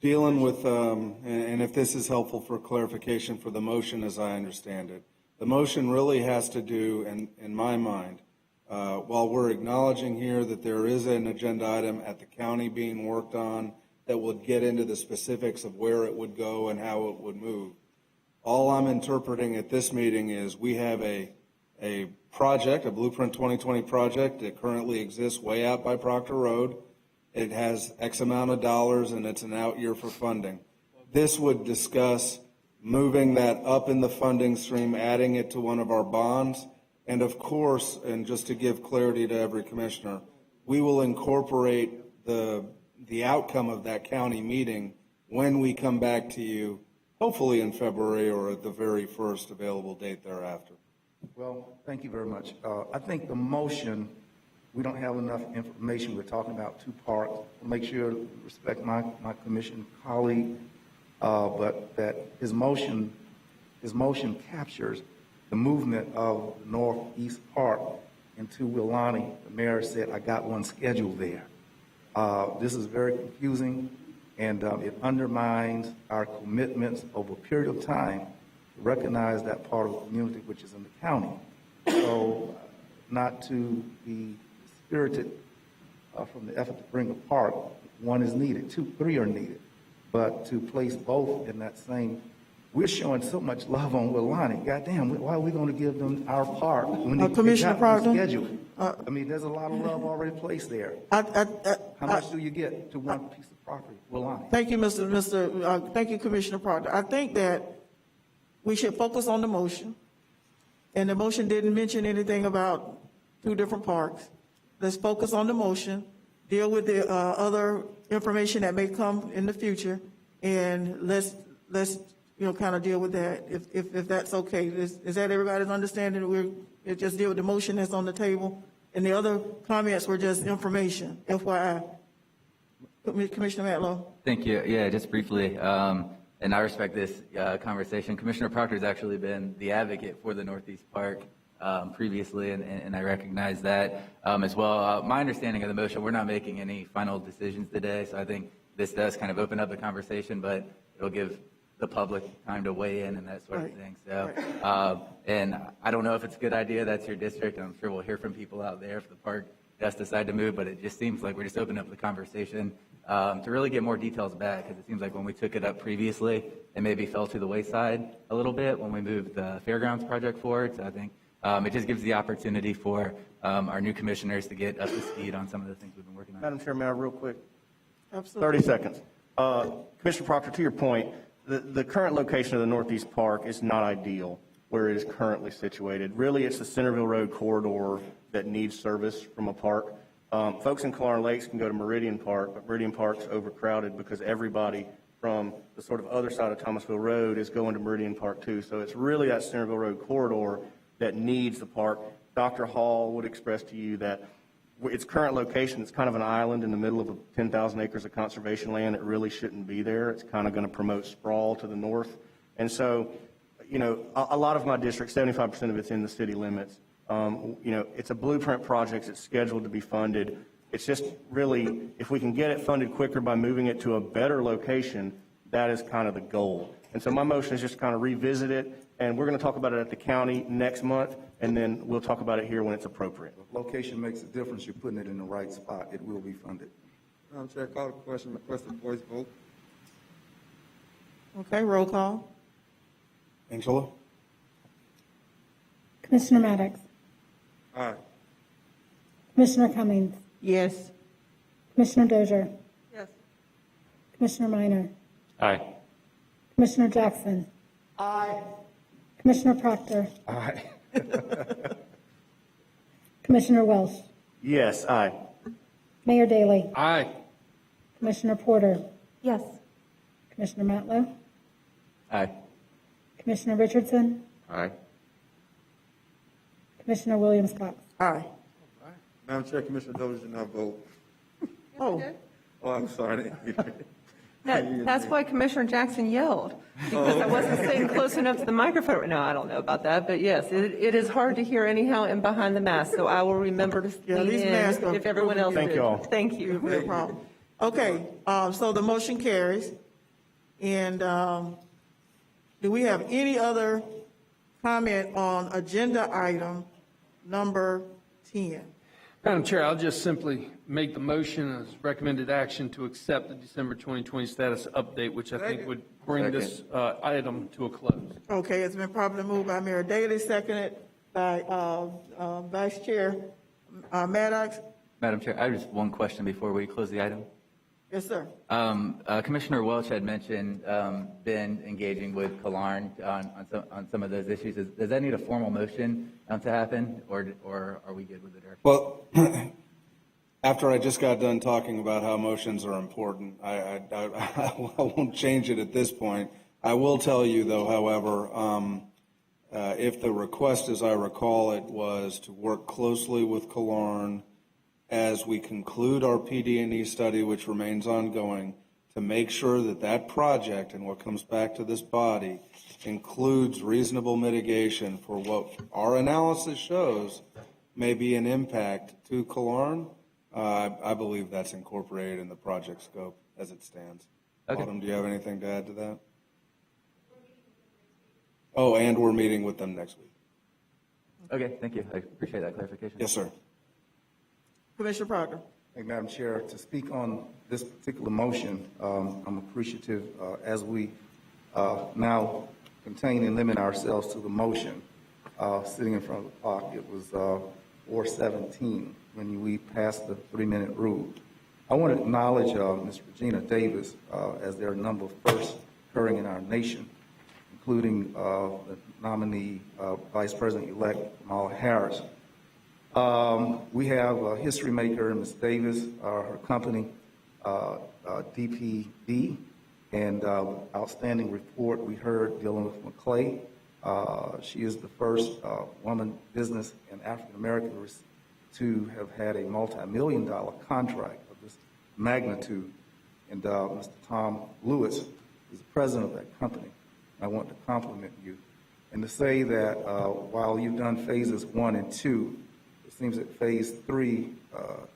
dealing with, and if this is helpful for clarification for the motion as I understand it, the motion really has to do, in my mind, while we're acknowledging here that there is an agenda item at the county being worked on that would get into the specifics of where it would go and how it would move, all I'm interpreting at this meeting is we have a project, a Blueprint 2020 project that currently exists way out by Proctor Road. It has X amount of dollars, and it's an out year for funding. This would discuss moving that up in the funding stream, adding it to one of our bonds. And of course, and just to give clarity to every commissioner, we will incorporate the outcome of that county meeting when we come back to you, hopefully in February or at the very first available date thereafter. Well, thank you very much. I think the motion, we don't have enough information. We're talking about 2 parks. Make sure to respect my commission colleague, but that his motion captures the movement of the Northeast Park into Welaunee. The mayor said, I got one scheduled there. This is very confusing, and it undermines our commitments over a period of time to recognize that part of the community which is in the county. So not to be spirited from the effort to bring a park, 1 is needed, 2, 3 are needed, but to place both in that same, we're showing so much love on Welaunee. Goddamn, why are we going to give them our park when they Commissioner got one Proctor? scheduled? I mean, there's a lot of love already placed there. How much do you get to one piece of property, Welaunee? Thank you, thank you, Commissioner Proctor. I think that we should focus on the motion, and the motion didn't mention anything about 2 different parks. Let's focus on the motion, deal with the other information that may come in the future, and let's kind of deal with that, if that's okay. Is that everybody's understanding? We'll just deal with the motion that's on the table, and the other comments were just information, FYI. Commissioner Matlow? Thank you. Yeah, just briefly, and I respect this conversation. Commissioner Proctor has actually been the advocate for the Northeast Park previously, and I recognize that as well. My understanding of the motion, we're not making any final decisions today, so I think this does kind of open up the conversation, but it'll give the public time to weigh in and that sort of thing. So, and I don't know if it's a good idea. That's your district, and I'm sure we'll hear from people out there if the park does decide to move, but it just seems like we're just opening up the conversation to really get more details back, because it seems like when we took it up previously, it maybe fell to the wayside a little bit when we moved the Fairgrounds project forward. So I think it just gives the opportunity for our new commissioners to get up to speed on some of the things we've been working on. Madam Chair, may I real quick? Absolutely. 30 seconds. Commissioner Proctor, to your point, the current location of the Northeast Park is not ideal where it is currently situated. Really, it's the Centerville Road corridor that needs service from a park. Folks in Killarn Lakes can go to Meridian Park, but Meridian Park's overcrowded because everybody from the sort of other side of Thomasville Road is going to Meridian Park too. So it's really that Centerville Road corridor that needs the park. Dr. Hall would express to you that its current location, it's kind of an island in the middle of 10,000 acres of conservation land. It really shouldn't be there. It's kind of going to promote sprawl to the north. And so, you know, a lot of my district, 75% of it's in the city limits. You know, it's a blueprint project. It's scheduled to be funded. It's just really, if we can get it funded quicker by moving it to a better location, that is kind of the goal. And so my motion is just kind of revisit it, and we're going to talk about it at the county next month, and then we'll talk about it here when it's appropriate. If location makes a difference, you're putting it in the right spot. It will be funded. Madam Chair, call the question, request a voice vote. Okay, roll call. Angela? Commissioner Maddox. Aye. Commissioner Cummings. Yes. Commissioner Dozier. Yes. Commissioner Minor. Aye. Commissioner Jackson. Aye. Commissioner Proctor. Aye. Commissioner Welsh. Yes, aye. Mayor Daley. Aye. Commissioner Porter. Yes. Commissioner Matlow. Aye. Commissioner Richardson. Aye. Commissioner Williams Cox. Aye. Madam Chair, Commissioner Dozier did not vote. Oh, Oh, I'm sorry. That's why Commissioner Jackson yelled, because I wasn't sitting close enough to the microphone. No, I don't know about that, but yes, it is hard to hear anyhow and behind the mask, so I will remember to Yeah, lean these in masks are if everyone else Thank did. you all. Thank you. no problem. Okay, so the motion carries. And do we have any other comment on agenda item number 10? Madam Chair, I'll just simply make the motion as recommended action to accept the December 2020 status update, which I think would bring this item to a close. Okay, it's been properly moved by Mayor Daley, seconded by Vice Chair Maddox. Madam Chair, I have just one question before we close the item. Yes, sir. Commissioner Welch had mentioned been engaging with Killarn on some of those issues. Does that need a formal motion to happen, or are we good with it? Well, after I just got done talking about how motions are important, I won't change it at this point. I will tell you, though, however, if the request, as I recall it, was to work closely with Killarn as we conclude our PD&E study, which remains ongoing, to make sure that that project and what comes back to this body includes reasonable mitigation for what our analysis shows may be an impact to Killarn. I believe that's incorporated in the project scope as it stands. Okay. Autumn, do you have anything to add to that? Oh, and we're meeting with them next week. Okay, thank you. I appreciate that clarification. Yes, sir. Commissioner Proctor. Hey, Madam Chair, to speak on this particular motion, I'm appreciative as we now contain and limit ourselves to the motion. Sitting in front of the clock, it was 4:17 when we passed the 3-minute rule. I want to acknowledge Ms. Regina Davis as there are a number of firsts occurring in our nation, including the nominee Vice President-elect Kamala Harris. We have a history maker, Ms. Davis, her company, DPD, and outstanding report we heard dealing with McClay. She is the first woman business and African-American to have had a multi-million-dollar contract of this magnitude. And Mr. Tom Lewis is the president of that company. I want to compliment you and to say that while you've done phases 1 and 2, it seems that phase 3,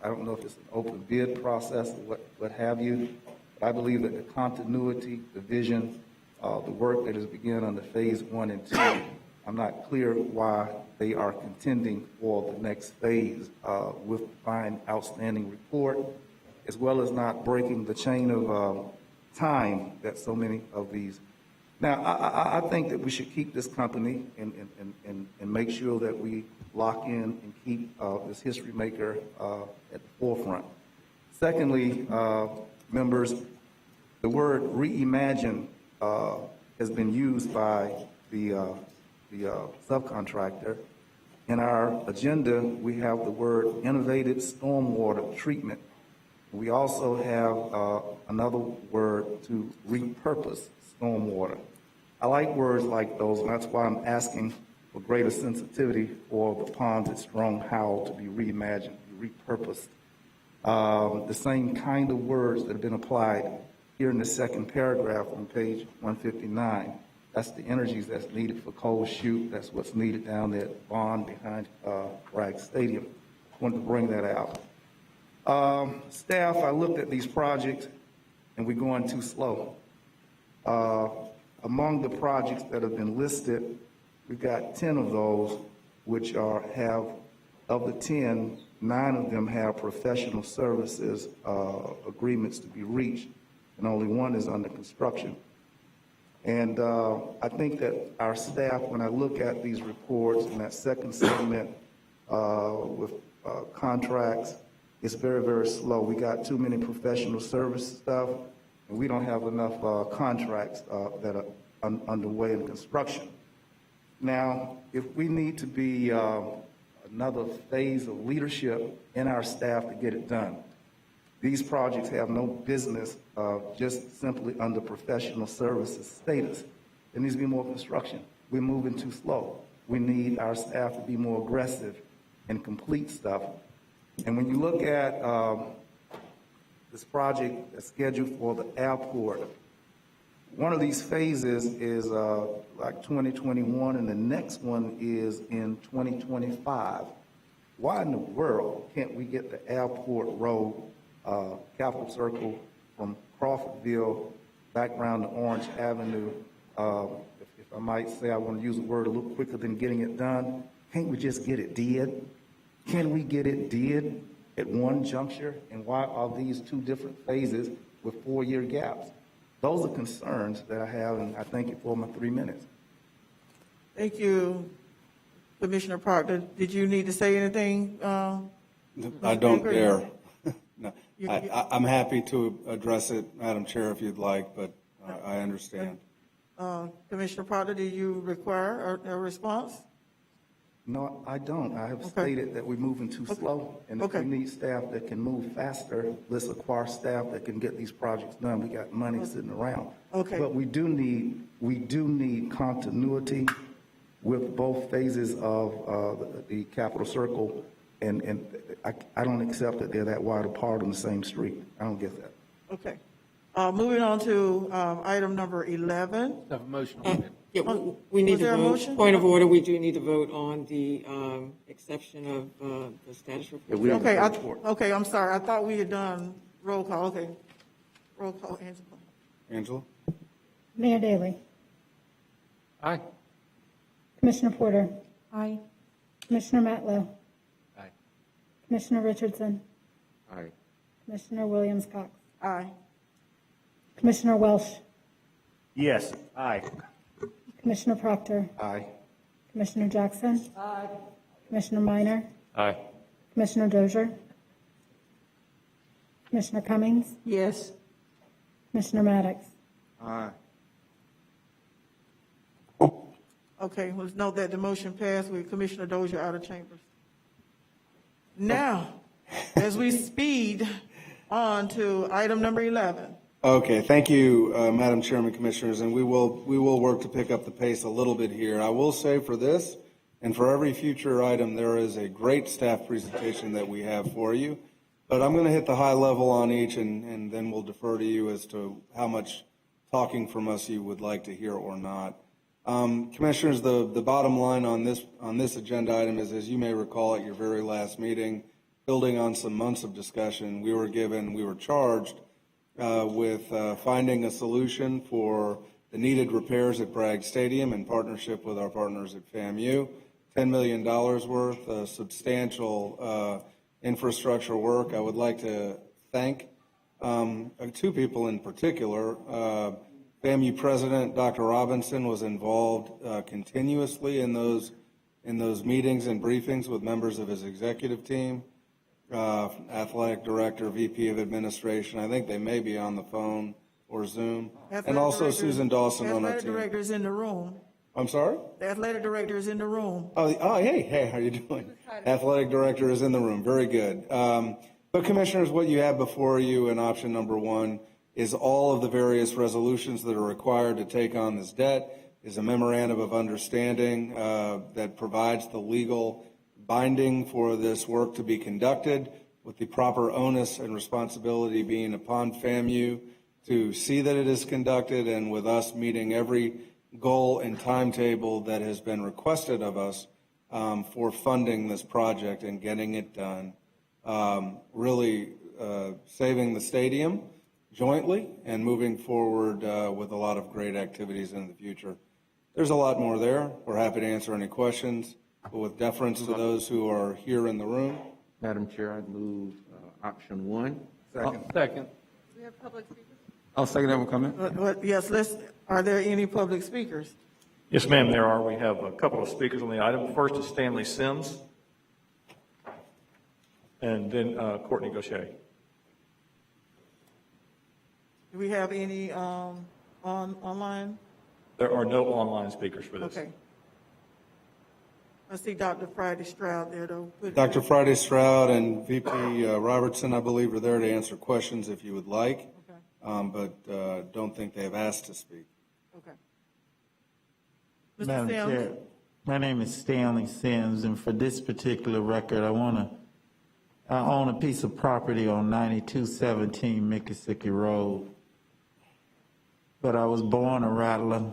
I don't know if it's an open bid process or what have you, but I believe that the continuity, the vision, the work that has begun under phase 1 and 2, I'm not clear why they are contending for the next phase with the fine, outstanding report, as well as not breaking the chain of time that so many of these. Now, I think that we should keep this company and make sure that we lock in and keep this history maker at the forefront. Secondly, members, the word reimagine has been used by the subcontractor. In our agenda, we have the word innovative stormwater treatment. We also have another word to repurpose stormwater. I like words like those, and that's why I'm asking for greater sensitivity for the ponds at Strong Howell to be reimagined, be repurposed. The same kind of words that have been applied here in the second paragraph on page 159. That's the energies that's needed for Cold Chute. That's what's needed down there at Bond behind Bragg Stadium. Wanted to bring that out. Staff, I looked at these projects, and we're going too slow. Among the projects that have been listed, we've got 10 of those, which have, of the 10, 9 of them have professional services agreements to be reached, and only 1 is under construction. And I think that our staff, when I look at these reports in that second segment with contracts, it's very, very slow. We got too many professional service stuff, and we don't have enough contracts that are underway in construction. Now, if we need to be another phase of leadership in our staff to get it done, these projects have no business just simply under professional services status. There needs to be more construction. We're moving too slow. We need our staff to be more aggressive and complete stuff. And when you look at this project that's scheduled for the airport, one of these phases is like 2021, and the next one is in 2025. Why in the world can't we get the airport road, Capitol Circle, from Crawfordville back around to Orange Avenue? If I might say, I want to use the word a little quicker than getting it done. Can't we just get it did? Can we get it did at one juncture? And why are these 2 different phases with 4-year gaps? Those are concerns that I have, and I thank you for my 3 minutes. Thank you, Commissioner Proctor. Did you need to say anything? I don't dare. No, I'm happy to address it, Madam Chair, if you'd like, but I understand. Commissioner Proctor, do you require a response? No, I don't. I have stated that we're moving too slow, and if we need staff that can move faster, let's acquire staff that can get these projects done. We got money sitting around. Okay. But we do need continuity with both phases of the Capitol Circle, and I don't accept that they're that wide apart on the same street. I don't get that. Okay. Moving on to item number 11. Have a motion on that. Yeah, we need Was to there a vote. motion? Point of order, we do need to vote on the exception of the status report. Okay, okay, I'm sorry. I thought we had done roll call. Okay. Roll call, Angela. Angela? Mayor Daley. Aye. Commissioner Porter. Aye. Commissioner Matlow. Aye. Commissioner Richardson. Aye. Commissioner Williams Cox. Aye. Commissioner Welsh. Yes. Aye. Commissioner Proctor. Aye. Commissioner Jackson. Aye. Commissioner Minor. Aye. Commissioner Dozier. Commissioner Cummings. Yes. Commissioner Maddox. Aye. Okay, let's note that the motion passed with Commissioner Dozier out of chambers. Now, as we speed on to item number 11. Okay, thank you, Madam Chairman, Commissioners, and we will work to pick up the pace a little bit here. I will say for this, and for every future item, there is a great staff presentation that we have for you, but I'm going to hit the high level on each, and then we'll defer to you as to how much talking from us you would like to hear or not. Commissioners, the bottom line on this agenda item is, as you may recall at your very last meeting, building on some months of discussion, we were charged with finding a solution for the needed repairs at Bragg Stadium in partnership with our partners at FAMU. $10 million worth, substantial infrastructure work. I would like to thank 2 people in particular. FAMU President Dr. Robinson was involved continuously in those meetings and briefings with members of his executive team. Athletic Director, VP of Administration, I think they may be on the phone or Zoom, and Athletic also director- Susan Dawson on our Athletic team. director is in the room. I'm sorry? The athletic director is in the room. Hey, how you doing? Athletic director is in the room. Very good. But commissioners, what you have before you in option number one is all of the various resolutions that are required to take on this debt, is a memorandum of understanding that provides the legal binding for this work to be conducted, with the proper onus and responsibility being upon FAMU to see that it is conducted, and with us meeting every goal and timetable that has been requested of us for funding this project and getting it done. Really saving the stadium jointly and moving forward with a lot of great activities in the future. There's a lot more there. We're happy to answer any questions, but with deference to those who are here in the room. Madam Chair, I move option one. Second. Do we have public speakers? I'll second that one comment. Yes, are there any public speakers? Yes, ma'am, there are. We have a couple of speakers on the item. First is Stanley Sims, and then Courtney Gaucher. Do we have any online? There are no online speakers for this. Okay. I see Dr. Friday Stroud there, though. Dr. Friday Stroud and VP Robertson, I believe, are there to answer questions if you would like, but don't think they have asked to speak. Okay. Mr. Madam Sims? Chair, my name is Stanley Sims, and for this particular record, I own a piece of property on 9217 Mississippi Road. But I was born a rattler,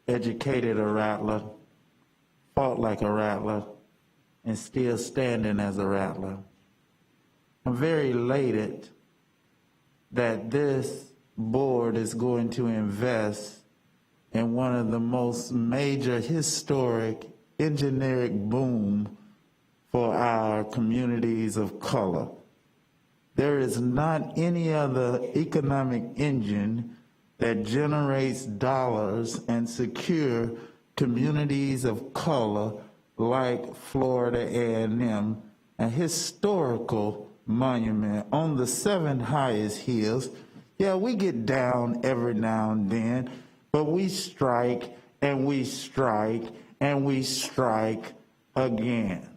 educated a rattler, fought like a rattler, and still standing as a rattler. I'm very elated that this board is going to invest in one of the most major historic engineering boom for our communities of color. There is not any other economic engine that generates dollars and secure communities of color like Florida A&M, a historical monument on the 7 highest hills. Yeah, we get down every now and then, but we strike and we strike and we strike again.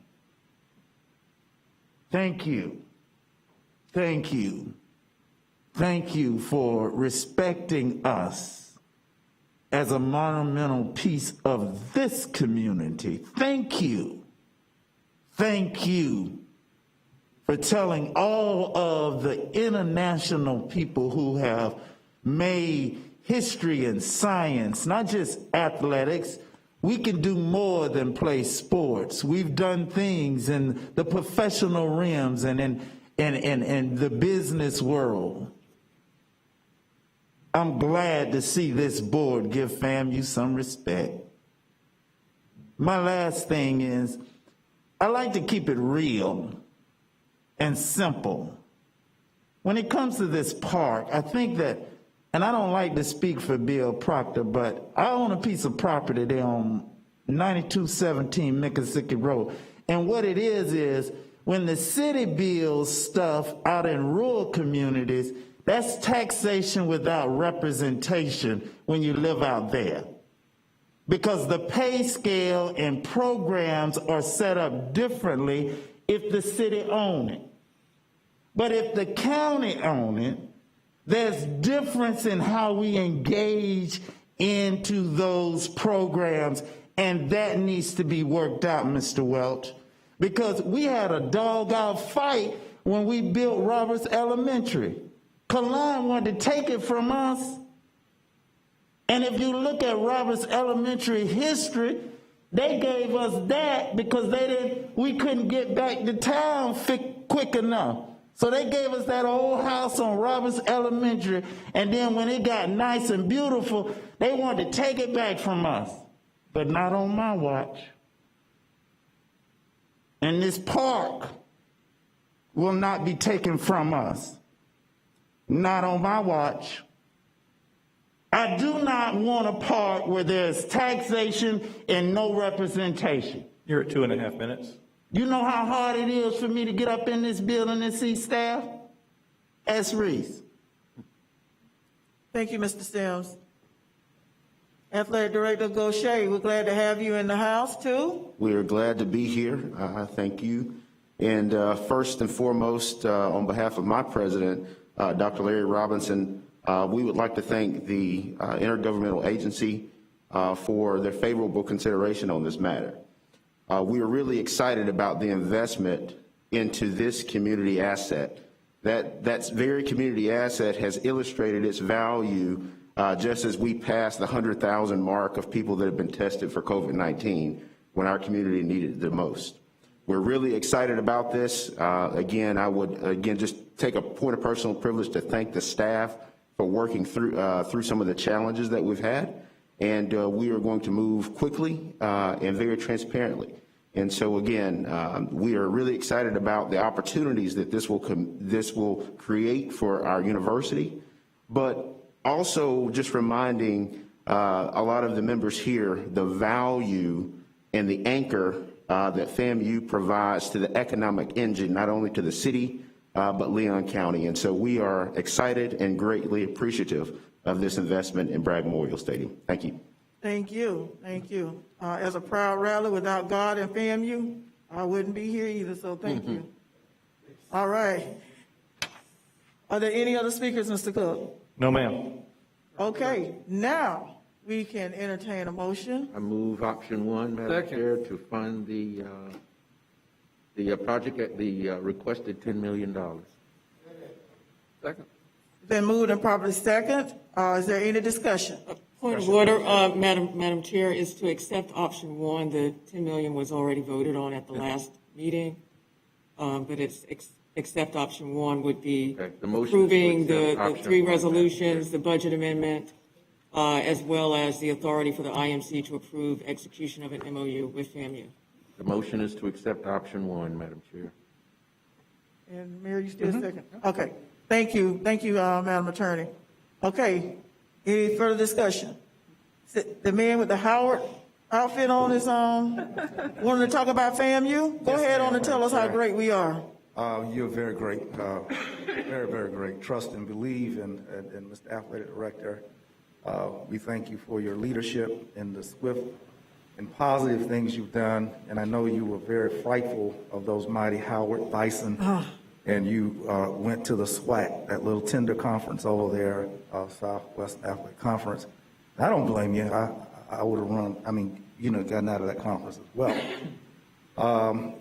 Thank you. Thank you. Thank you for respecting us as a monumental piece of this community. Thank you. Thank you for telling all of the international people who have made history and science, not just athletics. We can do more than play sports. We've done things in the professional realms and in the business world. I'm glad to see this board give FAMU some respect. My last thing is, I like to keep it real and simple. When it comes to this park, I think that, and I don't like to speak for Bill Proctor, but I own a piece of property there on 9217 Mississippi Road. And what it is when the city builds stuff out in rural communities, that's taxation without representation when you live out there. Because the pay scale and programs are set up differently if the city owns it. But if the county owns it, there's difference in how we engage into those programs, and that needs to be worked out, Mr. Welch. Because we had a dog-out fight when we built Roberts Elementary. Kalon wanted to take it from us. And if you look at Roberts Elementary history, they gave us that because we couldn't get back to town quick enough. So they gave us that old house on Roberts Elementary, and then when it got nice and beautiful, they wanted to take it back from us. But not on my watch. And this park will not be taken from us. Not on my watch. I do not want a park where there's taxation and no representation. You're at 2.5 minutes. You know how hard it is for me to get up in this building and see staff? S. Reese. Thank you, Mr. Sims. Athletic Director Gaucher, we're glad to have you in the house, too. We are glad to be here. Thank you. And first and foremost, on behalf of my president, Dr. Larry Robinson, we would like to thank the Intergovernmental Agency for their favorable consideration on this matter. We are really excited about the investment into this community asset. That very community asset has illustrated its value just as we passed the 100,000 mark of people that have been tested for COVID-19 when our community needed it the most. We're really excited about this. Again, I would just take a point of personal privilege to thank the staff for working through some of the challenges that we've had. And we are going to move quickly and very transparently. And so again, we are really excited about the opportunities that this will create for our university, but also just reminding a lot of the members here the value and the anchor that FAMU provides to the economic engine, not only to the city, but Leon County. And so we are excited and greatly appreciative of this investment in Bragg Memorial Stadium. Thank you. Thank you. Thank you. As a proud rattler, without God and FAMU, I wouldn't be here either, so thank you. All right. Are there any other speakers, Mr. Cook? No, ma'am. Okay, now we can entertain a motion. I move option one, Madam Chair, to fund the project at the requested $10 million. Second. Been moved and properly second. Is there any discussion? Point of order, Madam Chair, is to accept option one. The 10 million was already voted on at the last meeting, but it's accept option one would be approving the three resolutions, the budget amendment, as well as the authority for the IMC to approve execution of an MOU with FAMU. The motion is to accept option one, Madam Chair. And Mayor, you still second? Okay. Thank you, Madam Attorney. Okay, any further discussion? The man with the Howard outfit on is wanting to talk about FAMU? Go ahead on and tell us how great we are. You're very great, very, very great. Trust and believe in Mr. Athletic Director. We thank you for your leadership and the swift and positive things you've done. And I know you were very frightful of those mighty Howard Bison. And you went to the SWAC, that little tender conference over there, Southwest Athletic Conference. I don't blame you. I would have run, gotten out of that conference as well.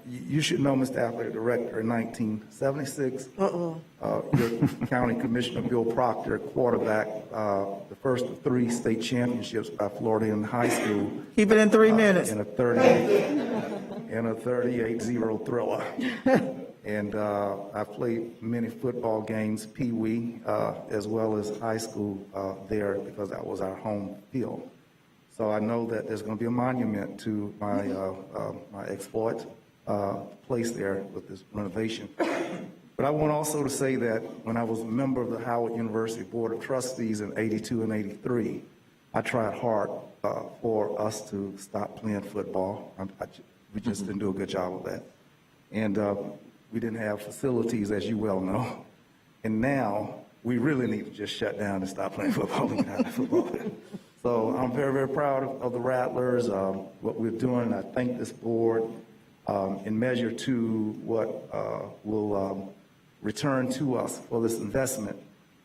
You should know, Mr. Athletic Director, in 1976, your County Commissioner Bill Proctor quarterbacked the first of 3 state championships by Florida in high school. Keep it in 3 minutes. In a 38-0 thriller. And I played many football games, Pee Wee, as well as high school there, because that was our home field. So I know that there's going to be a monument to my my exploit placed there with this renovation. But I want also to say that when I was a member of the Howard University Board of Trustees in '82 and '83, I tried hard for us to stop playing football. We just didn't do a good job of that. And we didn't have facilities, as you well know. And now we really need to just shut down and stop playing football. We can have football. So I'm very, very proud of the Rattlers, what we're doing. I thank this board in measure to what will return to us for this investment.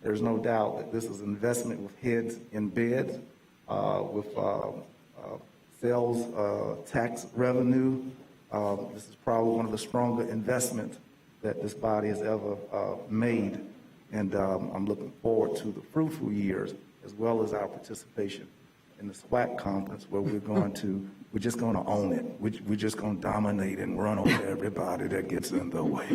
There's no doubt that this is an investment with heads in beds, with sales tax revenue. This is probably one of the stronger investments that this body has ever made. And I'm looking forward to the fruitful years, as well as our participation in the SWAC conference, where we're just going to own it. We're just going to dominate and run over everybody that gets in the way.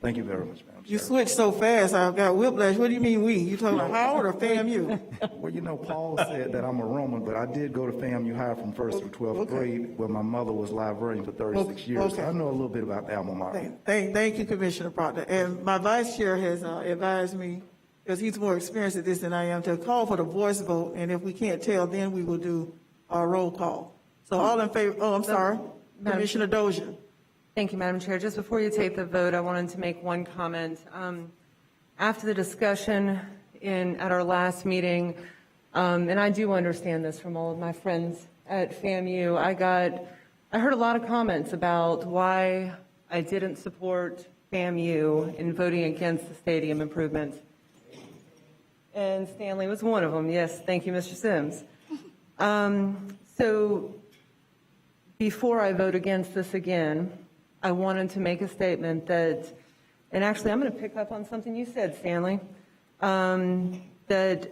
Thank you very much, Madam Chair. You switched so fast, I got whiplash. What do you mean we? You talking about Howard or FAMU? Well, Paul said that I'm a Roman, but I did go to FAMU High from 1st through 12th grade, where my mother was librarian for 36 years. So I know a little bit about the alma mater. Thank you, Commissioner Proctor. And my vice chair has advised me, because he's more experienced at this than I am, to call for the voice vote. And if we can't tell, then we will do our roll call. So all in favor, I'm sorry, Commissioner Dozier. Thank you, Madam Chair. Just before you take the vote, I wanted to make one comment. After the discussion at our last meeting, and I do understand this from all of my friends at FAMU. I heard a lot of comments about why I didn't support FAMU in voting against the stadium improvements. And Stanley was one of them. Yes, thank you, Mr. Sims. So before I vote against this again, I wanted to make a statement that, and actually I'm going to pick up on something you said, Stanley, that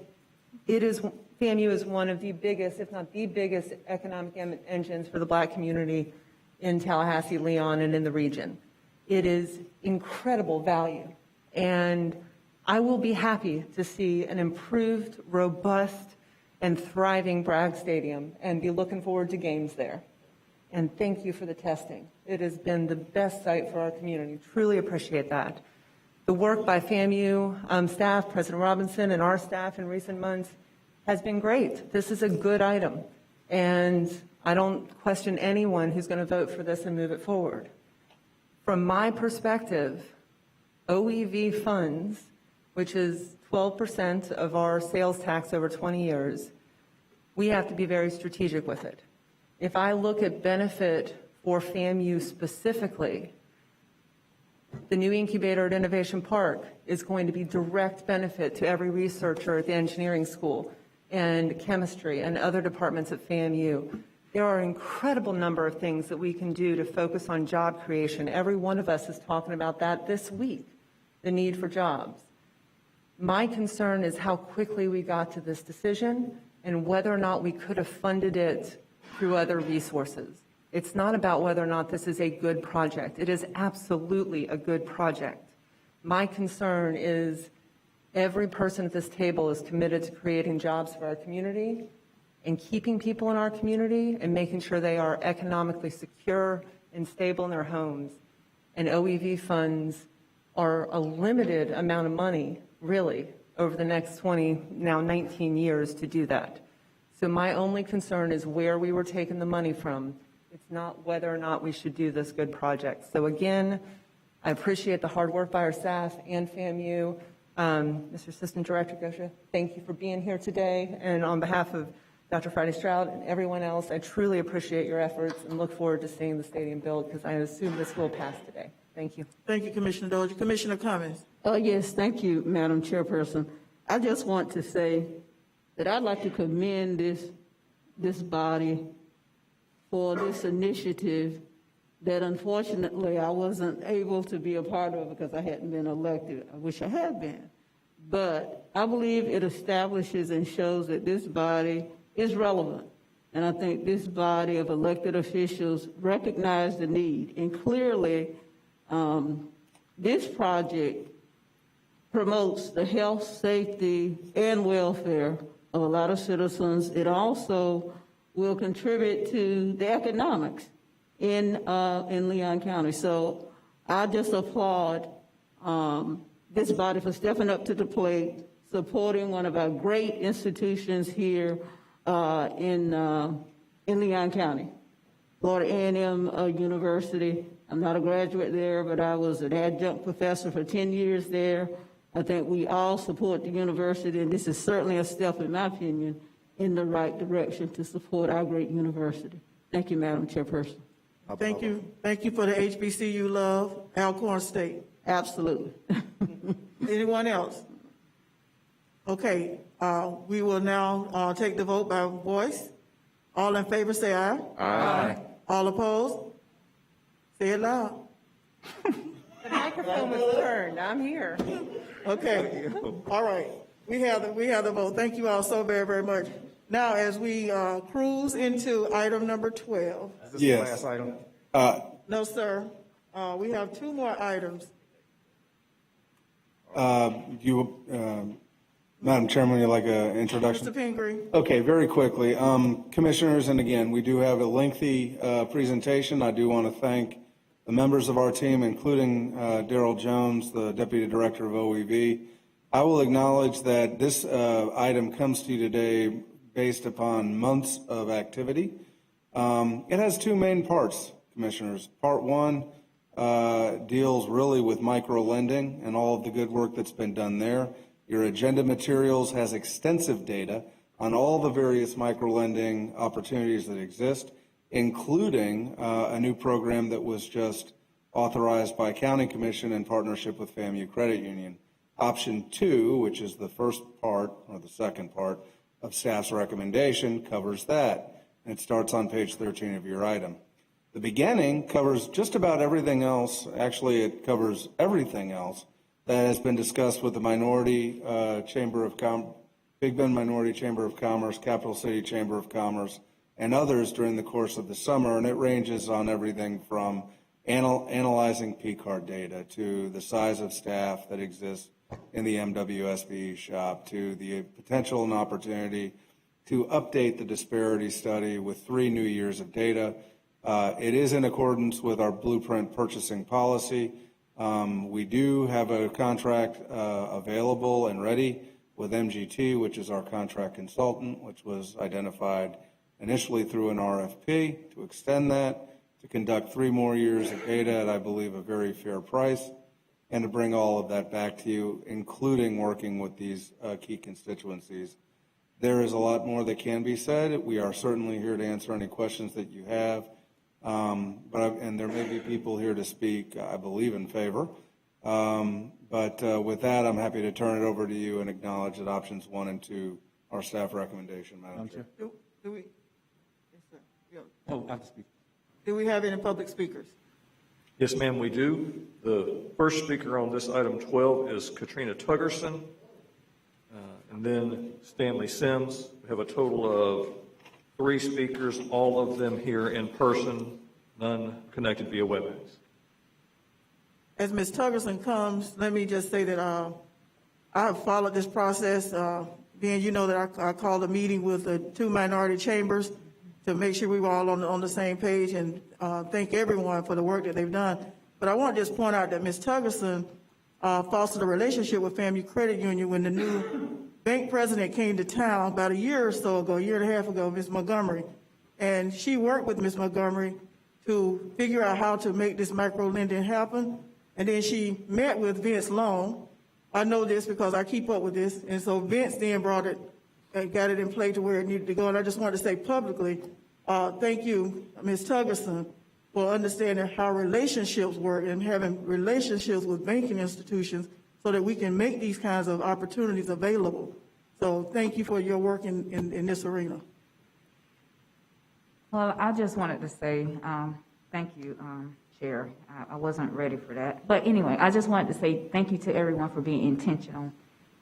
FAMU is one of the biggest, if not the biggest, economic engines for the Black community in Tallahassee, Leon, and in the region. It is incredible value, and I will be happy to see an improved, robust, and thriving Bragg Stadium and be looking forward to games there. And thank you for the testing. It has been the best site for our community. Truly appreciate that. The work by FAMU staff, President Robinson, and our staff in recent months has been great. This is a good item, and I don't question anyone who's going to vote for this and move it forward. From my perspective, OEV funds, which is 12% of our sales tax over 20 years, we have to be very strategic with it. If I look at benefit for FAMU specifically, the new incubator at Innovation Park is going to be direct benefit to every researcher at the engineering school and chemistry and other departments at FAMU. There are an incredible number of things that we can do to focus on job creation. Every one of us is talking about that this week, the need for jobs. My concern is how quickly we got to this decision and whether or not we could have funded it through other resources. It's not about whether or not this is a good project. It is absolutely a good project. My concern is every person at this table is committed to creating jobs for our community and keeping people in our community and making sure they are economically secure and stable in their homes. And OEV funds are a limited amount of money, really, over the next 20, now 19 years to do that. So my only concern is where we were taking the money from. It's not whether or not we should do this good project. So again, I appreciate the hard work by our staff and FAMU. Mr. Assistant Director Gosha, thank you for being here today. And on behalf of Dr. Friday Stroud and everyone else, I truly appreciate your efforts and look forward to seeing the stadium built because I assume this will pass today. Thank you. Thank you, Commissioner Dozier. Commissioner Cummings. Yes, thank you, Madam Chairperson. I just want to say that I'd like to commend this body for this initiative that unfortunately I wasn't able to be a part of because I hadn't been elected. I wish I had been. But I believe it establishes and shows that this body is relevant. And I think this body of elected officials recognize the need. And clearly, this project promotes the health, safety, and welfare of a lot of citizens. It also will contribute to the economics in Leon County. So I just applaud this body for stepping up to the plate, supporting one of our great institutions here in Leon County, Florida A&M University. I'm not a graduate there, but I was an adjunct professor for 10 years there. I think we all support the university, and this is certainly a step, in my opinion, in the right direction to support our great university. Thank you, Madam Chairperson. Thank you. Thank you for the HBCU love, Alcorn State. Absolutely. Anyone else? Okay, we will now take the vote by voice. All in favor, say aye. Aye. All opposed? Say it loud. The microphone was turned. I'm here. Okay, all right. We have the vote. Thank you all so very, very much. Now, as we cruise into item number 12. Is this the last item? No, sir. We have two more items. Madam Chairman, would you like an introduction? Mr. Pingree. Okay, very quickly. Commissioners, and again, we do have a lengthy presentation. I do want to thank the members of our team, including Daryl Jones, the Deputy Director of OEV. I will acknowledge that this item comes to you today based upon months of activity. It has two main parts, Commissioners. Part one deals really with micro lending and all of the good work that's been done there. Your agenda materials has extensive data on all the various microlending opportunities that exist, including a new program that was just authorized by County Commission in partnership with FAMU Credit Union. Option 2, which is the first part or the second part of staff's recommendation, covers that. And it starts on page 13 of your item. The beginning covers just about everything else. Actually, it covers everything else that has been discussed with the Minority Chamber of Big Bend Minority Chamber of Commerce, Capital City Chamber of Commerce, and others during the course of the summer. And it ranges on everything from analyzing P-card data to the size of staff that exists in the MWSB shop to the potential and opportunity to update the disparity study with 3 new years of data. It is in accordance with our blueprint purchasing policy. We do have a contract available and ready with MGT, which is our contract consultant, which was identified initially through an RFP to extend that, to conduct 3 more years of data at, I believe, a very fair price, and to bring all of that back to you, including working with these key constituencies. There is a lot more that can be said. We are certainly here to answer any questions that you have. And there may be people here to speak, I believe, in favor. But with that, I'm happy to turn it over to you and acknowledge that options 1 and 2 are staff recommendation, Madam Chair. Do we? Yes, sir. Yeah. Oh, I have to speak. Do we have any public speakers? Yes, ma'am, we do. The first speaker on this item 12 is Katrina Tuggerson, and then Stanley Sims. We have a total of 3 speakers, all of them here in person, none connected via WebEx. As Ms. Tuggerson comes, let me just say that I have followed this process, being you know that I called a meeting with the 2 minority chambers to make sure we were all on the same page, and thank everyone for the work that they've done. But I want to just point out that Ms. Tuggerson fostered a relationship with FAMU Credit Union when the new bank president came to town about a year or so ago, a year and a half ago, Ms. Montgomery. And she worked with Ms. Montgomery to figure out how to make this micro lending happen. And then she met with Vince Long. I know this because I keep up with this. And so Vince then brought it and got it in play to where it needed to go. And I just wanted to say publicly, thank you, Ms. Tuggerson, for understanding how relationships work and having relationships with banking institutions so that we can make these kinds of opportunities available. So thank you for your work in this arena. Well, I just wanted to say thank you, Chair. I wasn't ready for that. But anyway, I just wanted to say thank you to everyone for being intentional.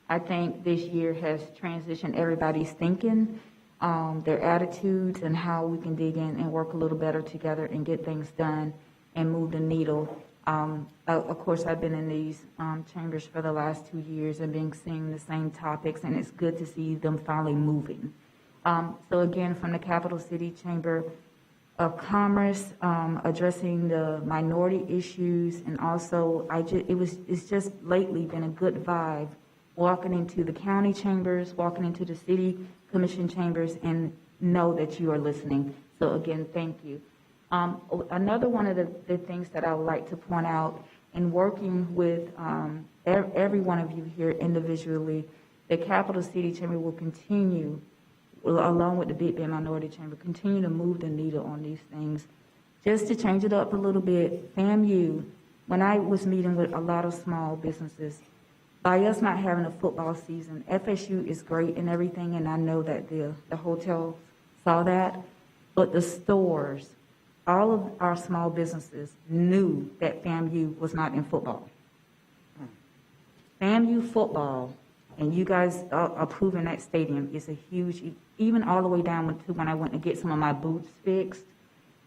I think this year has transitioned everybody's thinking, their attitudes, and how we can dig in and work a little better together and get things done and move the needle. Of course, I've been in these chambers for the last 2 years and been seeing the same topics, and it's good to see them finally moving. So again, from the Capital City Chamber of Commerce, addressing the minority issues, and also it's just lately been a good vibe walking into the county chambers, walking into the city commission chambers, and know that you are listening. So again, thank you. Another one of the things that I would like to point out in working with every one of you here individually, the Capital City Chamber will continue, along with the Big Bend Minority Chamber, continue to move the needle on these things. Just to change it up a little bit, FAMU, when I was meeting with a lot of small businesses, by us not having a football season, FSU is great and everything, and I know that the hotel saw that, but the stores, all of our small businesses knew that FAMU was not in football. FAMU football, and you guys approving that stadium, is a huge, even all the way down to when I went to get some of my boots fixed.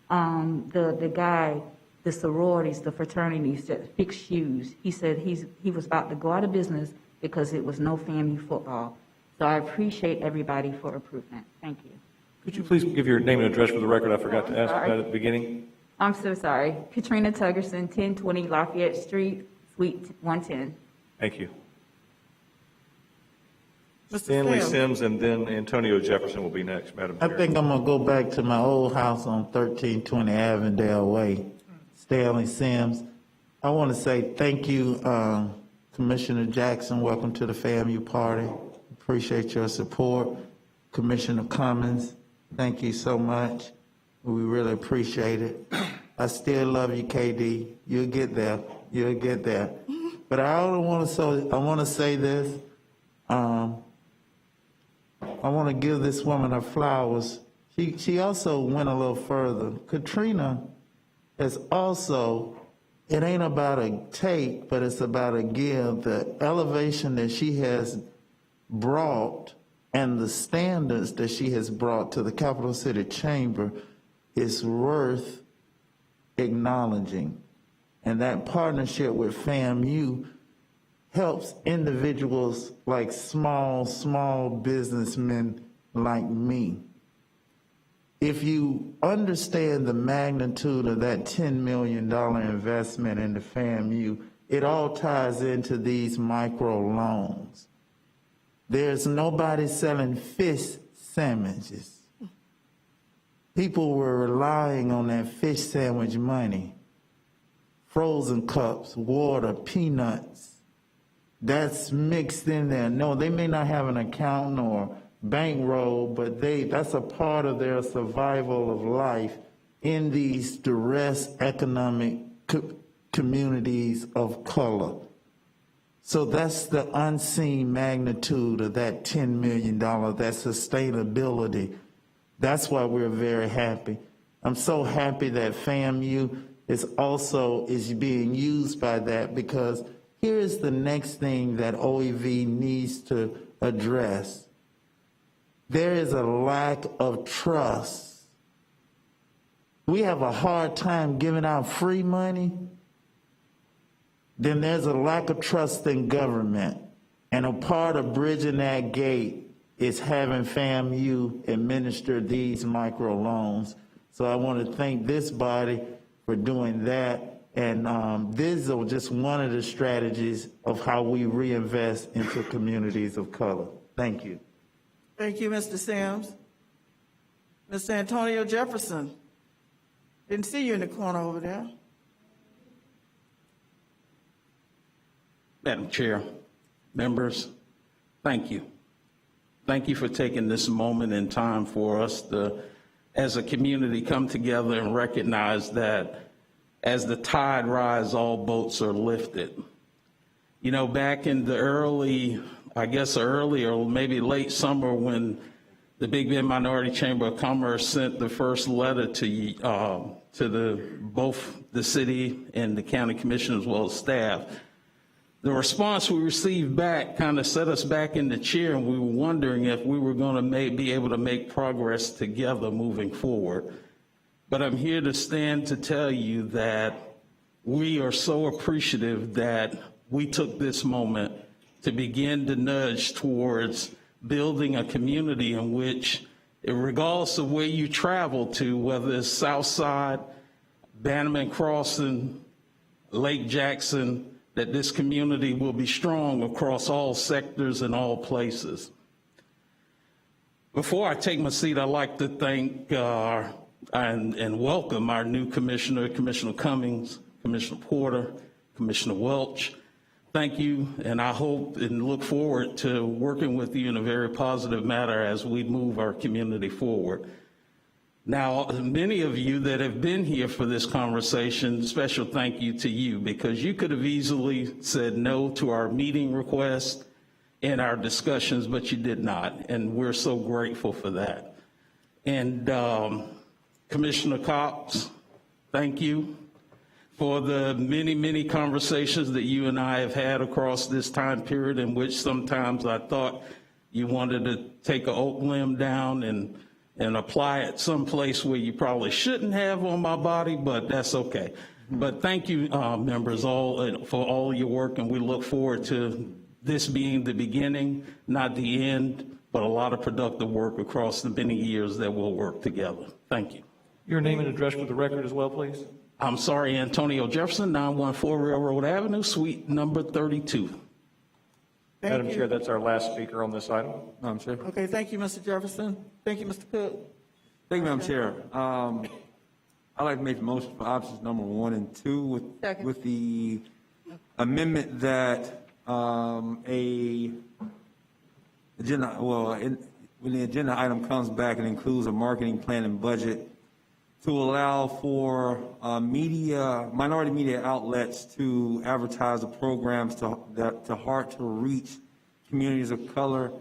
The guy, the sororities, the fraternities that fix shoes, he said he was about to go out of business because it was no FAMU football. So I appreciate everybody for approving that. Thank you. Could you please give your name and address for the record? I forgot to ask that at the beginning. I'm so sorry. Katrina Tuggerson, 1020 Lafayette Street, Suite 110. Thank you. Stanley Sims and then Antonio Jefferson will be next, Madam I Chair. think I'm gonna go back to my old house on 1320 Avondale Way, Stanley Sims. I want to say thank you to Commissioner Jackson, welcome to the FAMU party. Appreciate your support. Commissioner Cummings, thank you so much. We really appreciate it. I still love you, KD. You'll get there. You'll get there. But I want to say this. I want to give this woman her flowers. She also went a little further. Katrina has also, it ain't about a take, but it's about a give. The elevation that she has brought and the standards that she has brought to the Capital City Chamber is worth acknowledging. And that partnership with FAMU helps individuals like small businessmen like me. If you understand the magnitude of that $10 million investment into FAMU, it all ties into these micro loans. There's nobody selling fish sandwiches. People were relying on that fish sandwich money. Frozen cups, water, peanuts. That's mixed in there. No, they may not have an account or bankroll, but that's a part of their survival of life in these duress economic communities of color. So that's the unseen magnitude of that $10 million, that sustainability. That's why we're very happy. I'm so happy that FAMU is being used by that, because here is the next thing that OEV needs to address. There is a lack of trust. We have a hard time giving out free money. Then there's a lack of trust in government. And a part of bridging that gate is having FAMU administer these microloans. So I want to thank this body for doing that. And this is just one of the strategies of how we reinvest into communities of color. Thank you. Thank you, Mr. Sims. Mr. Antonio Jefferson. Didn't see you in the corner over there. Madam Chair, members, thank you. Thank you for taking this moment in time for us to, as a community, come together and recognize that as the tide rises, all boats are lifted. You know, back in the early or maybe late summer, when the Big Bend Minority Chamber of Commerce sent the first letter to both the city and the county commission as well as staff, the response we received back kind of set us back in the chair, and we were wondering if we were going to be able to make progress together moving forward. But I'm here to stand to tell you that we are so appreciative that we took this moment to begin to nudge towards building a community in which, regardless of where you travel to, whether it's Southside, Bannerman Crossing, Lake Jackson, that this community will be strong across all sectors and all places. Before I take my seat, I'd like to thank and welcome our new commissioner, Commissioner Cummings, Commissioner Porter, Commissioner Welch. Thank you, and I hope and look forward to working with you in a very positive manner as we move our community forward. Now, many of you that have been here for this conversation, special thank you to you, because you could have easily said no to our meeting request and our discussions, but you did not, and we're so grateful for that. And Commissioner Cox, thank you for the many conversations that you and I have had across this time period, in which sometimes I thought you wanted to take an oak limb down and apply it someplace where you probably shouldn't have on my body, but that's okay. But thank you, members, all for all your work, and we look forward to this being the beginning, not the end, but a lot of productive work across the many years that we'll work together. Thank you. Your name and address for the record as well, please. I'm sorry, Antonio Jefferson, 914 Railroad Avenue, suite number 32. Madam Chair, that's our last speaker on this item. Madam Chair. Okay, thank you, Mr. Jefferson. Thank you, Mr. Cook. Thank you, Madam Chair. I'd like to make the motion for options number 1 and 2 with the amendment that a agenda, when the agenda item comes back, it includes a marketing plan and budget to allow for minority media outlets to advertise the programs to hard to reach communities of color.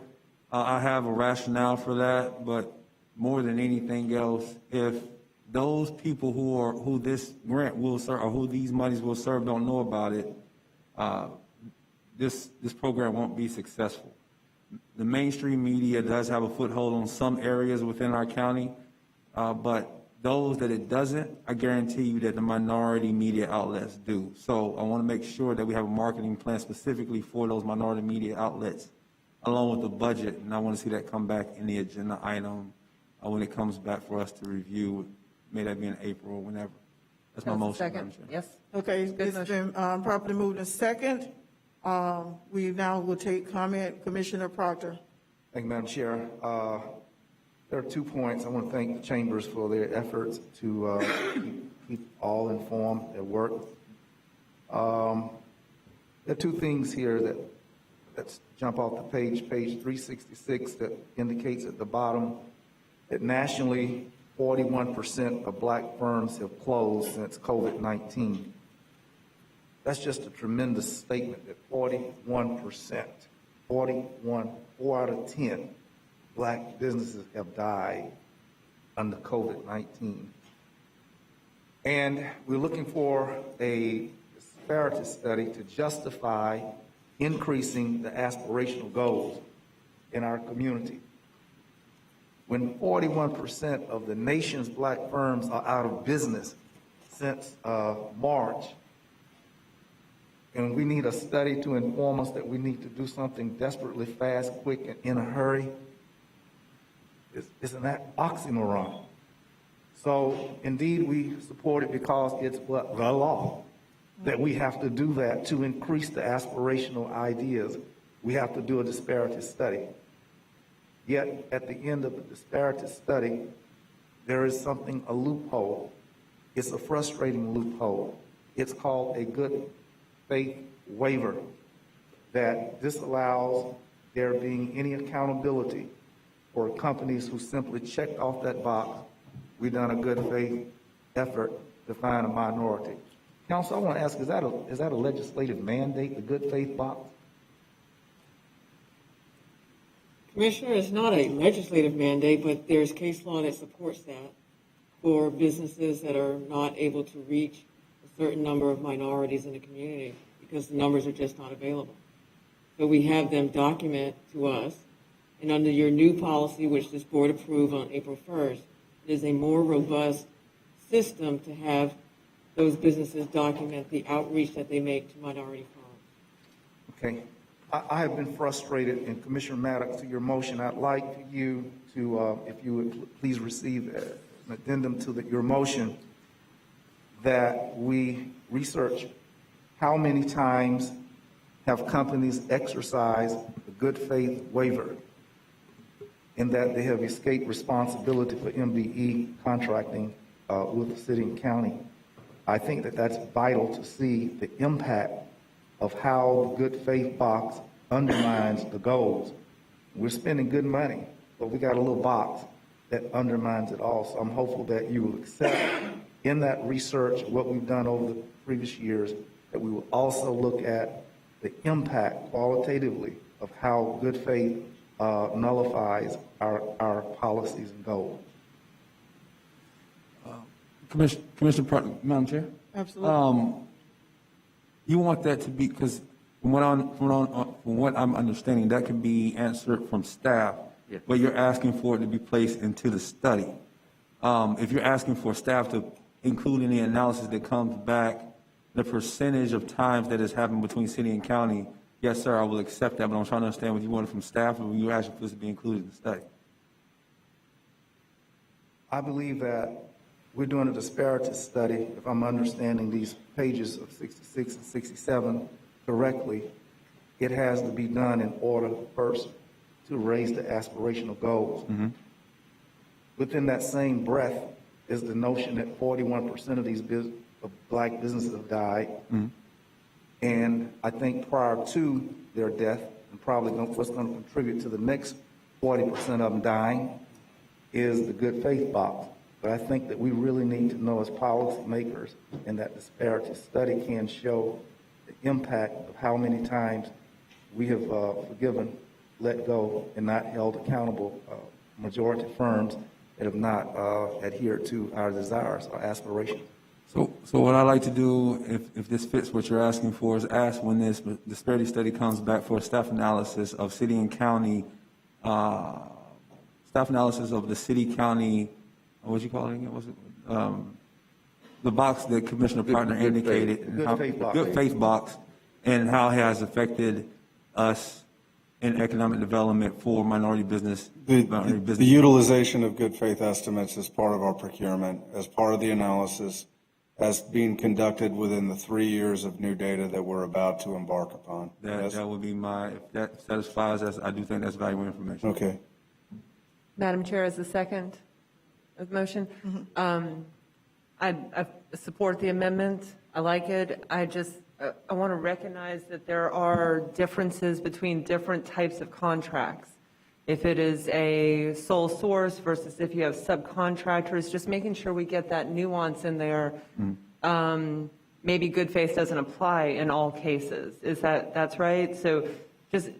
I have a rationale for that, but more than anything else, if those people who this grant will serve, or who these monies will serve, don't know about it, this program won't be successful. The mainstream media does have a foothold on some areas within our county, but those that it doesn't, I guarantee you that the minority media outlets do. So I want to make sure that we have a marketing plan specifically for those minority media outlets, along with the budget, and I want to see that come back in the agenda item when it comes back for us to review. May that be in April or whenever. That's my motion. Second, yes. Okay, Good it's motion. been properly moved in second. We now will take comment. Commissioner Proctor. Thank you, Madam Chair. There are 2 points. I want to thank the chambers for their efforts to keep all informed at work. There are 2 things here that jump off the page 366, that indicates at the bottom that nationally 41% of black firms have closed since COVID-19. That's just a tremendous statement that 41%, 4 out of 10 black businesses have died under COVID-19. And we're looking for a disparity study to justify increasing the aspirational goals in our community. When 41% of the nation's black firms are out of business since March, and we need a study to inform us that we need to do something desperately fast, quick, and in a hurry, isn't that oxymoron? So indeed, we support it because it's the law that we have to do that to increase the aspirational ideas. We have to do a disparity study. Yet at the end of the disparity study, there is a loophole. It's a frustrating loophole. It's called a good faith waiver that disallows there being any accountability for companies who simply checked off that box. We've done a good faith effort to find a minority. Council, I want to ask, is that a legislative mandate, the good faith box? Commissioner, it's not a legislative mandate, but there's case law that supports that for businesses that are not able to reach a certain number of minorities in the community because the numbers are just not available. So we have them document to us, and under your new policy, which this board approved on April 1st, it is a more robust system to have those businesses document the outreach that they make to minority firms. Okay. I have been frustrated, and Commissioner Maddox, to your motion, I'd like you to, if you would please receive an addendum to your motion, that we research how many times have companies exercised the good faith waiver and that they have escaped responsibility for MBE contracting with the city and county. I think that that's vital to see the impact of how the good faith box undermines the goals. We're spending good money, but we got a little box that undermines it all. So I'm hopeful that you will accept in that research what we've done over the previous years, that we will also look at the impact qualitatively of how good faith nullifies our policies and goals. Commissioner, Madam Chair? Absolutely. You want that to be, because from what I'm understanding, that can be answered from staff, Yes. but you're asking for it to be placed into the study. If you're asking for staff to include in the analysis that comes back the percentage of times that has happened between city and county, yes, sir, I will accept that, but I'm trying to understand what you wanted from staff and you're asking for this to be included in the study. I believe that we're doing a disparity study, if I'm understanding these pages of 66 and 67 correctly. It has to be done in order first to raise the aspirational goals. Mm-hmm. Within that same breath is the notion that 41% of these black businesses have died. Mm-hmm. And I think prior to their death, and probably what's going to contribute to the next 40% of them dying is the good faith box. But I think that we really need to know as policymakers, and that disparity study can show the impact of how many times we have forgiven, let go, and not held accountable majority firms that have not adhered to our desires, our aspirations. So what I'd like to do, if this fits what you're asking for, is ask when this disparity study comes back for a staff analysis of city and county, staff analysis of the city, county, what'd you call it again? Was it, the box that Commissioner Partner indicated. Good faith box, and how it has affected us in economic development for minority business. The utilization of good faith estimates as part of our procurement, as part of the analysis, as being conducted within the 3 years of new data that we're about to embark upon. That would be if that satisfies us, I do think that's valuable information. Okay. Madam Chair, as the second of motion, I support the amendment. I like it. I want to recognize that there are differences between different types of contracts. If it is a sole source versus if you have subcontractors, just making sure we get that nuance in there. Maybe good faith doesn't apply in all cases. That's right? So just,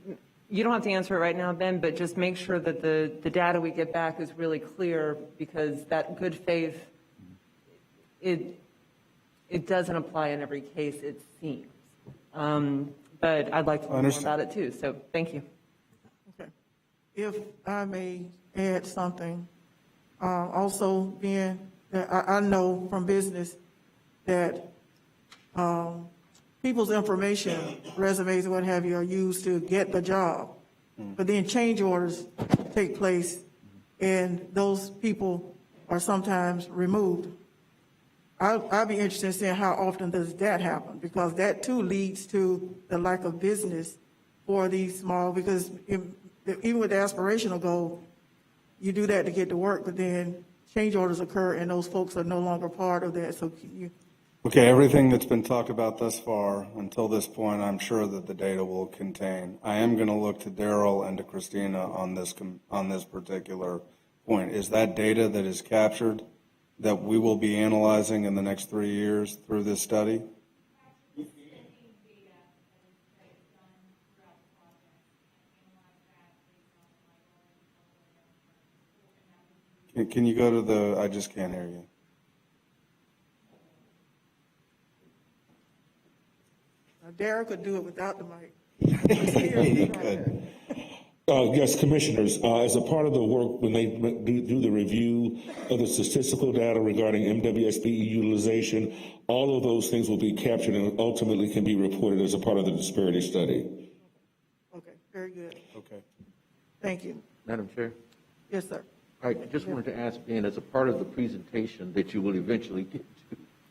you don't have to answer it right now, Ben, but just make sure that the data we get back is really clear, because that good faith, it doesn't apply in every case, it seems. But I'd like to learn more about it too, so thank you. If I may add something, also being that I know from business that people's information, resumes and what have you, are used to get the job. But then change orders take place and those people are sometimes removed. I'd be interested in seeing how often does that happen, because that too leads to the lack of business for these small, because even with the aspirational goal, you do that to get to work, but then change orders occur and those folks are no longer part of that. So you. Okay, everything that's been talked about thus far until this point, I'm sure that the data will contain. I am going to look to Daryl and to Christina on this particular point. Is that data that is captured that we will be analyzing in the next 3 years through this study? Can you go to I just can't hear you. Derek could do it without the mic. He could. Yes, commissioners, as a part of the work when they do the review of the statistical data regarding MWSBE utilization, all of those things will be captured and ultimately can be reported as a part of the disparity study. Okay, very good. Okay. Thank you. Madam Chair? Yes, sir. I just wanted to ask Ben, as a part of the presentation that you will eventually get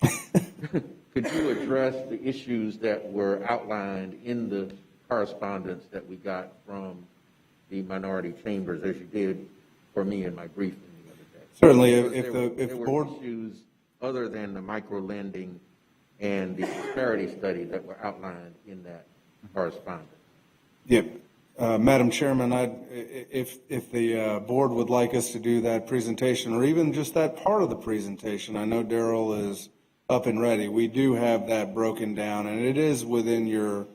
to, could you address the issues that were outlined in the correspondence that we got from the minority chambers, as you did for me in my briefing the other day? Certainly, if the board issues other than the micro lending and the disparity study that were outlined in that correspondence. Yep. Madam Chairman, if the board would like us to do that presentation, or even just that part of the presentation, I know Daryl is up and ready. We do have that broken down, and it is within your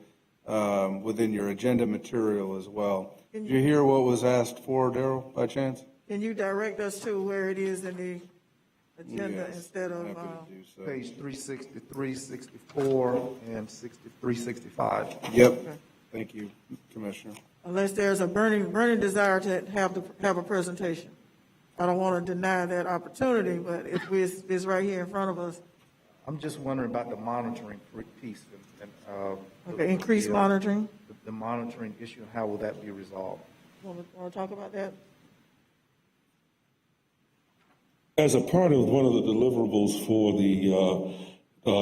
agenda material as well. Did you hear what was asked for, Daryl, by chance? Can you direct us to where it is in the agenda Yes, instead of, Page 363, 64, and 63, 65. Yep. Okay. Thank you, Commissioner. unless there's a burning desire to have a presentation? I don't want to deny that opportunity, but if it's right here in front of us. I'm just wondering about the monitoring piece. Okay, increased monitoring? The monitoring issue, how will that be resolved? Want to talk about that? As a part of one of the deliverables for the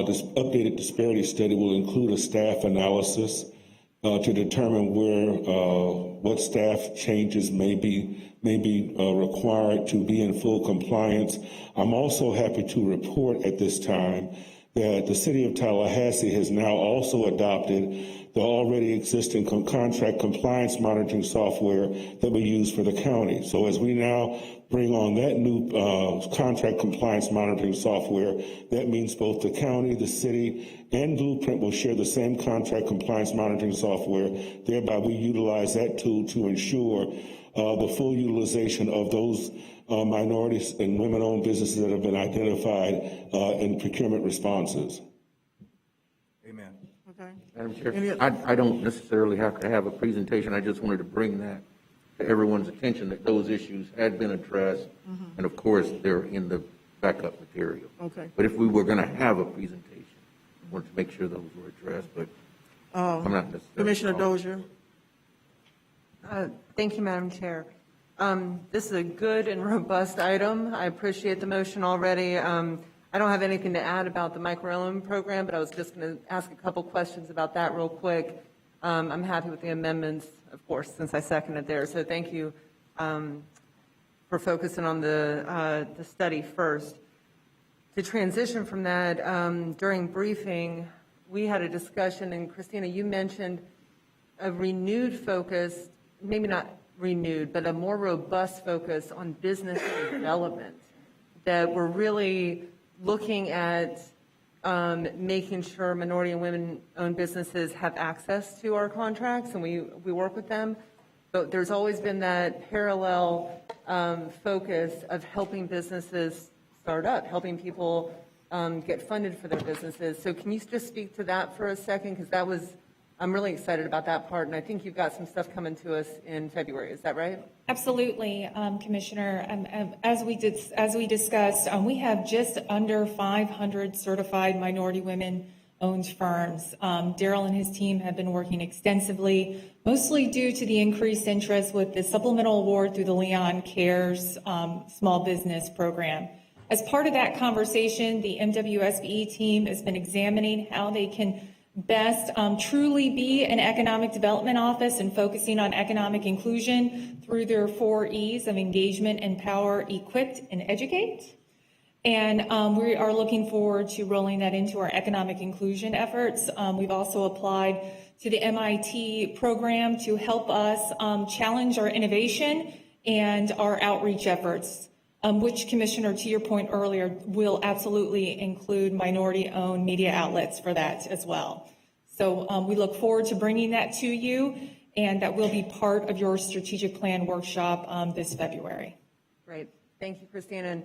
this updated disparity study will include a staff analysis to determine what staff changes may be required to be in full compliance. I'm also happy to report at this time that the City of Tallahassee has now also adopted the already existing contract compliance monitoring software that we use for the county. So as we now bring on that new contract compliance monitoring software, that means both the county, the city, and Blueprint will share the same contract compliance monitoring software. Thereby, we utilize that tool to ensure the full utilization of those minorities and women-owned businesses that have been identified in procurement responses. Amen. Okay. Madam Chair, I don't necessarily have to have a presentation. I just wanted to bring that to everyone's attention, that those issues had been addressed. And of course, they're in the backup material. Okay. But if we were going to have a presentation, I wanted to make sure those were addressed, but I'm not necessarily. Commissioner Dozier. Thank you, Madam Chair. This is a good and robust item. I appreciate the motion already. I don't have anything to add about the microloan program, but I was just going to ask a couple questions about that real quick. I'm happy with the amendments, of course, since I seconded there. So thank you for focusing on the study first. To transition from that, during briefing, we had a discussion, and Christina, you mentioned a renewed focus, maybe not renewed, but a more robust focus on business development, that we're really looking at making sure minority and women-owned businesses have access to our contracts, and we work with them. But there's always been that parallel focus of helping businesses start up, helping people get funded for their businesses. So can you just speak to that for a second? Because I'm really excited about that part, and I think you've got some stuff coming to us in February. Is that right? Absolutely, Commissioner. As we discussed, we have just under 500 certified minority women-owned firms. Daryl and his team have been working extensively, mostly due to the increased interest with the supplemental award through the Leon Cares small business program. As part of that conversation, the MWSBE team has been examining how they can best truly be an economic development office and focusing on economic inclusion through their 4 E's of engagement, empower, equip, and educate. And we are looking forward to rolling that into our economic inclusion efforts. We've also applied to the MIT program to help us challenge our innovation and our outreach efforts, which, Commissioner, to your point earlier, will absolutely include minority-owned media outlets for that as well. So we look forward to bringing that to you, and that will be part of your strategic plan workshop this February. Great. Thank you, Christina. And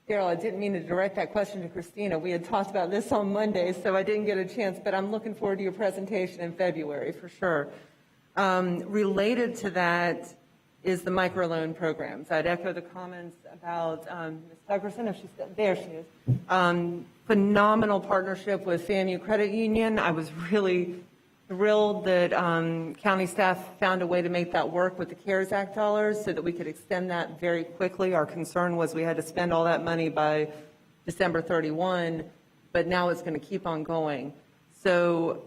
Daryl, I didn't mean to direct that question to Christina. We had talked about this on Monday, so I didn't get a chance, but I'm looking forward to your presentation in February for sure. Related to that is the microloan programs. I'd echo the comments about Ms. Tuckerson, if she's there, she is. Phenomenal partnership with FAMU Credit Union. I was really thrilled that county staff found a way to make that work with the CARES Act dollars so that we could extend that very quickly. Our concern was we had to spend all that money by December 31, but now it's going to keep on going. So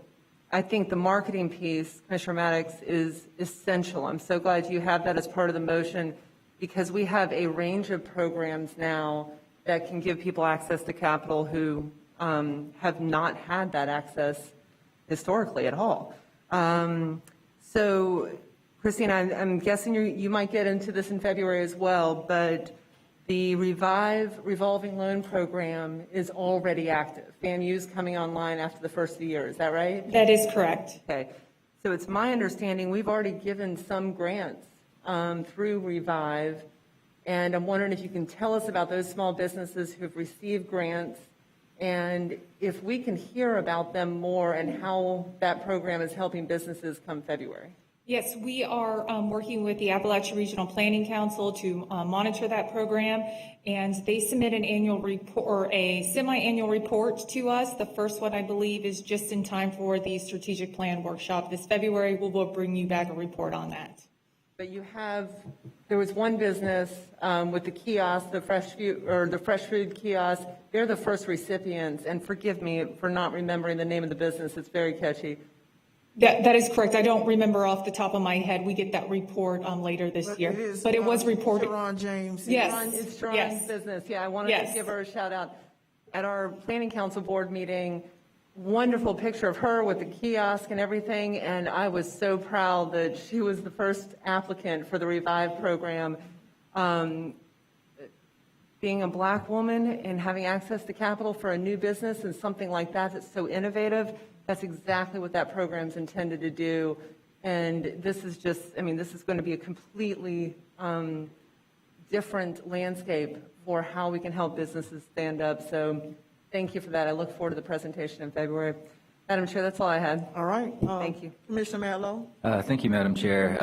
I think the marketing piece, Commissioner Maddox, is essential. I'm so glad you have that as part of the motion, because we have a range of programs now that can give people access to capital who have not had that access historically at all. So, Christina, I'm guessing you might get into this in February as well, but the Revive revolving loan program is already active. FAMU's coming online after the first of the year. Is that right? That is correct. Okay. So it's my understanding we've already given some grants through Revive, and I'm wondering if you can tell us about those small businesses who have received grants, and if we can hear about them more and how that program is helping businesses come February. Yes, we are working with the Appalachia Regional Planning Council to monitor that program, and they submit an annual report or a semi-annual report to us. The first one, I believe, is just in time for the strategic plan workshop this February. We'll bring you back a report on that. But there was one business with the kiosk, the fresh food kiosk. They're the first recipients, and forgive me for not remembering the name of the business. It's very catchy. That is correct. I don't remember off the top of my head. We get that report later this year. But it was reported. Sharon James. Yes. It's Sharon's business. Yeah, I wanted to give her a shout out. at our planning council board meeting, wonderful picture of her with the kiosk and everything, and I was so proud that she was the first applicant for the Revive program. Being a Black woman and having access to capital for a new business and something like that that's so innovative, that's exactly what that program's intended to do. And this is just, I mean, this is going to be a completely different landscape for how we can help businesses stand up. So thank you for that. I look forward to the presentation in February. Madam Chair, that's all I had. All right. Thank you. Commissioner Matlow? Thank you, Madam Chair.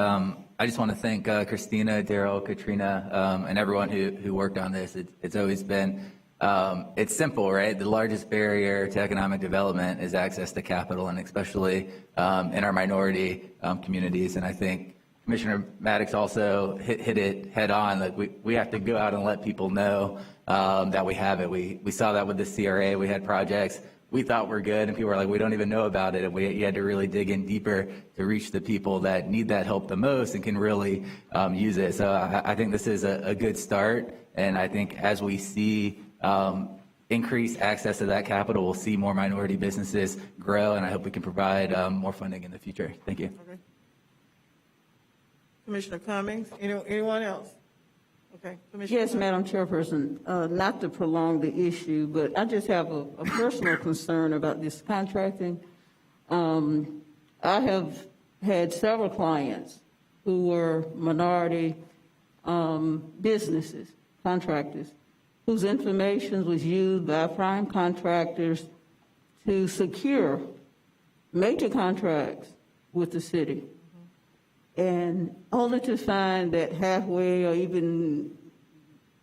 I just want to thank Christina, Daryl, Katrina, and everyone who worked on this. It's always been, it's simple, right? The largest barrier to economic development is access to capital, and especially in our minority communities. And I think Commissioner Maddox also hit it head on, that we have to go out and let people know that we have it. We saw that with the CRA. We had projects we thought were good, and people were like, we don't even know about it. And you had to really dig in deeper to reach the people that need that help the most and can really use it. So I think this is a good start. And I think as we see increased access to that capital, we'll see more minority businesses grow, and I hope we can provide more funding in the future. Thank you. Okay. Commissioner Cummings? Anyone else? Okay. Commissioner Yes, Madam Chairperson, not to prolong the issue, but I just have a personal concern about this contracting. I have had several clients who were minority businesses, contractors, whose information was used by prime contractors to secure major contracts with the city. And only to find that halfway or even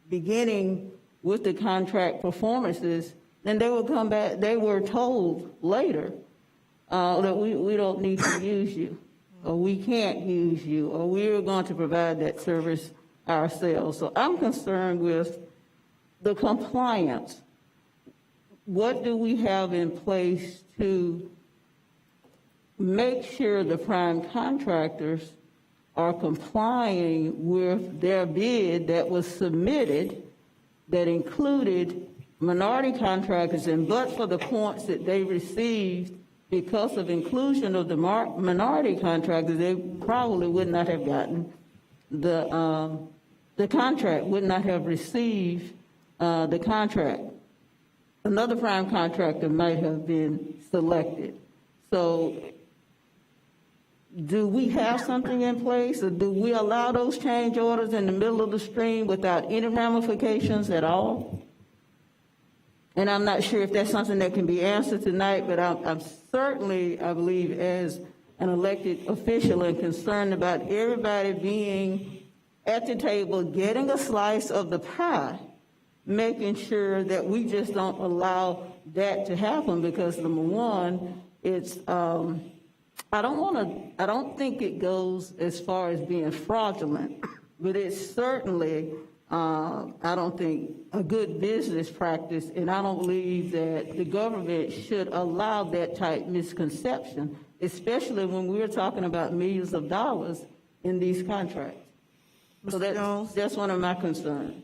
beginning with the contract performances, then they would come back, they were told later that we don't need to use you, or we can't use you, or we're going to provide that service ourselves. So I'm concerned with the compliance. What do we have in place to make sure the prime contractors are complying with their bid that was submitted that included minority contractors, and but for the points that they received because of inclusion of the minority contractors, they probably would not have gotten the contract, would not have received the contract. Another prime contractor might have been selected. So do we have something in place, or do we allow those change orders in the middle of the stream without any ramifications at all? And I'm not sure if that's something that can be answered tonight, but I'm certainly, I believe, as an elected official and concerned about everybody being at the table, getting a slice of the pie, making sure that we just don't allow that to happen, because number one, it's, I don't think it goes as far as being fraudulent, but it's certainly, I don't think, a good business practice, and I don't believe that the government should allow that type misconception, especially when we're talking about millions of dollars in these contracts. So that's one of my concerns.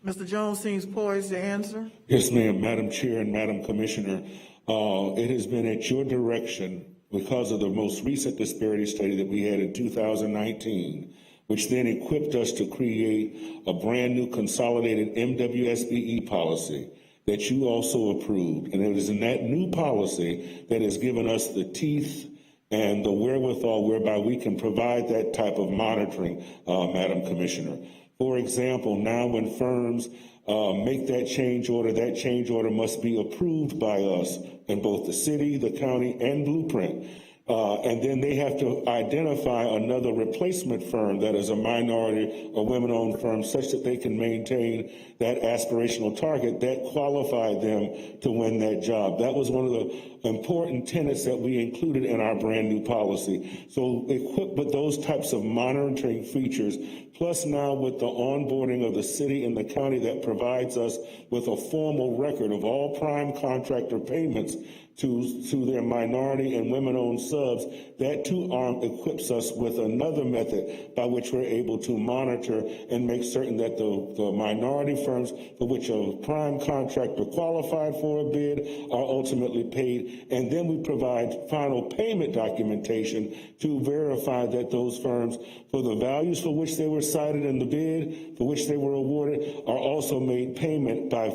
Mr. Jones seems poised to answer. Yes, ma'am. Madam Chair and Madam Commissioner, it has been at your direction, because of the most recent disparity study that we had in 2019, which then equipped us to create a brand new consolidated MWSBE policy that you also approved. And it is in that new policy that has given us the teeth and the wherewithal whereby we can provide that type of monitoring, Madam Commissioner. For example, now when firms make that change order must be approved by us in both the city, the county, and Blueprint. And then they have to identify another replacement firm that is a minority or women-owned firm, such that they can maintain that aspirational target that qualified them to win that job. That was one of the important tenets that we included in our brand new policy. So equipped with those types of monitoring features, plus now with the onboarding of the city and the county that provides us with a formal record of all prime contractor payments to their minority and women-owned subs, that too equips us with another method by which we're able to monitor and make certain that the minority firms firms for which a prime contractor qualified for a bid are ultimately paid. And then we provide final payment documentation to verify that those firms, for the values for which they were cited in the bid, for which they were awarded, are also made payment by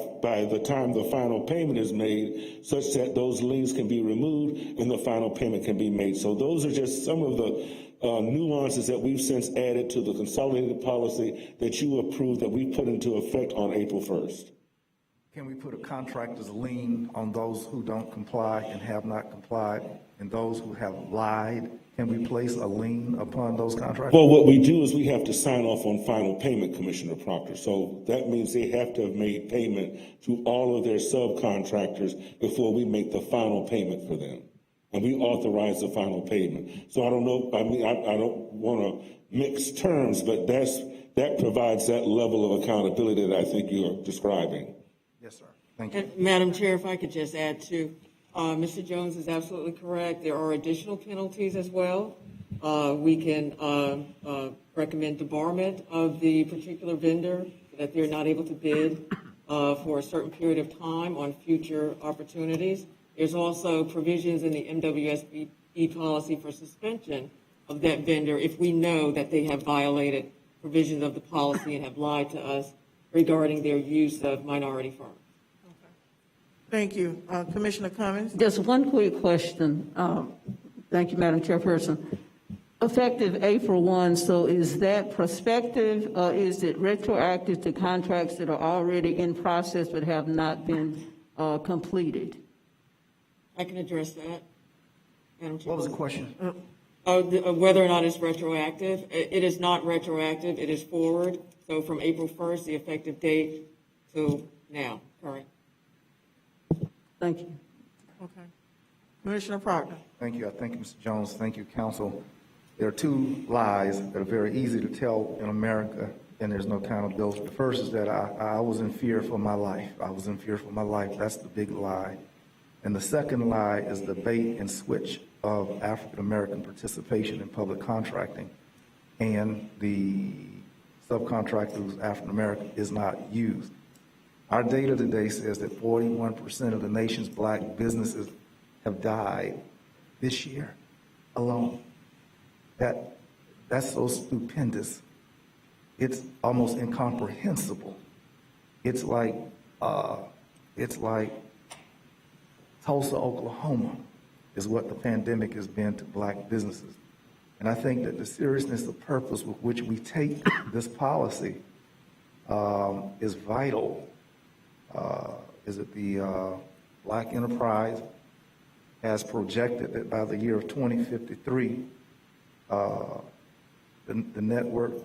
the time the final payment is made, such that those liens can be removed and the final payment can be made. So those are just some of the nuances that we've since added to the consolidated policy that you approved, that we put into effect on April 1st. Can we put a contractor's lien on those who don't comply and have not complied, and those who have lied? Can we place a lien upon those contractors? Well, what we do is we have to sign off on final payment, Commissioner Proctor. So that means they have to have made payment to all of their subcontractors before we make the final payment for them. And we authorize the final payment. So I don't know, I mean, I don't want to mix terms, but that provides that level of accountability that I think you're describing. Yes, sir. Thank you. And Madam Chair, if I could just add to, Mr. Jones is absolutely correct. There are additional penalties as well. We can recommend debarment of the particular vendor that they're not able to bid for a certain period of time on future opportunities. There's also provisions in the MWSBE policy for suspension of that vendor if we know that they have violated provisions of the policy and have lied to us regarding their use of minority firms. Thank you. Commissioner Cummings? Just one quick question. Thank you, Madam Chairperson. Effective April 1, so is that prospective, or is it retroactive to contracts that are already in process but have not been completed? I can address that, Madam Chair. What was the question? Whether or not it's retroactive. It is not retroactive. It is forward. So from April 1st, the effective date, to now, current. Thank you. Okay. Commissioner Proctor? Thank you. I thank you, Mr. Jones. Thank you, counsel. There are two lies that are very easy to tell in America, and there's no accountability. The first is that I was in fear for my life. I was in fear for my life. That's the big lie. And the second lie is the bait and switch of African-American participation in public contracting, and the subcontractor who's African-American is not used. Our data today says that 41% of the nation's black businesses have died this year alone. That's so stupendous. It's almost incomprehensible. It's like Tulsa, Oklahoma is what the pandemic has been to black businesses. And I think that the seriousness of purpose with which we take this policy is vital. The Black Enterprise has projected that by the year of 2053, the net worth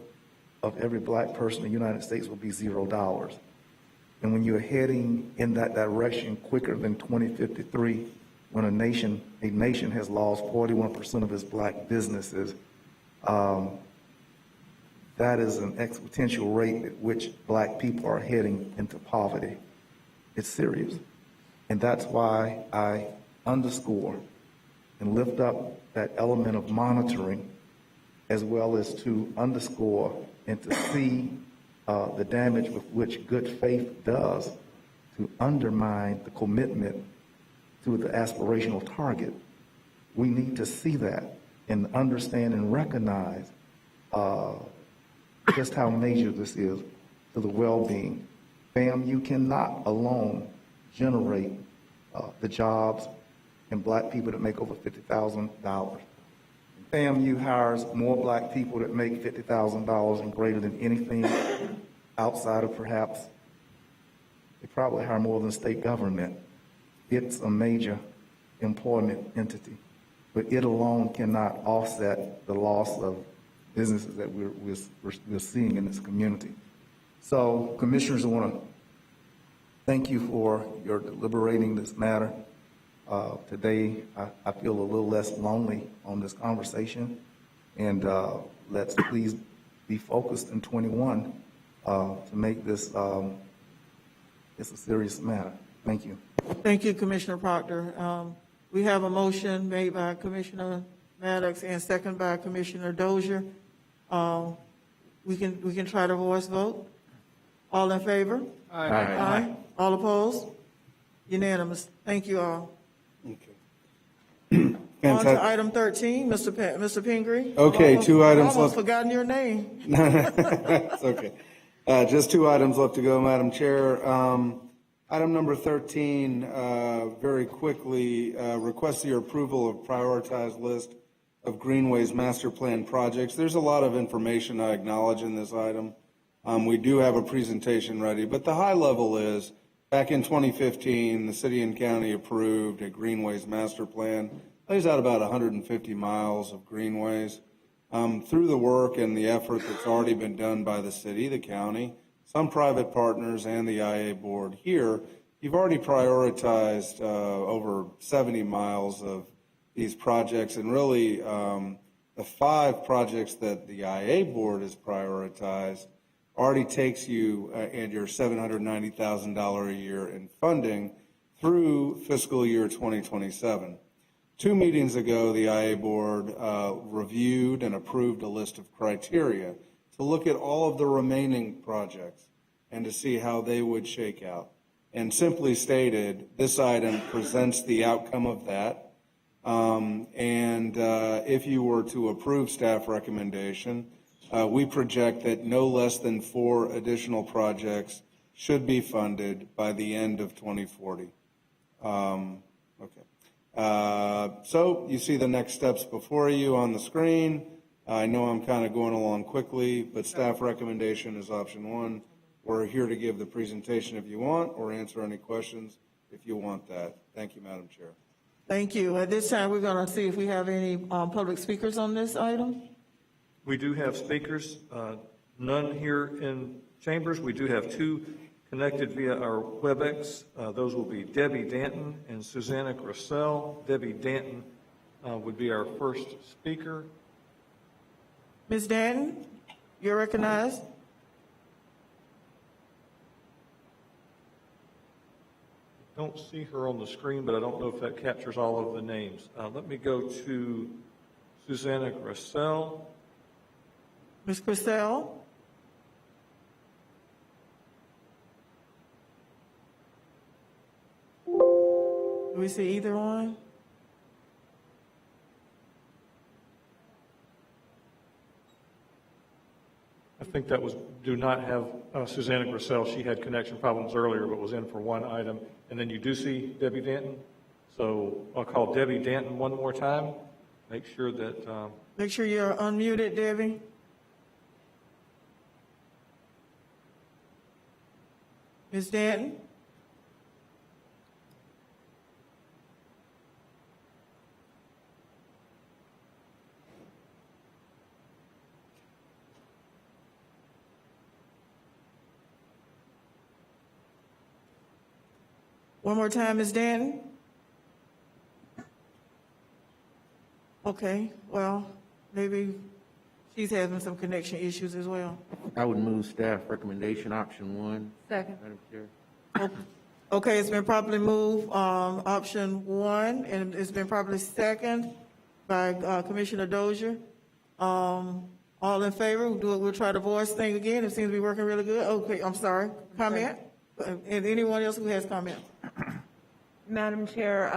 of every black person in the United States will be $0. And when you're heading in that direction quicker than 2053, when a nation has lost 41% of its black businesses, that is an exponential rate at which black people are heading into poverty. It's serious. And that's why I underscore and lift up that element of monitoring, as well as to underscore and to see the damage with which good faith does to undermine the commitment to the aspirational target. We need to see that and understand and recognize just how major this is to the well-being. FAMU cannot alone generate the jobs and black people that make over $50,000. FAMU hires more black people that make $50,000 and greater than anything outside of perhaps, they probably hire more than state government. It's a major employment entity, but it alone cannot offset the loss of businesses that we're seeing in this community. So, commissioners, I want to thank you for your deliberating this matter. Today, I feel a little less lonely on this conversation, and let's please be focused in 21 to make this it's a serious matter. Thank you. Thank you, Commissioner Proctor. We have a motion made by Commissioner Maddox and second by Commissioner Dozier. We can try to voice vote. All in favor? Aye. All opposed? Unanimous. Thank you all. On Fantastic. to item 13, Mr. Pingree. Okay, two items I've almost left. forgotten your name. It's okay. Just two items left to go, Madam Chair. Item number 13, very quickly, request your approval of prioritized list of Greenways master plan projects. There's a lot of information I acknowledge in this item. We do have a presentation ready, but the high level is, back in 2015, the city and county approved a Greenways master plan. Lays out about 150 miles of greenways. Through the work and the effort that's already been done by the city, the county, some private partners, and the IA board here, you've already prioritized over 70 miles of these projects, and really the 5 projects that the IA board has prioritized already takes you and your $790,000 a year in funding through fiscal year 2027. 2 meetings ago, the IA board reviewed and approved a list of criteria to look at all of the remaining projects and to see how they would shake out. And simply stated, this item presents the outcome of that. If you were to approve staff recommendation, we project that no less than 4 additional projects should be funded by the end of 2040. So you see the next steps before you on the screen. I know I'm kind of going along quickly, but staff recommendation is option 1. We're here to give the presentation if you want, or answer any questions if you want that. Thank you, Madam Chair. Thank you. At this time, we're going to see if we have any public speakers on this item. We do have speakers, none here in chambers. We do have 2 connected via our WebEx. Those will be Debbie Danton and Susanna Grissel. Debbie Danton would be our first speaker. Ms. Danton, you're recognized. Don't see her on the screen, but I don't know if that captures all of the names. Let me go to Susanna Grissel. Ms. Grissel? Do we see either one? I think that was, do not have Susanna Grissel. She had connection problems earlier, but was in for one item. And then you do see Debbie Danton. So I'll call Debbie Danton one more time. Make sure that... Make sure you're unmuted, Debbie. Ms. Danton? One more time, Ms. Danton? Okay, well, maybe she's having some connection issues as well. I would move staff recommendation option 1. Second. Madam Chair. Okay, it's been properly moved, option 1, and it's been properly seconded by Commissioner Dozier. All in favor? We'll try the voice thing again. It seems to be working really good. Okay, I'm sorry. Comment? And anyone else who has comment? Madam Chair,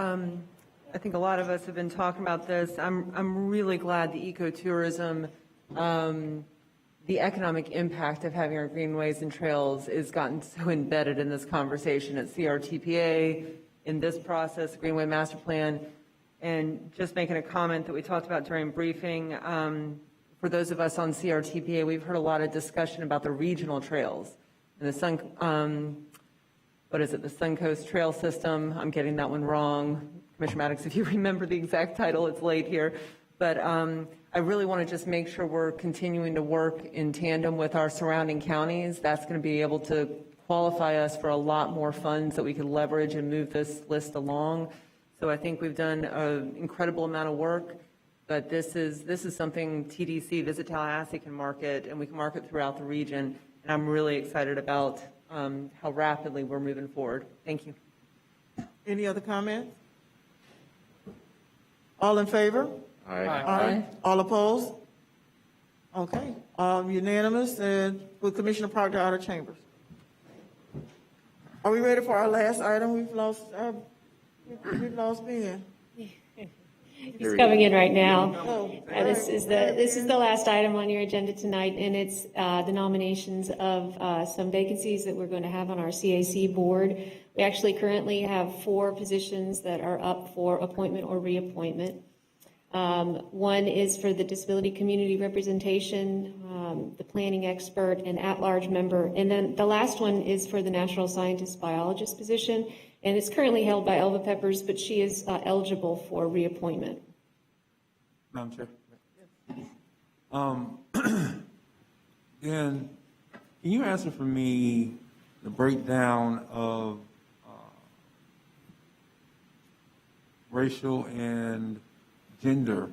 I think a lot of us have been talking about this. I'm really glad the ecotourism, the economic impact of having our greenways and trails has gotten so embedded in this conversation at CRTPA, in this process, Greenway Master Plan. And just making a comment that we talked about during briefing, for those of us on CRTPA, we've heard a lot of discussion about the regional trails and the the Suncoast Trail System. I'm getting that one wrong. Commissioner Maddox, if you remember the exact title, it's late here. But I really want to just make sure we're continuing to work in tandem with our surrounding counties. That's going to be able to qualify us for a lot more funds that we can leverage and move this list along. So I think we've done an incredible amount of work, but this is something TDC, Visit Tallahassee, can market, and we can market throughout the region. And I'm really excited about how rapidly we're moving forward. Thank you. Any other comments? All in favor? Aye. Aye. All opposed? Okay, unanimous, and with Commissioner Proctor out of chambers. Are we ready for our last item? We've lost Ben. He's coming in right now. Oh, This is the last item on your agenda tonight, and it's the nominations of some vacancies that we're going to have on our CAC board. We actually currently have 4 positions that are up for appointment or reappointment. One is for the disability community representation, the planning expert, and at-large member. And then the last one is for the natural scientist biologist position, and it's currently held by Elva Peppers, but she is eligible for reappointment. Madam Chair. Then, can you answer for me the breakdown of racial and gender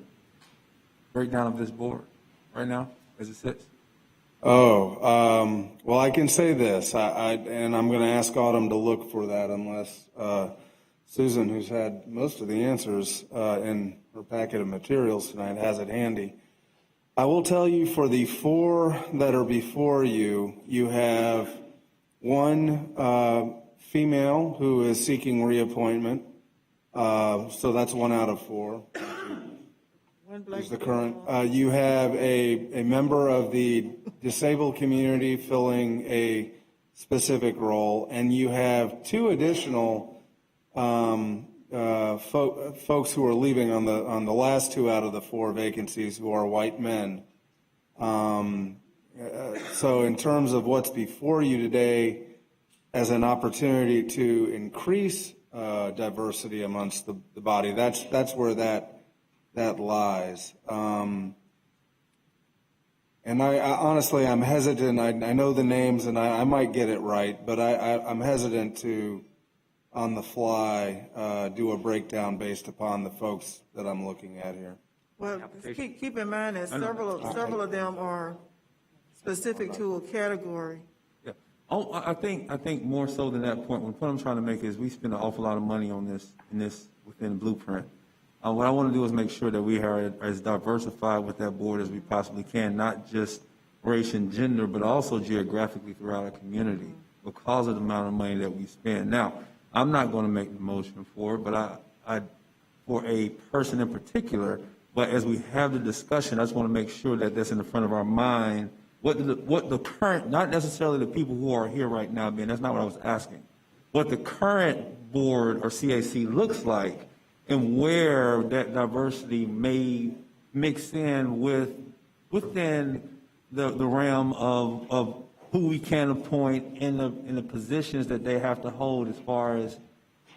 breakdown of this board right now as it sits? Well, I can say this, and I'm going to ask Autumn to look for that unless Susan, who's had most of the answers in her packet of materials tonight, has it handy. I will tell you for the 4 that are before you, you have 1 female who is seeking reappointment. So that's 1 out of 4. Is the current. You have a member of the disabled community filling a specific role, and you have 2 additional folks who are leaving on the last 2 out of the 4 vacancies who are white men. So in terms of what's before you today as an opportunity to increase diversity amongst the body, that's where that lies. And I honestly, I'm hesitant. I know the names, and I might get it right, but I'm hesitant to, on the fly, do a breakdown based upon the folks that I'm looking at here. Well, keep in mind that several of them are specific to a category. Yeah. Oh, I think more so than that point. The point I'm trying to make is we spend an awful lot of money on this within the blueprint. What I want to do is make sure that we are as diversified with that board as we possibly can, not just race and gender, but also geographically throughout our community because of the amount of money that we spend. Now, I'm not going to make the motion for it, but I for a person in particular, but as we have the discussion, I just want to make sure that that's in the front of our mind, what the current, not necessarily the people who are here right now, Ben, that's not what I was asking, what the current board or CAC looks like, and where that diversity may mix in within the realm of who we can appoint in the positions that they have to hold as far as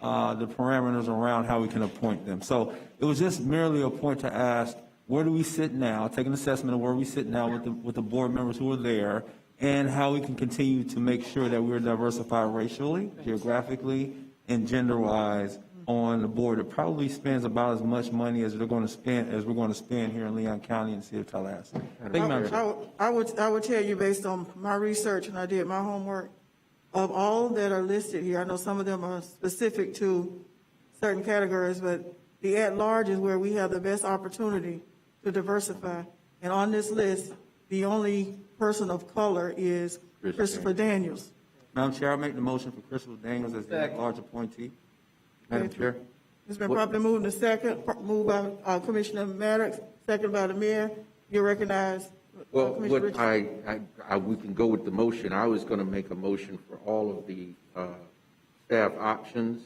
the parameters around how we can appoint them. So it was just merely a point to ask, where do we sit now, take an assessment of where we sit now with the board members who are there, and how we can continue to make sure that we're diversified racially, geographically, and gender-wise on the board. It probably spends about as much money as we're going to spend here in Leon County and the City of Tallahassee. I would tell you, based on my research, and I did my homework, of all that are listed here, I know some of them are specific to certain categories, but the at-large is where we have the best opportunity to diversify. And on this list, the only person of color is Christopher Daniels. Madam Chair, I'll make the motion for Christopher Daniels as the at-large appointee. Madam Chair. It's been properly moved in second, moved by Commissioner Maddox, second by the mayor. You're recognized. Well, Commissioner Richardson. we can go with the motion. I was going to make a motion for all of the staff options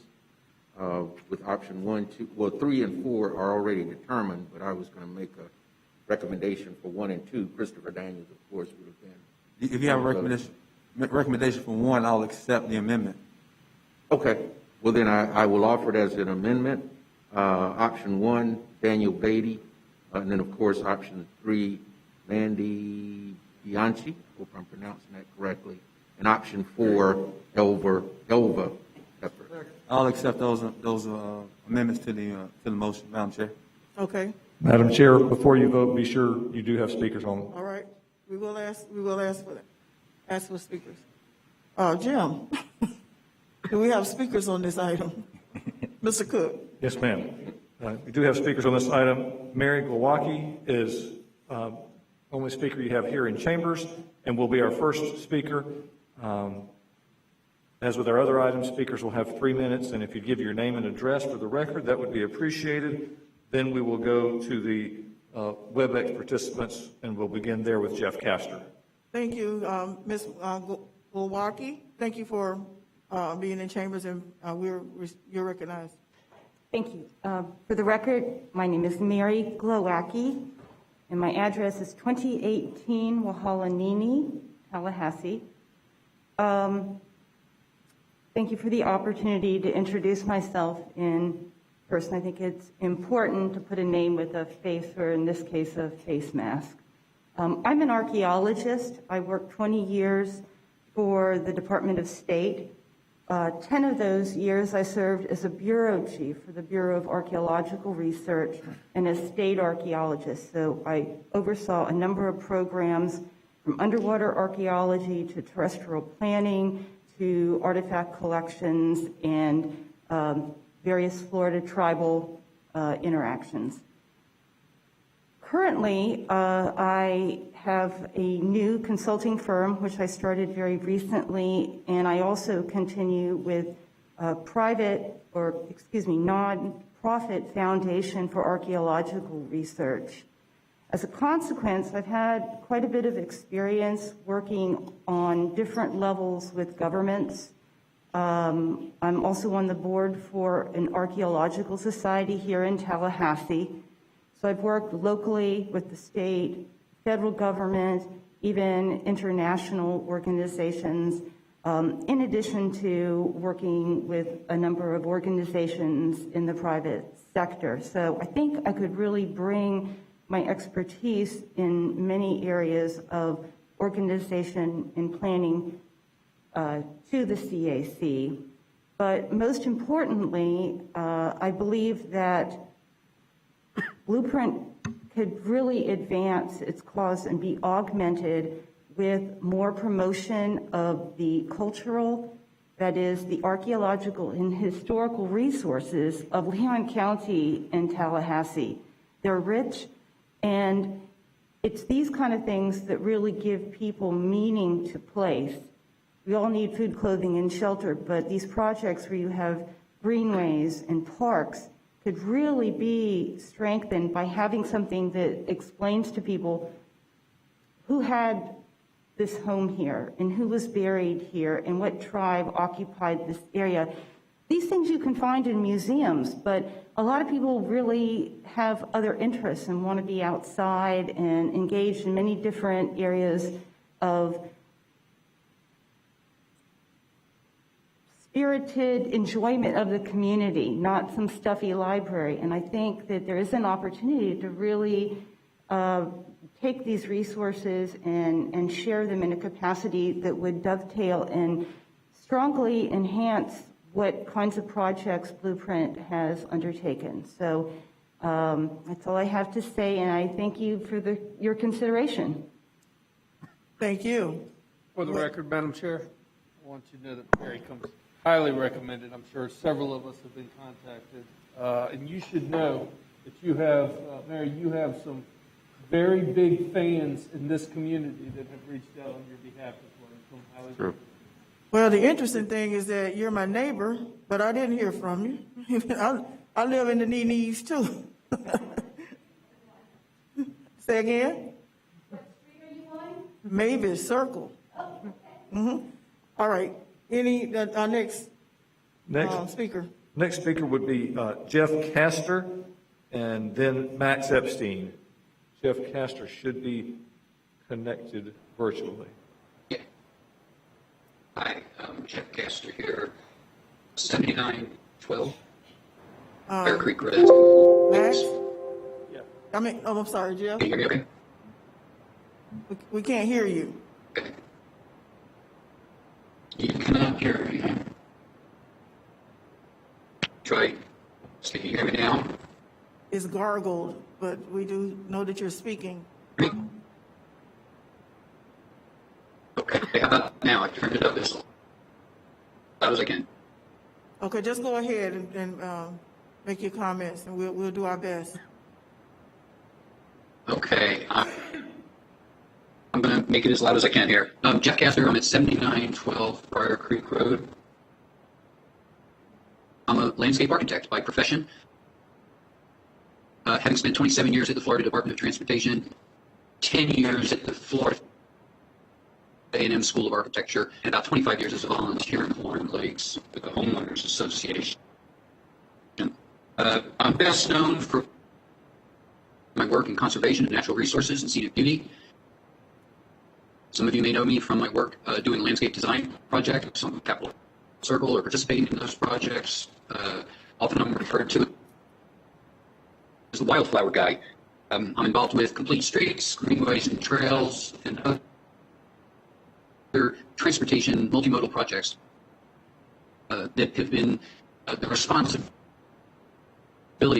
with option 1, 2, 3 and 4 are already determined, but I was going to make a recommendation for 1 and 2. Christopher Daniels, of course, would have been. If you have a recommendation for 1, I'll accept the amendment. Okay. Well, then I will offer it as an amendment. Option 1, Daniel Beatty, and then, of course, option 3, Mandy Bianchi, hope I'm pronouncing that correctly, and option 4, Elva Pepper. I'll accept those amendments to the motion, Madam Chair. Okay. Madam Chair, before you vote, be sure you do have speakers on. All right. We will ask for that. Ask for speakers. Jim, do we have speakers on this item? Mr. Cook. Yes, ma'am. We do have speakers on this item. Mary Welaunee is only speaker you have here in chambers and will be our first speaker. That As with our other items, speakers will have 3 minutes, and if you give your name and address for the record, that would be appreciated. Then we will go to the WebEx participants, and we'll begin there with Jeff Castor. Thank you, Ms. Welaunee. Thank you for being in chambers, and you're recognized. Thank you. For the record, my name is Mary Glowacki, and my address is 2018 Welaunee, Tallahassee. Thank you for the opportunity to introduce myself in person. I think it's important to put a name with a face, or in this case, a face mask. I'm an archaeologist. I worked 20 years for the Department of State. 10 of those years I served as a bureau chief for the Bureau of Archaeological Research and as state archaeologist. So I oversaw a number of programs from underwater archaeology to terrestrial planning to artifact collections and various Florida tribal interactions. Currently, I have a new consulting firm, which I started very recently, and I also continue with a non-profit foundation for archaeological research. As a consequence, I've had quite a bit of experience working on different levels with governments. I'm also on the board for an archaeological society here in Tallahassee. So I've worked locally with the state, federal government, even international organizations, in addition to working with a number of organizations in the private sector. So I think I could really bring my expertise in many areas of organization and planning to the CAC. But most importantly, I believe that Blueprint could really advance its cause and be augmented with more promotion of the cultural, that is, the archaeological and historical resources of Leon County and Tallahassee. They're rich, and it's these kind of things that really give people meaning to place. We all need food, clothing, and shelter, but these projects where you have greenways and parks could really be strengthened by having something that explains to people who had this home here and who was buried here and what tribe occupied this area. These things you can find in museums, but a lot of people really have other interests and want to be outside and engaged in many different areas of spirited enjoyment of the community, not some stuffy library. And I think that there is an opportunity to really take these resources and share them in a capacity that would dovetail and strongly enhance what kinds of projects Blueprint has undertaken. So that's all I have to say, and I thank you for your consideration. Thank you. For the record, Madam Chair, I want you to know that Mary comes highly recommended. I'm sure several of us have been contacted. And you should know that you have, Mary, you have some very big fans in this community that have reached out on your behalf as well. True. Well, the interesting thing is that you're my neighbor, but I didn't hear from you. I live in the Nenes too. Say again? What street are you on? Mavis Circle. Oh, okay. All right. Our next speaker? Next speaker would be Jeff Castor, and then Max Epstein. Jeff Castor should be connected virtually. Yeah. Hi, I'm Jeff Castor here, 7912 Bear Creek Road. Max? Yeah. I'm sorry, Jeff. Can you hear me okay? We can't hear you. Okay. You cannot hear me. Try. Can you hear me now? It's gargled, but we do know that you're speaking. Okay, how about now? I turned it up as loud as I can. Okay, just go ahead and make your comments, and we'll do our best. Okay, I'm going to make it as loud as I can here. Jeff Castor, I'm at 7912 Briar Creek Road. landscape architect by profession, having spent 27 years at the Florida Department of Transportation, 10 years at the Florida A&M School of Architecture, and about 25 years as a volunteer in the Warren Lakes with the Homeowners Association. I'm best known for my work in conservation of natural resources and scenic beauty. Some of you may know me from my work doing landscape design projects on Capitol Circle or participating in those projects. Often I'm referred to as the wildflower guy. I'm involved with complete streets, greenways and trails, and other transportation multimodal projects that have been the responsibility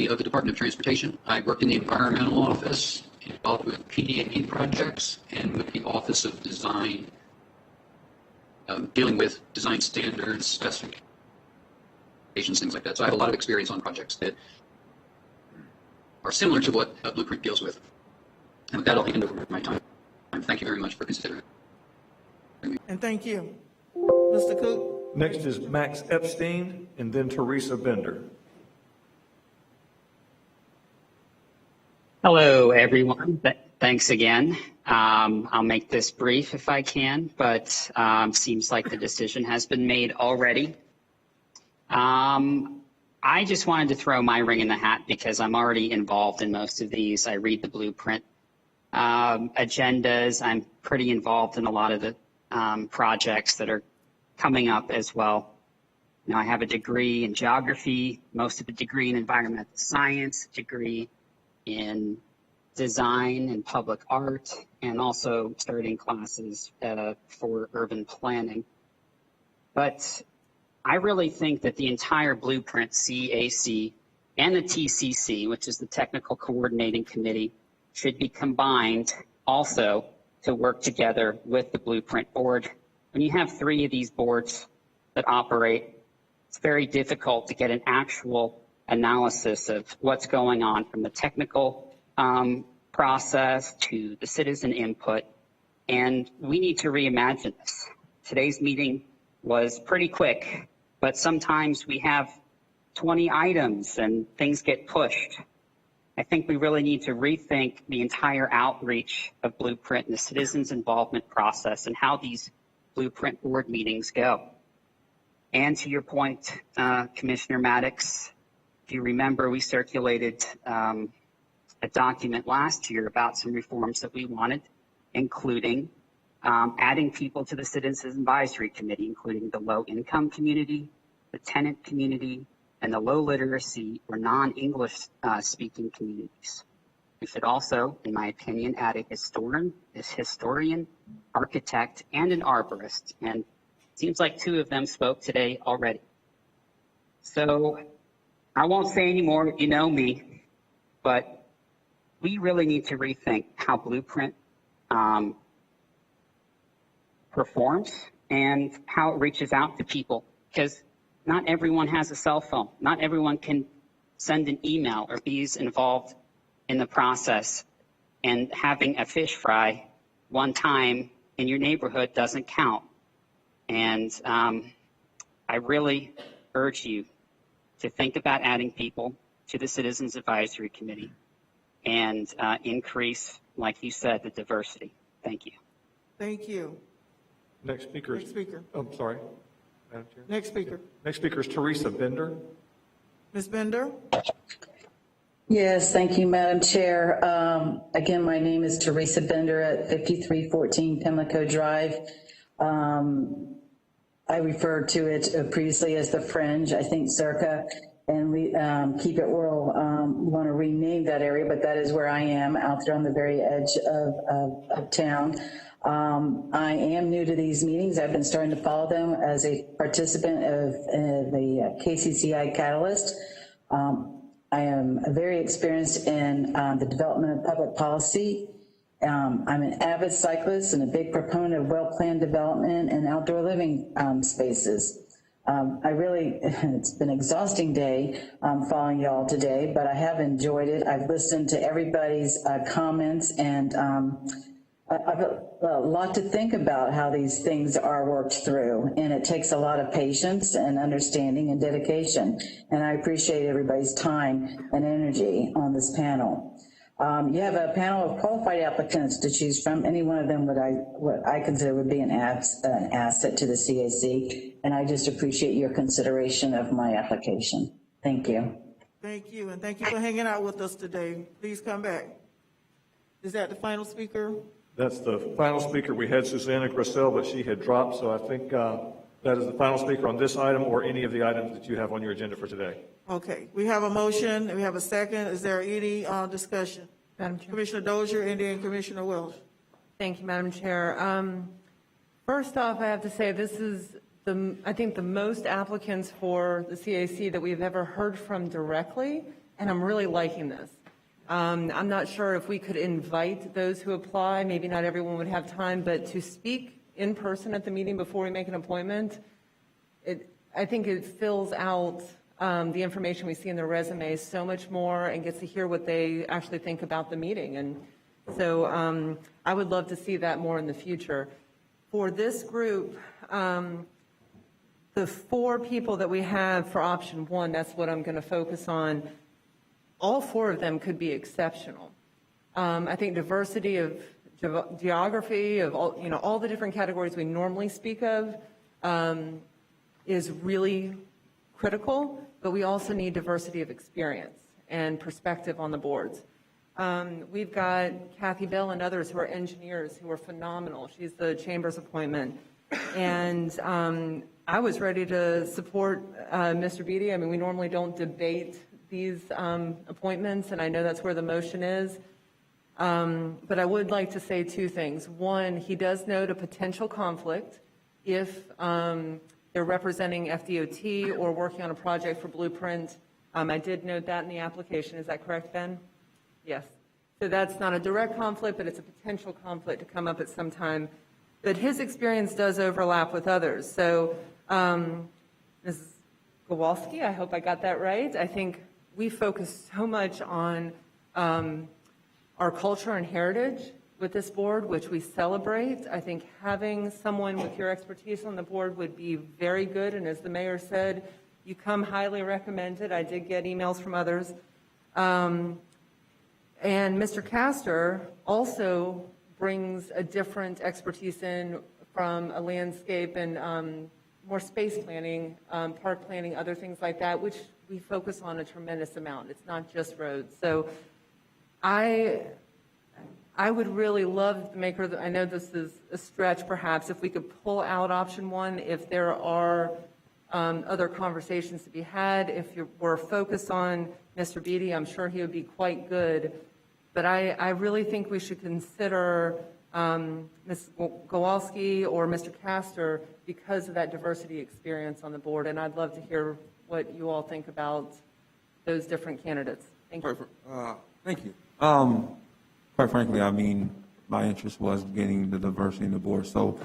of the Department of Transportation. I worked in the environmental office, involved with PD&E projects, and with the Office of Design, dealing with design standards, specifications, things like that. So I have a lot of experience on projects that are similar to what Blueprint deals with. And with that, I'll hand over my time. Thank you very much for considering. And thank you. Mr. Cook? Next is Max Epstein, and then Teresa Bender. Hello, everyone. Thanks again. I'll make this brief if I can, but seems like the decision has been made already. I just wanted to throw my ring in the hat because I'm already involved in most of these. I read the Blueprint agendas. I'm pretty involved in a lot of the projects that are coming up as well. Now, I have a degree in geography, most of a degree in environmental science, degree in design and public art, and also starting classes for urban planning. But I really think that the entire Blueprint CAC and the TCC, which is the Technical Coordinating Committee, should be combined also to work together with the Blueprint Board. When you have 3 of these boards that operate, it's very difficult to get an actual analysis of what's going on from the technical process to the citizen input, and we need to reimagine this. Today's meeting was pretty quick, but sometimes we have 20 items and things get pushed. I think we really need to rethink the entire outreach of Blueprint and the citizens' involvement process and how these Blueprint board meetings go. And to your point, Commissioner Maddox, if you remember, we circulated a document last year about some reforms that we wanted, including adding people to the Citizens Advisory Committee, including the low-income community, the tenant community, and the low literacy or non-English speaking communities. We should also, in my opinion, add a historian, architect, and an arborist. And it seems like 2 of them spoke today already. So I won't say any more, you know me, but we really need to rethink how Blueprint performs and how it reaches out to people, because not everyone has a cell phone. Not everyone can send an email or be as involved in the process, and having a fish fry one time in your neighborhood doesn't count. And I really urge you to think about adding people to the Citizens Advisory Committee and increase, like you said, the diversity. Thank you. Thank you. Next speaker. Next speaker. Oh, sorry. Madam Chair. Next speaker. Next speaker is Teresa Bender. Ms. Bender? Yes, thank you, Madam Chair. Again, my name is Teresa Bender at 5314 Pimlico Drive. I referred to it previously as the Fringe, I think circa, and we Keep It Rural want to rename that area, but that is where I am, out there on the very edge of town. I am new to these meetings. I've been starting to follow them as a participant of the KCCI Catalyst. I am very experienced in the development of public policy. I'm an avid cyclist and a big proponent of well-planned development and outdoor living spaces. It's been an exhausting day following y'all today, but I have enjoyed it. I've listened to everybody's comments and a lot to think about how these things are worked through, and it takes a lot of patience and understanding and dedication. And I appreciate everybody's time and energy on this panel. You have a panel of qualified applicants to choose from. Any one of them what I consider would be an asset to the CAC, and I just appreciate your consideration of my application. Thank you. Thank you, and thank you for hanging out with us today. Please come back. Is that the final speaker? That's the final speaker. We had Susanna Grissel, but she had dropped, so I think that is the final speaker on this item or any of the items that you have on your agenda for today. Okay, we have a motion, and we have a second. Is there any discussion? Madam Chair. Commissioner Dozier and then Commissioner Welch. Thank you, Madam Chair. First off, I have to say this is I think the most applicants for the CAC that we've ever heard from directly, and I'm really liking this. I'm not sure if we could invite those who apply. Maybe not everyone would have time, but to speak in person at the meeting before we make an appointment, I think it fills out the information we see in their resumes so much more and gets to hear what they actually think about the meeting. And so I would love to see that more in the future. For this group, the 4 people that we have for option 1, that's what I'm going to focus on. All 4 of them could be exceptional. I think diversity of geography, of all the different categories we normally speak of, is really critical, but we also need diversity of experience and perspective on the boards. We've got Kathy Bell and others who are engineers who are phenomenal. She's the Chamber's appointment. And I was ready to support Mr. Blvd. I mean, we normally don't debate these appointments, and I know that's where the motion is. But I would like to say 2 things. One, he does note a potential conflict if they're representing FDOT or working on a project for Blueprint. I did note that in the application. Is that correct, Ben? Yes. So that's not a direct conflict, but it's a potential conflict to come up at some time. But his experience does overlap with others. So Mrs. Kowalski, I hope I got that right. I think we focus so much on our culture and heritage with this board, which we celebrate. I think having someone with your expertise on the board would be very good. And as the mayor said, you come highly recommended. I did get emails from others. And Mr. Castor also brings a different expertise in from a landscape and more space planning, park planning, other things like that, which we focus on a tremendous amount. It's not just roads. So I would really love to make her, I know this is a stretch perhaps, if we could pull out option 1, if there are other conversations to be had. If we're focused on Mr. Blvd, I'm sure he would be quite good. But I really think we should consider Ms. Kowalski or Mr. Castor because of that diversity experience on the board. And I'd love to hear what you all think about those different candidates. Thank you. Thank you. Quite frankly, I mean, my interest was getting the diversity in the board. So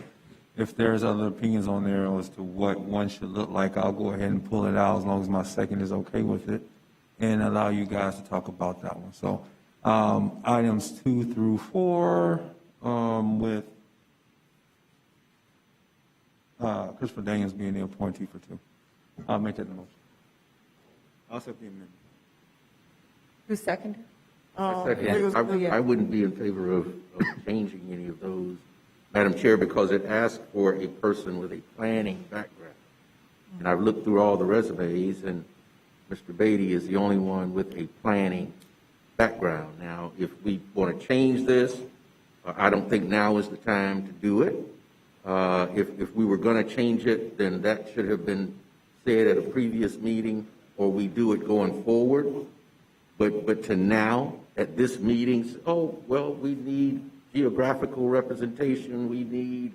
if there's other opinions on there as to what one should look like, I'll go ahead and pull it out as long as my second is okay with it and allow you guys to talk about that one. So items 2 through 4 with Christopher Daniels being the appointee for 2. I'll make that the motion. I'll accept the amendment. Who seconded? I wouldn't be in favor of changing any of those, Madam Chair, because it asks for a person with a planning background. And I've looked through all the resumes, and Mr. Beatty is the only one with a planning background. Now, if we want to change this, I don't think now is the time to do it. If we were going to change it, then that should have been said at a previous meeting, or we do it going forward. But to now, at this meeting, we need geographical representation, we need,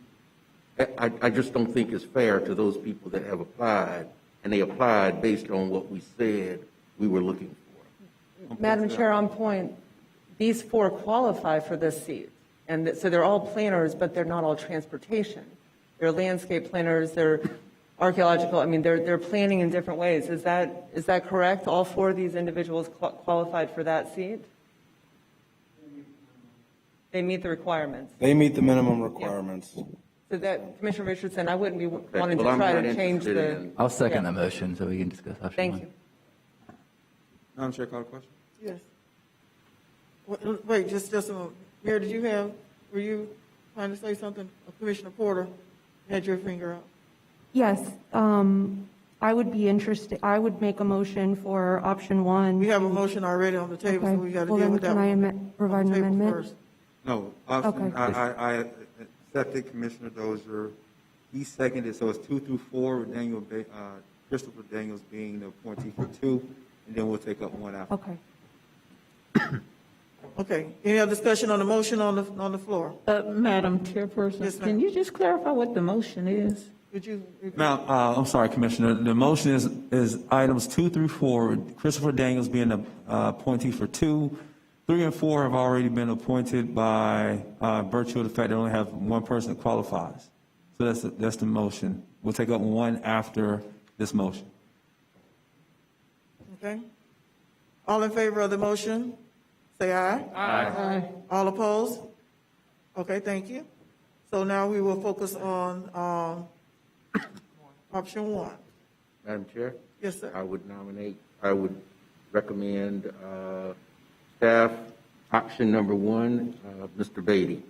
I just don't think it's fair to those people that have applied, and they applied based on what we said we were looking for. Madam Chair, on point, these 4 qualify for this seat. And so they're all planners, but they're not all transportation. They're landscape planners, they're archaeological, I mean, they're planning in different ways. Is that correct? All 4 of these individuals qualified for that seat? They meet the requirements. They meet the minimum requirements. So that, Commissioner Richardson, I wouldn't be wanting Well, to I'm try not to change interested the. in- I'll second Yeah. the motion so we can discuss option Thank one. you. Madam Chair, call the question? Yes. Wait, just a moment. Mayor, were you trying to say something? Commissioner Porter had your finger up. Yes, I would be interested, I would make a motion for option one. We have a motion already on the table, so Okay. we got to Well, deal then with that can I one. provide an Table amendment? first. No, Okay. I accepted Commissioner Dozier. He seconded, so it's 2 through 4, with Christopher Daniels being the appointee for 2, and then we'll take up 1 after. Okay. Okay, any other discussion on the motion on the floor? Madam Chairperson, Yes, ma'am. can you just clarify what the motion is? Could you? Now, I'm sorry, Commissioner, the motion is items 2 through 4, with Christopher Daniels being the appointee for 2. 3 and 4 have already been appointed by virtue of the fact they only have one person that qualifies. So that's the motion. We'll take up 1 after this motion. Okay. All in favor of the motion, say aye. Aye. All opposed? Okay, thank you. So now we will focus on option 1. Madam Chair? Yes, sir. I would recommend staff option number 1, Mr. Beatty.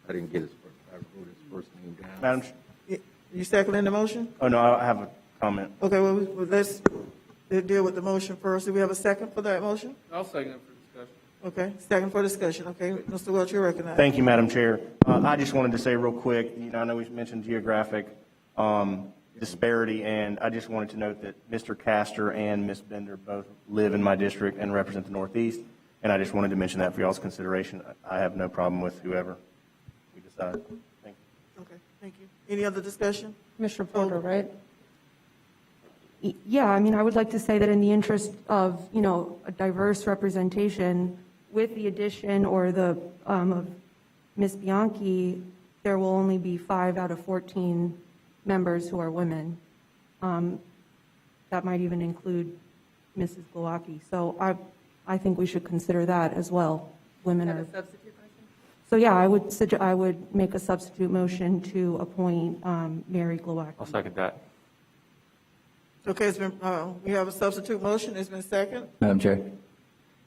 I didn't get his first, I wrote his first name down. Madam, You seconding the motion? oh no, I have a comment. Okay, well, let's deal with the motion first. Do we have a second for that motion? I'll second it for discussion. Okay, second for discussion. Okay, Mr. Welch, you're recognized. Thank you, Madam Chair. I just wanted to say real quick, I know we've mentioned geographic disparity, and I just wanted to note that Mr. Castor and Ms. Bender both live in my district and represent the Northeast, and I just wanted to mention that for y'all's consideration. I have no problem with whoever we decide. Thank you. Okay, thank you. Any other discussion? Commissioner Porter, right? Yeah, I mean, I would like to say that in the interest of, a diverse representation, with the addition or the, of Ms. Bianchi, there will only be 5 out of 14 members who are women. That might even include Mrs. Glowacki. So I think we should consider that as well. Women Have are. a substitute motion? So yeah, I would make a substitute motion to appoint Mary Glowacki. I'll second that. Okay, it's been, we have a substitute motion. It's been second. Madam Chair?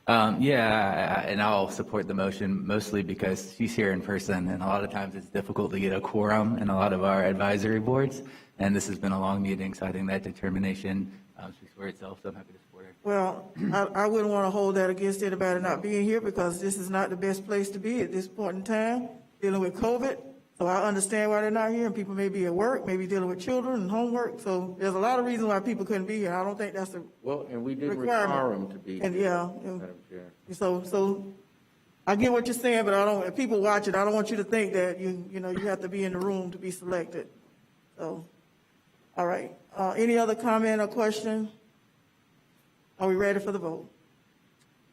Yeah, and I'll support the motion mostly because she's here in person, and a lot of times it's difficult to get a quorum in a lot of our advisory boards, and this has been a long meeting, so I think that determination speaks for itself, so I'm happy to support her. Well, I wouldn't want to hold that against anybody not being here because this is not the best place to be at this point in time, dealing with COVID. So I understand why they're not here, and people may be at work, maybe dealing with children and homework. So there's a lot of reasons why people couldn't be here. I don't think that's the Well, and we didn't requirement. require them to be. And yeah, Madam Chair. so I get what you're saying, but if people watch it, I don't want you to think that you have to be in the room to be selected. So, all right. Any other comment or question? Are we ready for the vote?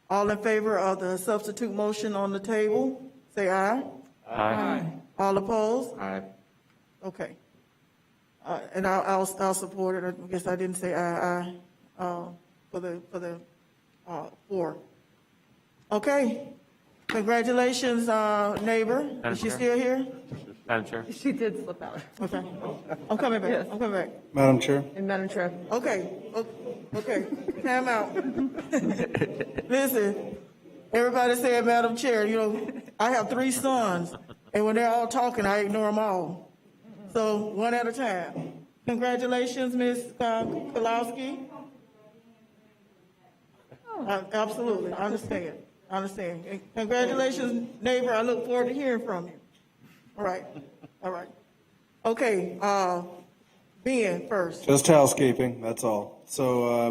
All in favor of the substitute motion on the table, say aye. Aye. All opposed? Aye. Okay. And I'll support it. I guess I didn't say aye, for the 4. Okay. Congratulations, neighbor. Is she still here? Madam Chair? She did slip out. Okay. I'm coming back. Yes. I'm coming back. Madam Chair? And Madam Chair? Okay. Okay. Time out. Listen, everybody said, Madam Chair, I have 3 sons, and when they're all talking, I ignore them all. So one at a time. Congratulations, Ms. Kowalski. Absolutely, I understand. And congratulations, neighbor. I look forward to hearing from you. All right. Okay, Ben first. Just housekeeping, that's all. So,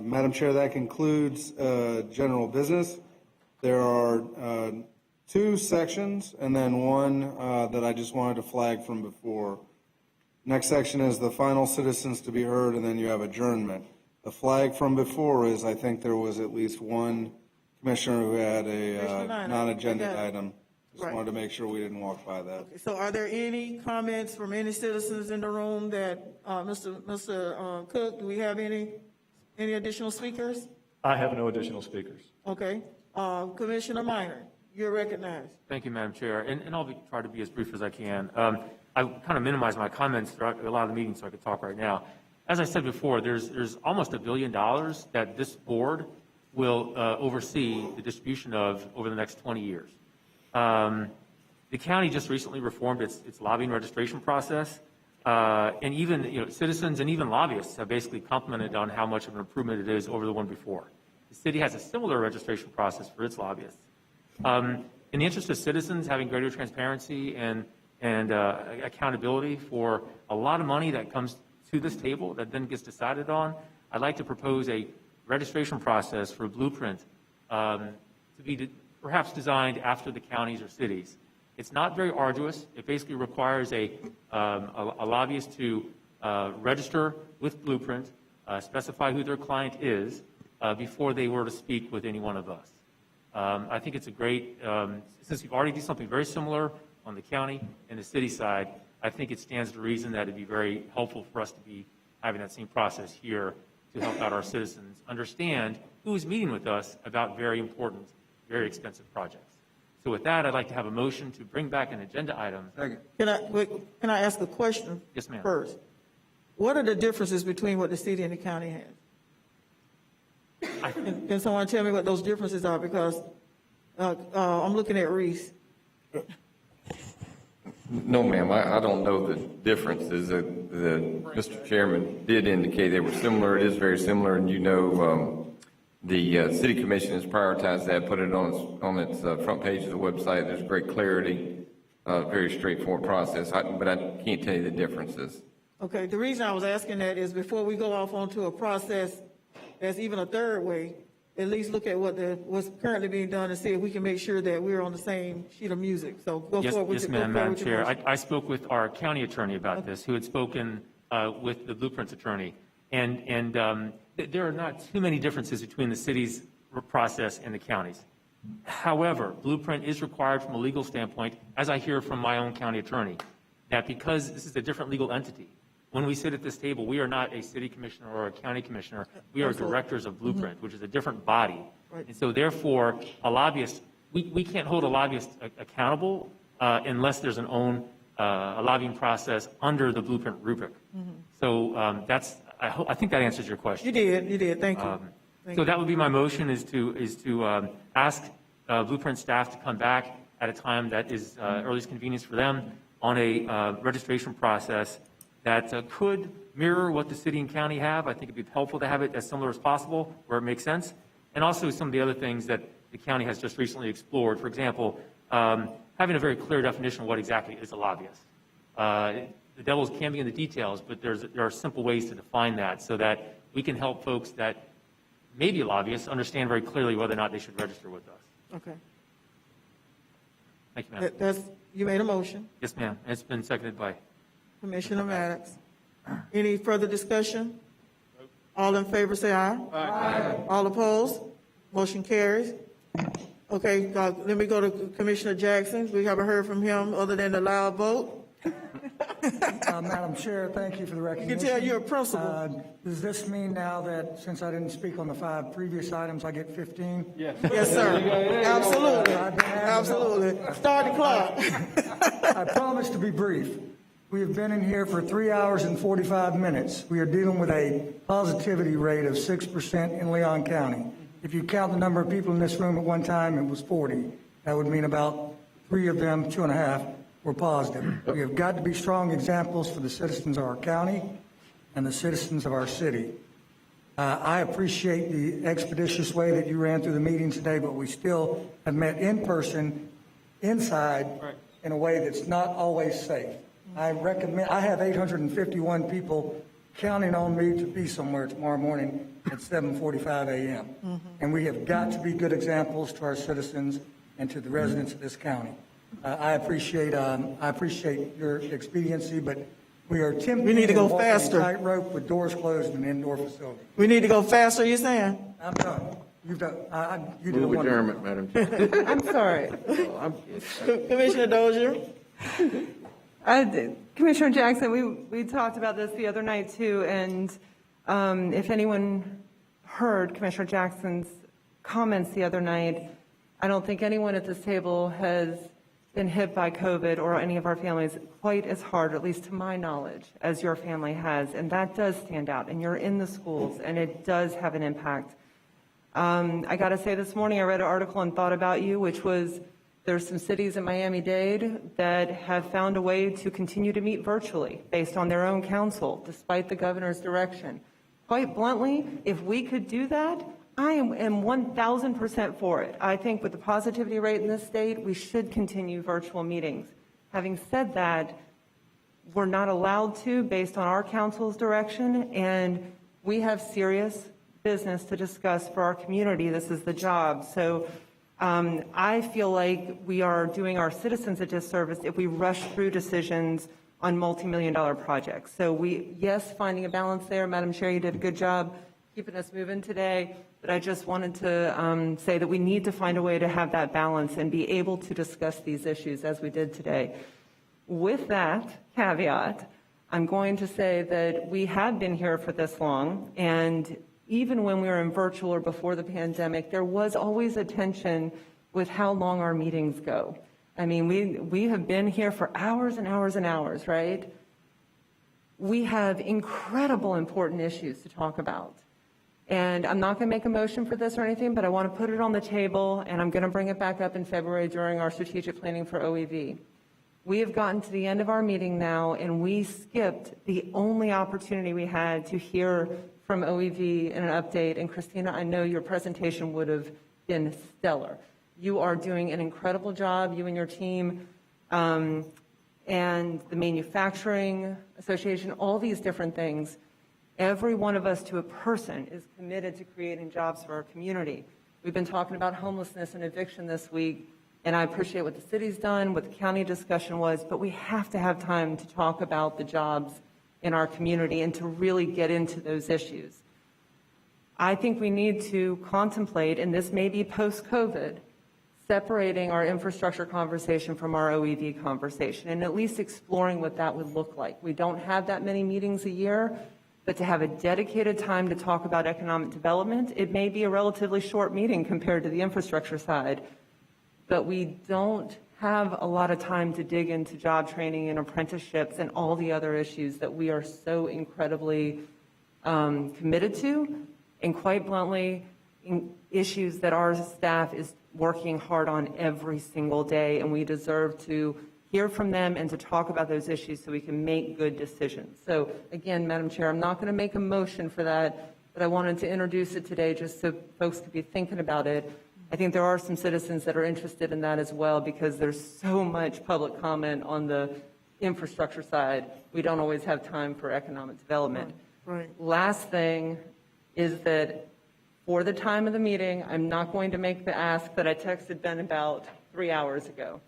Madam Chair, that concludes general business. There are 2 sections and then one that I just wanted to flag from before. Next section is the final citizens to be heard, and then you have adjournment. The flag from before is I think there was at least one commissioner who had a non-agenda item. Just Right. wanted to make sure we didn't walk by that. Okay, so are there any comments from any citizens in the room that, Mr. Cook, do we have any additional speakers? I have no additional speakers. Okay, Commissioner Minor? You're recognized. Thank you, Madam Chair, and I'll try to be as brief as I can. I kind of minimized my comments throughout a lot of the meetings so I could talk right now. As I said before, there's almost $1 billion that this board will oversee the distribution of over the next 20 years. The county just recently reformed its lobbying registration process, and even citizens and even lobbyists have basically commented on how much of an improvement it is over the one before. The city has a similar registration process for its lobbyists. In the interest of citizens having greater transparency and accountability for a lot of money that comes to this table that then gets decided on, I'd like to propose a registration process for Blueprint to be perhaps designed after the counties or cities. It's not very arduous. It basically requires a lobbyist to register with Blueprint, specify who their client is before they were to speak with any one of us. I think it's a great, since we've already done something very similar on the county and the city side, I think it stands to reason that it'd be very helpful for us to be having that same process here to help out our citizens understand who is meeting with us about very important, very expensive projects. So with that, I'd like to have a motion to bring back an agenda item. Can I ask a question? Yes, ma'am. First, what are the differences between what the city and the county has? Can someone tell me what those differences are? Because I'm looking at Reese. No, ma'am, I don't know the differences. The Mr. Chairman did indicate they were similar. It is very similar, and the city commission has prioritized that, put it on its front page of the website. There's great clarity, very straightforward process, but I can't tell you the differences. Okay, the reason I was asking that is before we go off onto a process that's even a third way, at least look at what's currently being done and see if we can make sure that we're on the same sheet of music. So go forward with Yes, ma'am, Madam Chair. I spoke with our county attorney about this, who had spoken with the Blueprint's attorney. And there are not too many differences between the city's process and the county's. However, Blueprint is required from a legal standpoint, as I hear from my own county attorney, that because this is a different legal entity, when we sit at this table, we are not a city commissioner or a county commissioner. We are directors of Blueprint, which is a different body. Right. And so therefore, a lobbyist, we can't hold a lobbyist accountable unless there's a lobbying process under the Blueprint rubric. So I think that answers your question. You did. Thank you. So that would be my motion, is to ask Blueprint staff to come back at a time that is earliest convenience for them on a registration process that could mirror what the city and county have. I think it'd be helpful to have it as similar as possible where it makes sense. And also some of the other things that the county has just recently explored. For example, having a very clear definition of what exactly is a lobbyist. The devils can be in the details, but there are simple ways to define that so that we can help folks that may be lobbyists understand very clearly whether or not they should register with us. Okay. Thank you, ma'am. You made a motion. Yes, ma'am. It's been seconded by Commissioner Maddox. Any further discussion? All in favor, say aye. Aye. All opposed? Motion carries. Okay, let me go to Commissioner Jackson. We haven't heard from him other than the loud vote. Madam Chair, thank you for the recognition. You can tell you're a principal. Does this mean now that since I didn't speak on the 5 previous items, I get 15? Yes, yes, sir. Absolutely. Absolutely. Start the clock. I promise to be brief. We have been in here for 3 hours and 45 minutes. We are dealing with a positivity rate of 6% in Leon County. If you count the number of people in this room at one time, it was 40. That would mean about 3 of them, 2.5, were positive. We have got to be strong examples for the citizens of our county and the citizens of our city. I appreciate the expeditious way that you ran through the meeting today, but we still have met in person, inside, in a way that's not always safe. I have 851 people counting on me to be somewhere tomorrow morning at 7:45 a.m. And we have got to be good examples to our citizens and to the residents of this county. I appreciate your expediency, but we are attempting We need to go walk faster. a tightrope with doors closed in an indoor facility. We need to go faster, you're saying? I'm done. You've done. You did a Move wonderful. adjournment, Madam Chair. I'm sorry. Commissioner Dozier? Commissioner Jackson, we talked about this the other night too, and if anyone heard Commissioner Jackson's comments the other night, I don't think anyone at this table has been hit by COVID or any of our families quite as hard, at least to my knowledge, as your family has. And that does stand out. And you're in the schools, and it does have an impact. I got to say, this morning I read an article and thought about you, which was there's some cities in Miami-Dade that have found a way to continue to meet virtually based on their own council, despite the governor's direction. Quite bluntly, if we could do that, I am 1,000% for it. I think with the positivity rate in this state, we should continue virtual meetings. Having said that, we're not allowed to based on our council's direction, and we have serious business to discuss for our community. This is the job. So I feel like we are doing our citizens a disservice if we rush through decisions on multi-million-dollar projects. So yes, finding a balance there. Madam Chair, you did a good job keeping us moving today. But I just wanted to say that we need to find a way to have that balance and be able to discuss these issues as we did today. With that caveat, I'm going to say that we have been here for this long, and even when we were in virtual or before the pandemic, there was always a tension with how long our meetings go. I mean, we have been here for hours and hours and hours, right? We have incredible important issues to talk about. And I'm not going to make a motion for this or anything, but I want to put it on the table, and I'm going to bring it back up in February during our strategic planning for OEV. We have gotten to the end of our meeting now, and we skipped the only opportunity we had to hear from OEV in an update. And Christina, I know your presentation would have been stellar. You are doing an incredible job, you and your team, and the Manufacturing Association, all these different things. Every one of us to a person is committed to creating jobs for our community. We've been talking about homelessness and eviction this week, and I appreciate what the city's done, what the county discussion was, but we have to have time to talk about the jobs in our community and to really get into those issues. I think we need to contemplate, and this may be post-COVID, separating our infrastructure conversation from our OEV conversation and at least exploring what that would look like. We don't have that many meetings a year, but to have a dedicated time to talk about economic development, it may be a relatively short meeting compared to the infrastructure side, but we don't have a lot of time to dig into job training and apprenticeships and all the other issues that we are so incredibly committed to, and quite bluntly, issues that our staff is working hard on every single day, and we deserve to hear from them and to talk about those issues so we can make good decisions. So again, Madam Chair, I'm not going to make a motion for that, but I wanted to introduce it today just so folks could be thinking about it. I think there are some citizens that are interested in that as well because there's so much public comment on the infrastructure side. We don't always have time for economic development. Right. Last thing is that for the time of the meeting, I'm not going to make the ask that I texted Ben about 3 hours ago.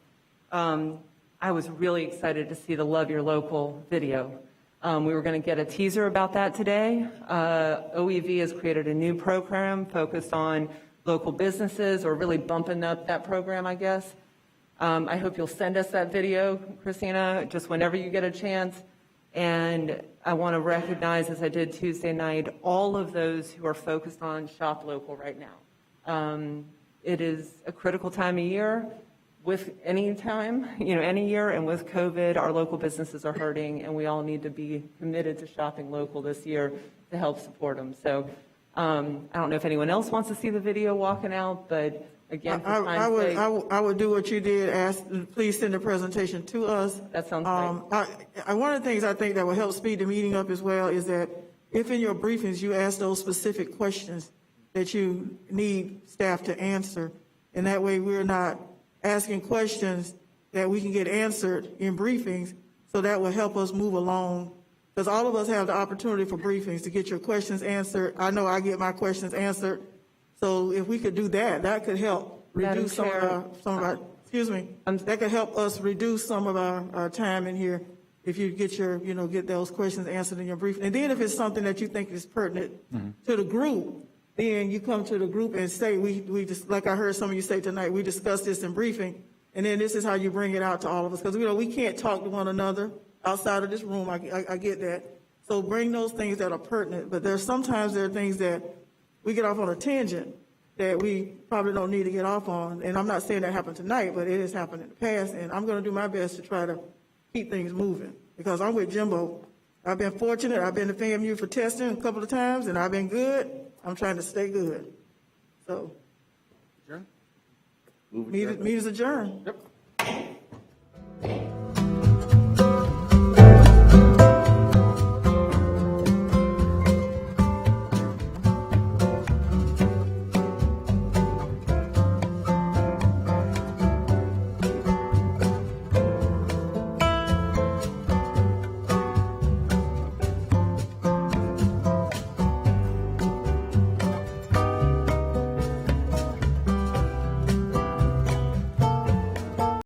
I was really excited to see the Love Your Local video. We were going to get a teaser about that today. OEV has created a new program focused on local businesses, or really bumping up that program, I guess. I hope you'll send us that video, Christina, just whenever you get a chance. And I want to recognize, as I did Tuesday night, all of those who are focused on Shop Local right now. It is a critical time of year. With any time, any year, and with COVID, our local businesses are hurting, and we all need to be committed to shopping local this year to help support them. So I don't know if anyone else wants to see the video walking out, but again, for time's sake, I would do what you did. Please send the presentation to us. That sounds great. One of the things I think that will help speed the meeting up as well is that if in your briefings you ask those specific questions that you need staff to answer, and that way we're not asking questions that we can get answered in briefings, so that will help us move along. Because all of us have the opportunity for briefings to get your questions answered. I know I get my questions answered. So if we could do that, that could help reduce some of our, that could help us reduce some of our time in here if you get get those questions answered in your briefing. And then if it's something that you think is pertinent to the group, then you come to the group and say, we just, like I heard some of you say tonight, we discussed this in briefing, and then this is how you bring it out to all of us. Because, we can't talk to one another outside of this room. I get that. So bring those things that are pertinent. But sometimes there are things that we get off on a tangent, that we probably don't need to get off on. And I'm not saying that happened tonight, but it has happened in the past, and I'm going to do my best to try to keep things moving, because I'm with Jimbo. I've been fortunate. I've been to FAMU for testing a couple of times, and I've been good. I'm trying to stay good. So, meeting is adjourned. Yep.